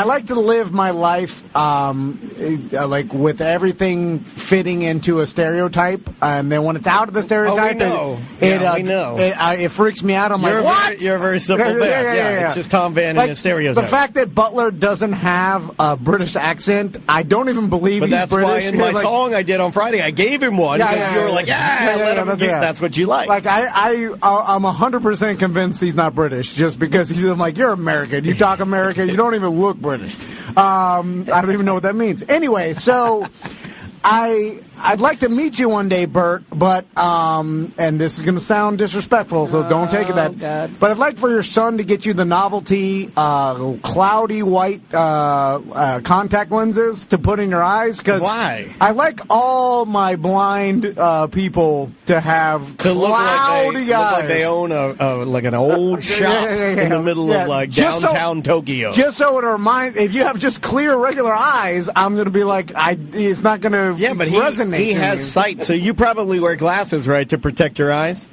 like to live my life like with everything fitting into a stereotype, and then when it's out of the stereotype, we know. we know. It freaks me out. I'm You're like, what? You're a very simple man. Yeah, it's just Tom Van and his stereotype. The fact that Butler doesn't have a British accent, I don't even believe But he's that's British. why in my song I did on Friday, I gave him one because you were like, let him get, that's what you like. Like I'm 100% convinced he's not British just because I'm like, you're American. You talk American. You don't even look British. I don't even know what that means. Anyway, so I'd like to meet you one day, Bert, but and this is going to sound disrespectful, so don't take it that. God. But I'd like for your son to get you the novelty cloudy white contact lenses to put in your eyes. Cause why? I like all my blind people to have cloudy look eyes. like they own like an old shop in the middle of like downtown Tokyo. Just so it reminds, if you have just clear regular eyes, I'm going to be like, it's not going to resonate. He has sight, so you probably wear glasses, right, to protect your eyes?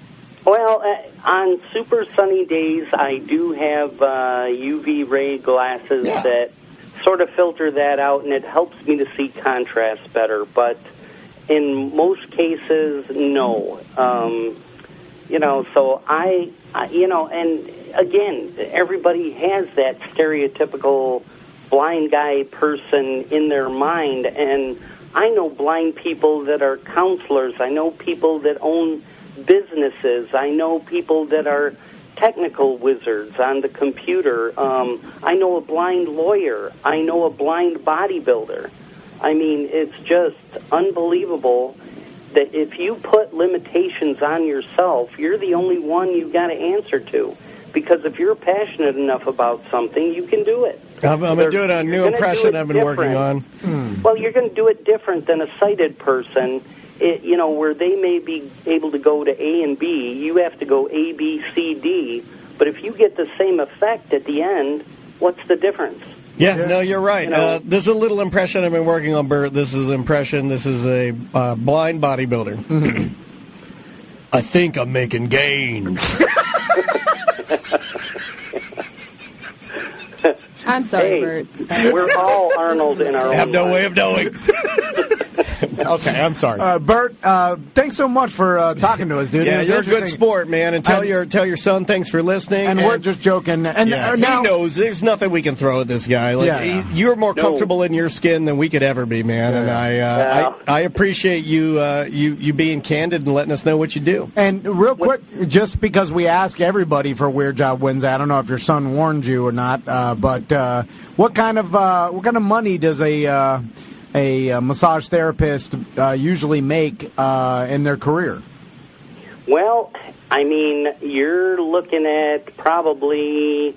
Well, on super sunny days, I do have UV ray glasses that sort of filter that out, and it helps me to see contrast better. But in most cases, no. So I and again, everybody has that stereotypical blind guy person in their mind, and I know blind people that are counselors. I know people that own businesses. I know people that are technical wizards on the computer. I know a blind lawyer. I know a blind bodybuilder. I mean, it's just unbelievable that if you put limitations on yourself, you're the only one you've got to answer to. Because if you're passionate enough about something, you can do it. I'm going to do it on a new impression I've been working on. Well, you're going to do it different than a sighted person. Where they may be able to go to A and B, you have to go A, B, C, D. But if you get the same effect at the end, what's the difference? Yeah, no, you're right. This is a little impression I've been working on, Bert. This is an impression. This is a blind bodybuilder. I think I'm making gains. I'm sorry, Hey, Bert. we're all Arnold in our I have own no way. way of knowing. Okay, I'm sorry. Bert, thanks so much for talking to us, dude. Yeah, It was you're a good interesting. sport, man. And tell your son thanks for listening. And we're just joking. And yeah, now, he knows there's nothing we can throw at this guy. Like Yeah. you're more No. comfortable in your skin than we could ever be, man. And I appreciate you you being candid and letting us know what you do. And real quick, just because we ask everybody for Weird Job Wednesday, I don't know if your son warned you or not, but what kind of money does a massage therapist usually make in their career? Well, I mean, you're looking at probably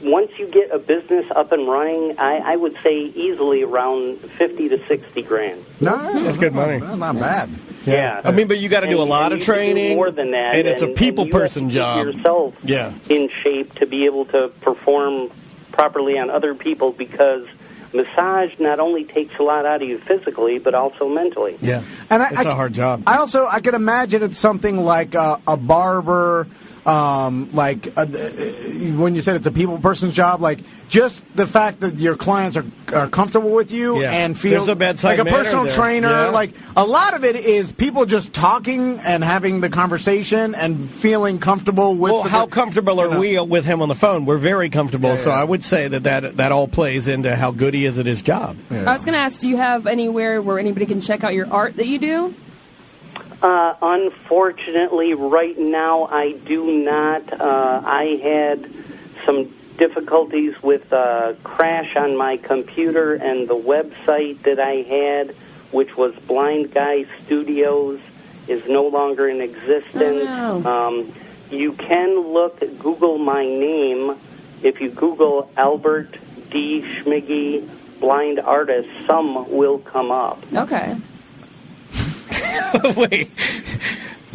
once you get a business up and running, I would say easily around 50 to 60 grand. No, That's good money. Not bad. Yeah. I mean, but you got to do a lot of you can do training. more than that, and it's a people you have person to job. Keep yourself Yeah. in shape to be able to perform properly on other people, because massage not only takes a lot out of you physically, but also mentally. Yeah, And it's a hard job. I could imagine it's something like a barber, when you said it's a people person's job, like just the fact that your clients are comfortable with you Yeah. and feel There's a bedside like a manner personal there. trainer. Yeah. Like a lot of it is people just talking and having the conversation and feeling comfortable with. Well, how comfortable are we with him on the phone? We're very comfortable, Yeah, so yeah. I would say that all plays into how good he is at his job. I was going to ask, do you have anywhere where anybody can check out your art that you do? Unfortunately, right now I do not. I had some difficulties with a crash on my computer, and the website that I had, which was Blind Guy Studios, is no longer in existence. Oh, no. You can Google my name. If you Google Albert D. Schmiggy, blind artist, some will come up. Okay. Wait,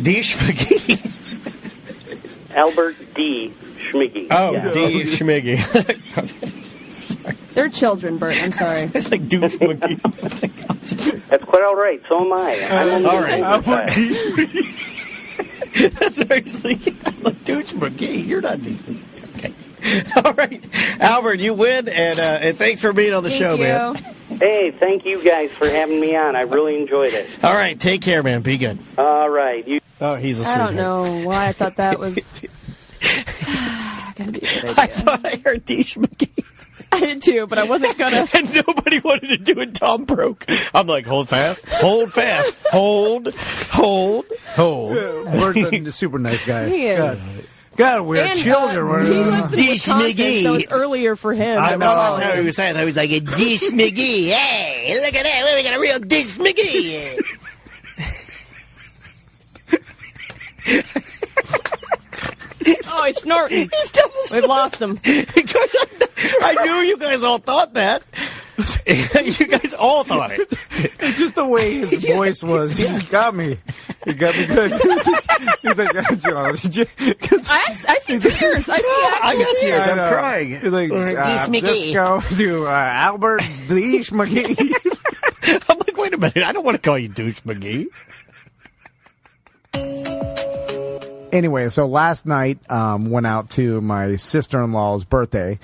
D. Schmiggy? Albert D. Schmiggy. Oh, Yeah. D. Schmiggy. They're children, Bert. I'm sorry. It's like douche monkey. That's quite all right. So am I. I'm only all right. a little bit. That's what I was thinking. I'm like, douche McGee. You're not douche McGee. Okay. All right. Albert, you win, and thanks for being on the show, man. Hey, thank you guys for having me on. I really enjoyed it. All right. Take care, man. Be good. All right. Oh, he's a I sweetheart. don't know why I thought that was going to be a good idea. I thought I heard Dish McGee. I did too, but I wasn't going to. And nobody wanted to do it. Tom broke. I'm like, hold fast. Hold fast. Hold. We're a super nice guy. He is. God, we're And, children. he lives in Dish Wisconsin, McGee. so it's earlier for him. I know, that's how he was saying. I was like, a Dish McGee. Hey, look at that. We got a real Dish McGee. Oh, he's snorting. He's double We've lost him. Because I knew you guys all thought that. You guys all thought it. It's just the way his voice was. He got me. He got me good. He's like, I see tears. I see I actual got tears. I'm know. crying. He's like, Dish McGee. just go to Albert Dish McGee. I'm like, wait a minute. I don't want to call you Douche McGee. Anyway, so last night went out to my sister-in-law's birthday,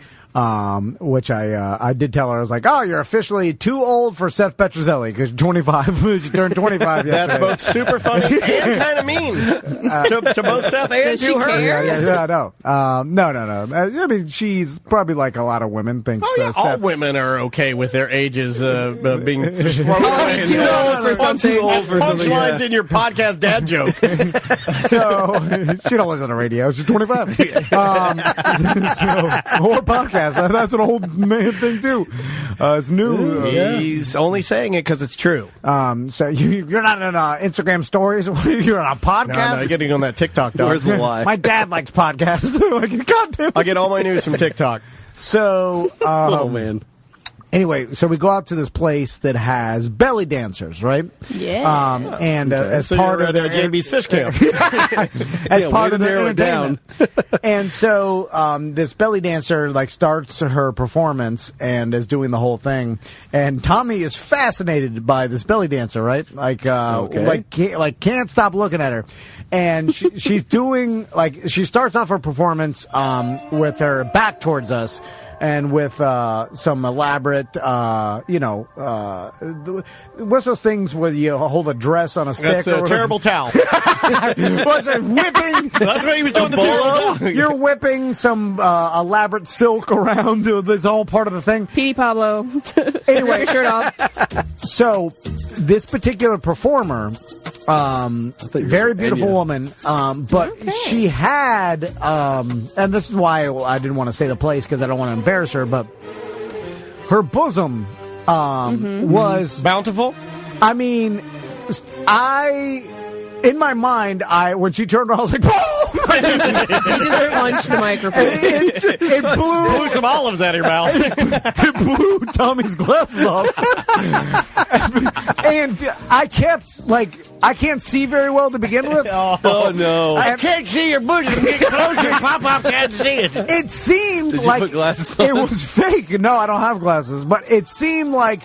which I did tell her. I was like, "Oh, you're officially too old for Seth Petrozelli because 25. She turned 25 yesterday." That's both super funny and kind of mean to both Seth and Does she to her. care? Yeah, no. I mean, she's probably like a lot of women think. Oh, yeah, all Seth, women are okay with their ages being thrown Calling you too old for something. Punchlines in your podcast dad joke. So she don't listen to radio. She's 25. Or podcast. That's an old man thing too. It's new. He's only saying it because it's true. So you're not in Instagram stories. You're on a podcast. No, getting on that TikTok, dog. Where's the lie? My dad likes podcasts. God damn it. I get all my news from TikTok. So, Oh man. Anyway, so we go out to this place that has belly dancers, right? Yeah. And as So part you're of at their JB's Fish Camp. as part of their narrow it down. entertainment. And so this belly dancer like starts her performance and is doing the whole thing. And Tommy is fascinated by this belly dancer, right? Like can't stop looking at her. And she's doing she starts off her performance with her back towards us. And with some elaborate, what's those things where you hold a dress on a stick? That's a terrible towel. Was it whipping? That's what he was doing. The terrible towel. You're whipping some elaborate silk around. This all part of the thing. Petey Pablo. Anyway, your shirt off. So this particular performer, very beautiful woman, but she had, and this is why I didn't want to say the place because I don't want to embarrass her, but her bosom was bountiful. I mean, in my mind, when she turned around, I was like, "Boom!" You just punched the microphone. It blew some olives out of your mouth. It blew Tommy's glasses off. And I kept, I can't see very well to begin with. Oh, no. I can't see your bosom. Get closer. Pop can't see it. It seemed Did you like put glasses on? it was fake. No, I don't have glasses. But it seemed like...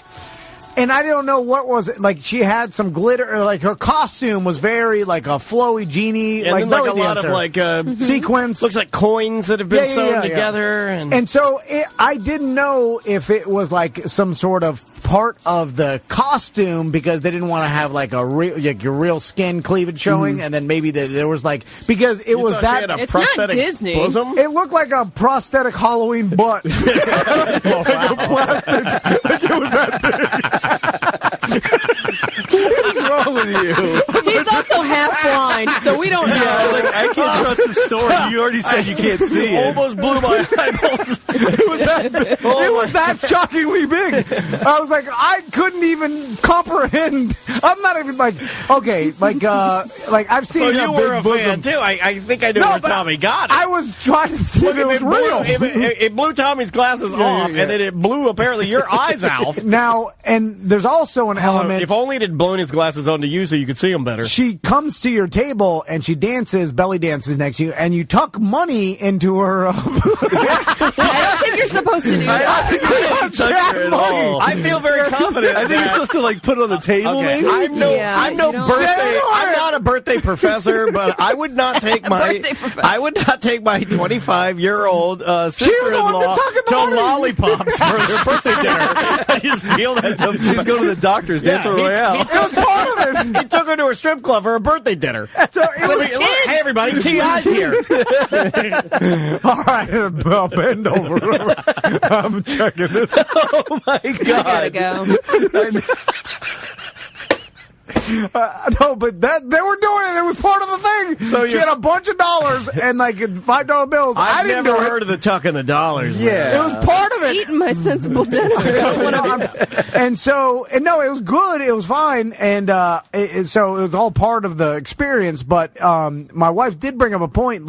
And I don't know what was it. Like, she had some glitter. Or her costume was very, a flowy genie. And then, belly a lot dancer. of, sequins. Looks like coins that have been sewn together. And so I didn't know if it was, some sort of part of the costume because they didn't want to have, your real skin cleavage showing. And then maybe there was, because it was that... She had a It's prosthetic not Disney. bosom? It looked like a prosthetic Halloween butt. Like a plastic. Like it was that big. What is wrong with you? He's also half blind, so we don't know. I can't trust the story. You already said you can't see it. Almost blew my eyeballs. It was that big. It was that shockingly big. I was like, I couldn't even comprehend. I'm not even I've seen. So you were big a bosom. fan too. I think I knew where but Tommy got it. I was trying to see if it was real. It blew Tommy's glasses off, and then it blew apparently your eyes out. Now, and there's also an element. If only it had blown his glasses onto you so you could see them better. She comes to your table and she belly dances next to you, and you tuck money into her. I don't think you're supposed to do that. I feel very confident. I think you're supposed to put it on the table. Okay. Maybe? I'm no you don't- birthday. I'm not a birthday professor, but I would not take my 25-year-old sister-in-law to Lollipops for their birthday dinner. I just feel that's She's going to the doctor's Dance Royale. It was part of it. He took her to a strip club for a birthday dinner. So hey everybody, T.I.'s here. All right, I'll bend over. I'm checking it. Oh my God! I gotta go. No, but they were doing it. It was part of the thing. So she had a bunch of dollars and $5 bills. I I've didn't never do heard of the tuck in the dollars. it was part of it. Eating my sensible dinner. And so, no, it was good. It was fine, and so it was all part of the experience. But my wife did bring up a point.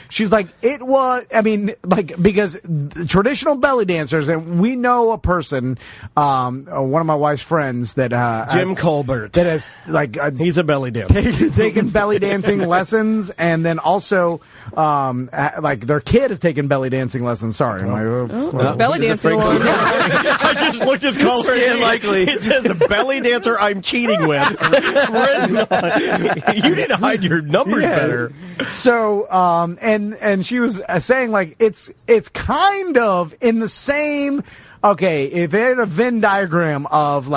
She's like, it was. I mean, because traditional belly dancers, and we know a person, one of my wife's friends that Jim Colbert. that has He's a belly dancer. taken belly dancing lessons, and then also their kid has taken belly dancing lessons. Sorry, Belly dancing alarm. I just looked at Colbert. Likely. It says a belly dancer I'm cheating with. Written on. You need to hide your numbers better. So, and she was saying it's kind of in the same. Okay, if it had a Venn diagram of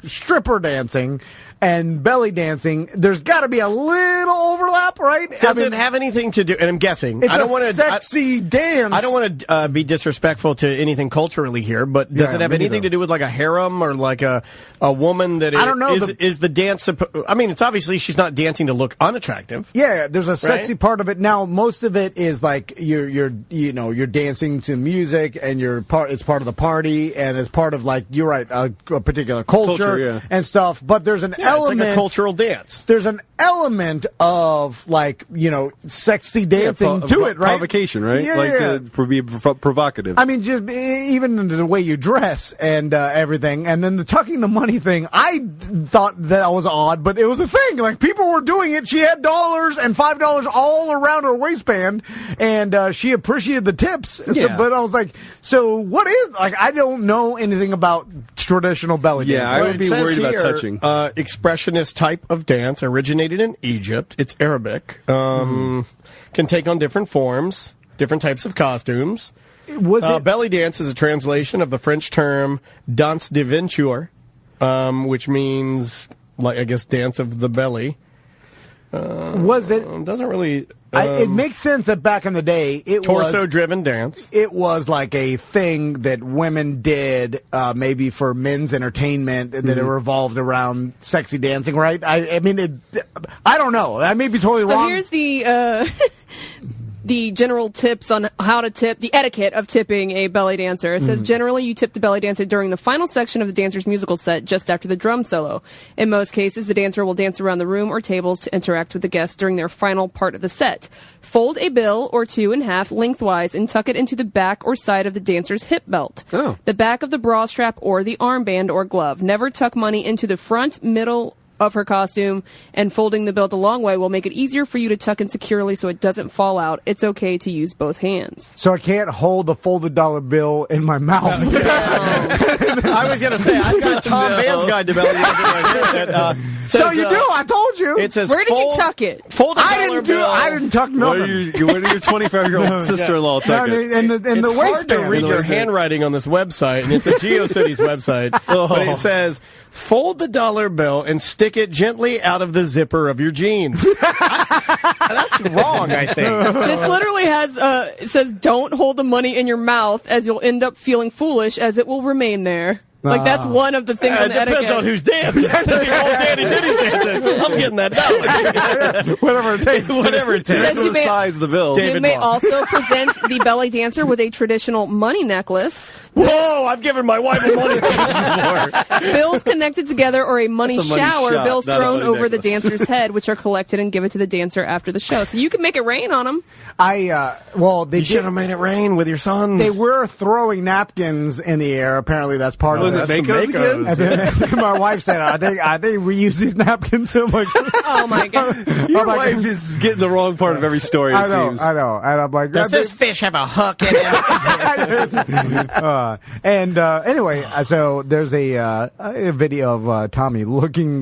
stripper dancing and belly dancing, there's got to be a little overlap, right? Does it have anything to do? And I'm guessing. It's I don't want to sexy dance. I don't want to be disrespectful to anything culturally here, but does it have anything to do with a harem or a woman that? I don't know. Is the dance? I mean, it's obviously she's not dancing to look unattractive. Yeah, there's a sexy part of it. Now, most of it is you're dancing to music, and it's part of the party, and it's part of you're right, a particular culture. culture yeah. and stuff. But there's an element, it's like a cultural dance. There's an element of like sexy dancing to it, right? Provocation, right? Yeah, like yeah. to be provocative. I mean, just even the way you dress and everything, and then the tucking the money thing. I thought that was odd, but it was a thing. Like people were doing it. She had $1 and $5 all around her waistband, and she appreciated the tips. Yeah. So, but I was like, so what is I don't know anything about traditional belly dance. Yeah, I would be worried about touching. Expressionist type of dance originated in Egypt. It's Arabic. Can take on different forms, different types of costumes. Belly dance is a translation of the French term danse de venture, which means, like, I guess, dance of the belly. Was it? Doesn't really. It makes sense that back in the day, it was torso-driven dance. It was like a thing that women did, maybe for men's entertainment, and that it revolved around sexy dancing, right? I mean, I don't know. I may be totally wrong. So here's the the general tips on how to tip, the etiquette of tipping a belly dancer. It says generally you tip the belly dancer during the final section of the dancer's musical set, just after the drum solo. In most cases, the dancer will dance around the room or tables to interact with the guests during their final part of the set. Fold a bill or two in half lengthwise and tuck it into the back or side of the dancer's hip belt, the back of the bra strap, or the armband or glove. Never tuck money into the front, middle of her costume, and folding the bill the long way will make it easier for you to tuck in securely so it doesn't fall out. It's okay to use both hands. So I can't hold the folded dollar bill in my mouth. I was going to say, I've got Tom Van's guide to belly dancing. So you do? I told you. It says, where did you tuck it? Fold a I dollar didn't bill. I didn't tuck nothing. Where did your 25-year-old sister-in-law tuck it? In the It's hard to waistband. read your handwriting on this website, and it's a GeoCities website, but it says, fold the dollar bill and stick it gently out of the zipper of your jeans. That's wrong, I think. This literally has, it says, don't hold the money in your mouth as you'll end up feeling foolish as it will remain there. Like, that's one of the things on the It depends etiquette. on who's dancing. If old Danny Diddy's dancing, I'm getting that dollar. Whatever it takes. Whatever it takes. Says you the may- size of the bill. You David may Moss. also present the belly dancer with a traditional money necklace, Whoa, I've given my wife money before. bills connected together, or a money That's a money shower, shot, bills not a thrown money over the necklace. dancer's head, which are collected and given to the dancer after the show. So you can make it rain on them. They You should have made it rain with your sons. They were throwing napkins in the air. Apparently, that's part Was of it it. Makos again? And then my wife said, "I think we use these napkins." I'm like, Oh my god! Your I'm like- wife is getting the wrong part of every story, it I know, seems. and I'm like, Does this fish have a hook in it? Anyway, so there's a video of Tommy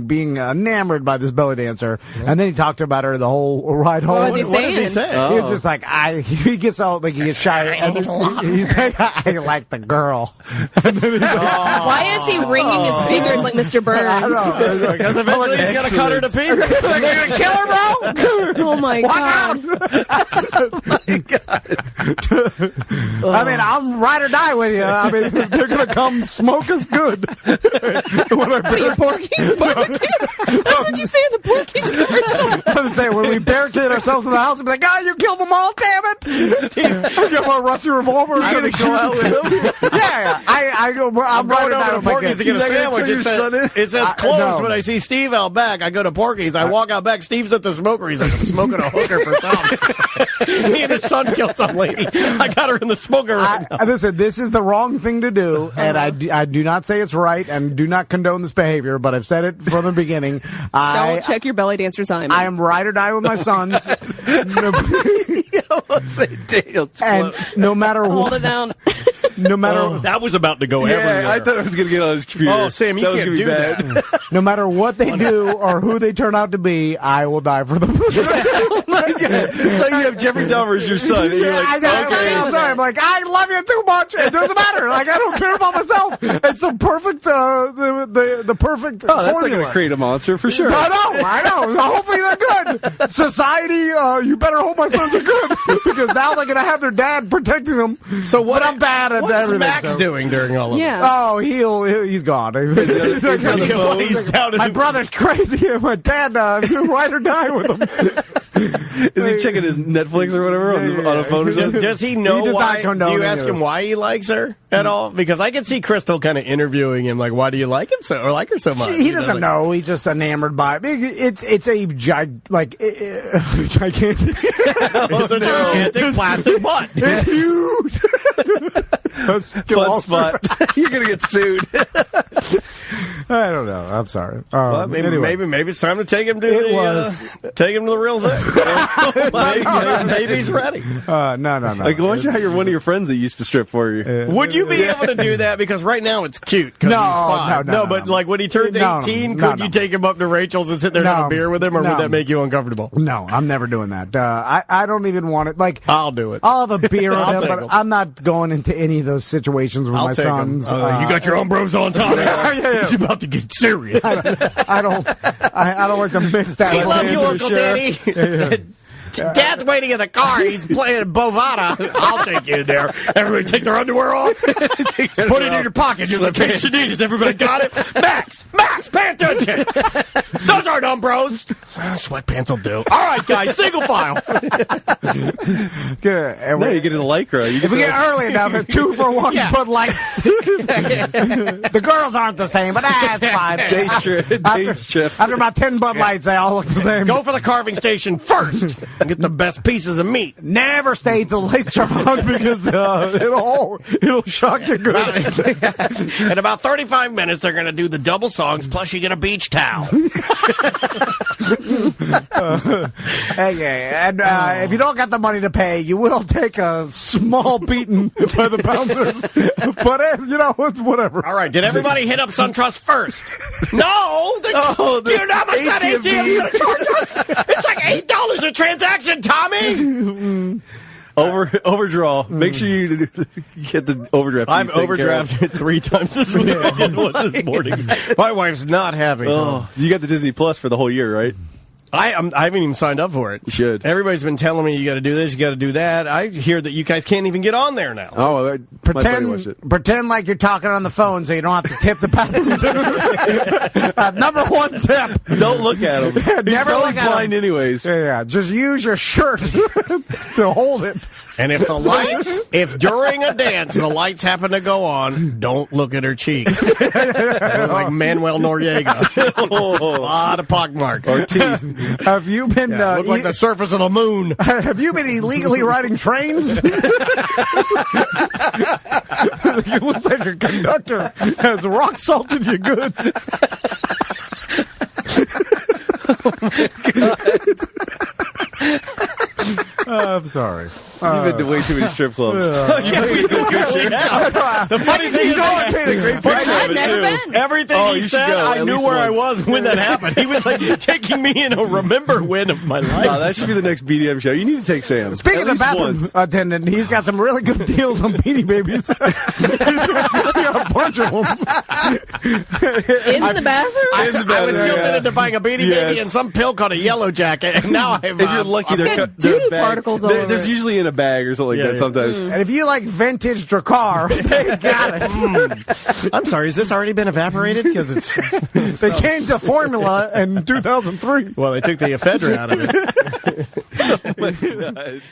being enamored by this belly dancer, and then he talked about her the whole ride home. What was he What does he saying? say? He was just like, he gets all like he gets shy, and he's like, I like the girl. And then he's like, Why is he wringing his fingers like Mr. I Burns? don't know. Because eventually he's going to cut her to pieces. Like, you're going to kill her, bro? Oh my god! I mean, I'm ride or die with you. I mean, they're gonna come smoke us good. What are you, Porky's barbecue? That's what you say in the Porky's commercial. I'm saying when we barricade ourselves in the house and be like, "Oh, you killed them all, damn it!" I get my rusty revolver. I'm going to go out with him. Yeah, I go. I'm going ride or die over to with my Porky's kids. to get a You're not gonna sandwich. turn your son in? It says I closed know. when I see Steve out back. I go to Porky's. I walk out back. Steve's at the smoker. He's like, I'm smoking a hooker for Tom. Me and his son killed some lady. I got her in the smoker right now. Listen, this is the wrong thing to do, and I do not say it's right, and do not condone this behavior. But I've said it from the beginning. Don't check your belly dancer's hymen. I am ride or die with my sons. And no matter Hold what, it down. no matter That was about to go everywhere. Yeah, I thought I was going to get on his computer. Oh, Sam, you That was can't gonna be do bad. that. no matter what they do or who they turn out to be, I will die for them. So you have Jeffrey Dahmer as your son, and you're like, I'm like, I love you too much. It doesn't matter. Like, I don't care about myself. It's the perfect, the perfect oh, that's not formula. going to create a monster for sure. I know. Hopefully they're good. Society, you better hope my sons are good because now they're going to have their dad protecting them. So what? But I'm bad at What's everything. Max so. doing during all of Yeah. Oh, he's gone. He's down in My the- brother's crazy. My dad, ride or die with him. Is he checking his Netflix or whatever on a phone or something? Does he know He does why? not condone Do you any ask of him this. why he likes her at all? Because I can see Crystal kind of interviewing him, like, why do you like him so or like her so much? He You know, doesn't like- know. He's just enamored by it. It's a gigantic. It's a gigantic plastic butt. It's huge. Fun spot. You're gonna get sued. I don't know. I'm sorry. Well, maybe it's time to take him to take him to the real thing. Maybe he's ready. No. Like, why don't you hire one of your friends that used to strip for you? Would you be able to do that? Because right now it's cute. 'Cause No, he's five. no, But like when he turns No, 18, no, could no. you take him up to Rachel's and sit there and have a beer with him, or No. would that make you uncomfortable? No, I'm never doing that. I don't even want it. Like, I'll do it. I'll have a beer with I'll him, take but him. I'm not going into any of those situations with I'll my take him. sons. You got your own bros on, Tommy. Yeah. It's about to get serious. I don't like to mix that. We with love you, answer, Uncle sure. Danny. Dad's waiting in the car. He's playing Bovada. I'll take you in there. Everybody take their underwear off. Put it in your pocket. Just in case you need it. Everybody got it? Max, pay attention. Those aren't Umbros. Sweatpants will do. All right, guys, single file. No, you get in the Lycra. If we get early enough, it's 2 for 1 Yeah. Bud Lights. The girls aren't the same, but that's fine. Day strip. After about 10 Bud Lights, they all look the same. Go for the carving station first. Get the best pieces of meat. Never stay till the lights are on because it'll shock you good. In about 35 minutes, they're going to do the double songs, plus you get a beach towel. Okay, and if you don't got the money to pay, you will take a small beating by the bouncers. But it's whatever. All right, did everybody hit up SunTrust first? No! Do you know how much that ATM's going to charge us? It's like $8 a transaction, Tommy! Overdraw. Make sure you get the overdraft. I've fees taken care of. overdrafted 3 times this week. I did one this morning. My wife's not happy. Oh, you got the Disney Plus for the whole year, right? I haven't even signed up for it. You should. Everybody's been telling me you got to do this, you got to do that. I hear that you guys can't even get on there now. Oh, my buddy watched it. Pretend like you're talking on the phone so you don't have to tip the bathroom. Number 1 tip. Don't look at him. He's Never probably look at blind him. anyways. Yeah, just use your shirt to hold it. And if the lights, if during a dance the lights happen to go on, don't look at her cheeks. Like Manuel Noriega. A lot of pockmarks. Or teeth. Have you been look like the surface of the moon. Have you been illegally riding trains? It looks like your conductor has rock salted you good. I'm sorry. You've been to way too many strip clubs. The funny thing is, I painted a great picture I've of it, never too. been. everything Oh, he you should said, go, I at knew least where I once. was when that happened. He was like taking me in a remember win of my life. Wow, that should be the next BDM show. You need to take Sam. Speaking At of the least bathroom once. attendant, he's got some really good deals on Beanie Babies. He's got a bunch of them. In the bathroom? I was guilted yeah. into buying a Beanie Yes. Baby and some pill called a Yellow Jacket, and now I have. If you're lucky, It's they're got they're doo-doo bag- particles all they're- over There's it. usually in a bag or something like Yeah, that yeah. sometimes. And if you like vintage Dracar, they got it. I'm sorry, has this already been evaporated? Because it's They changed the formula in 2003. well, they took the ephedra out of it. Oh my God.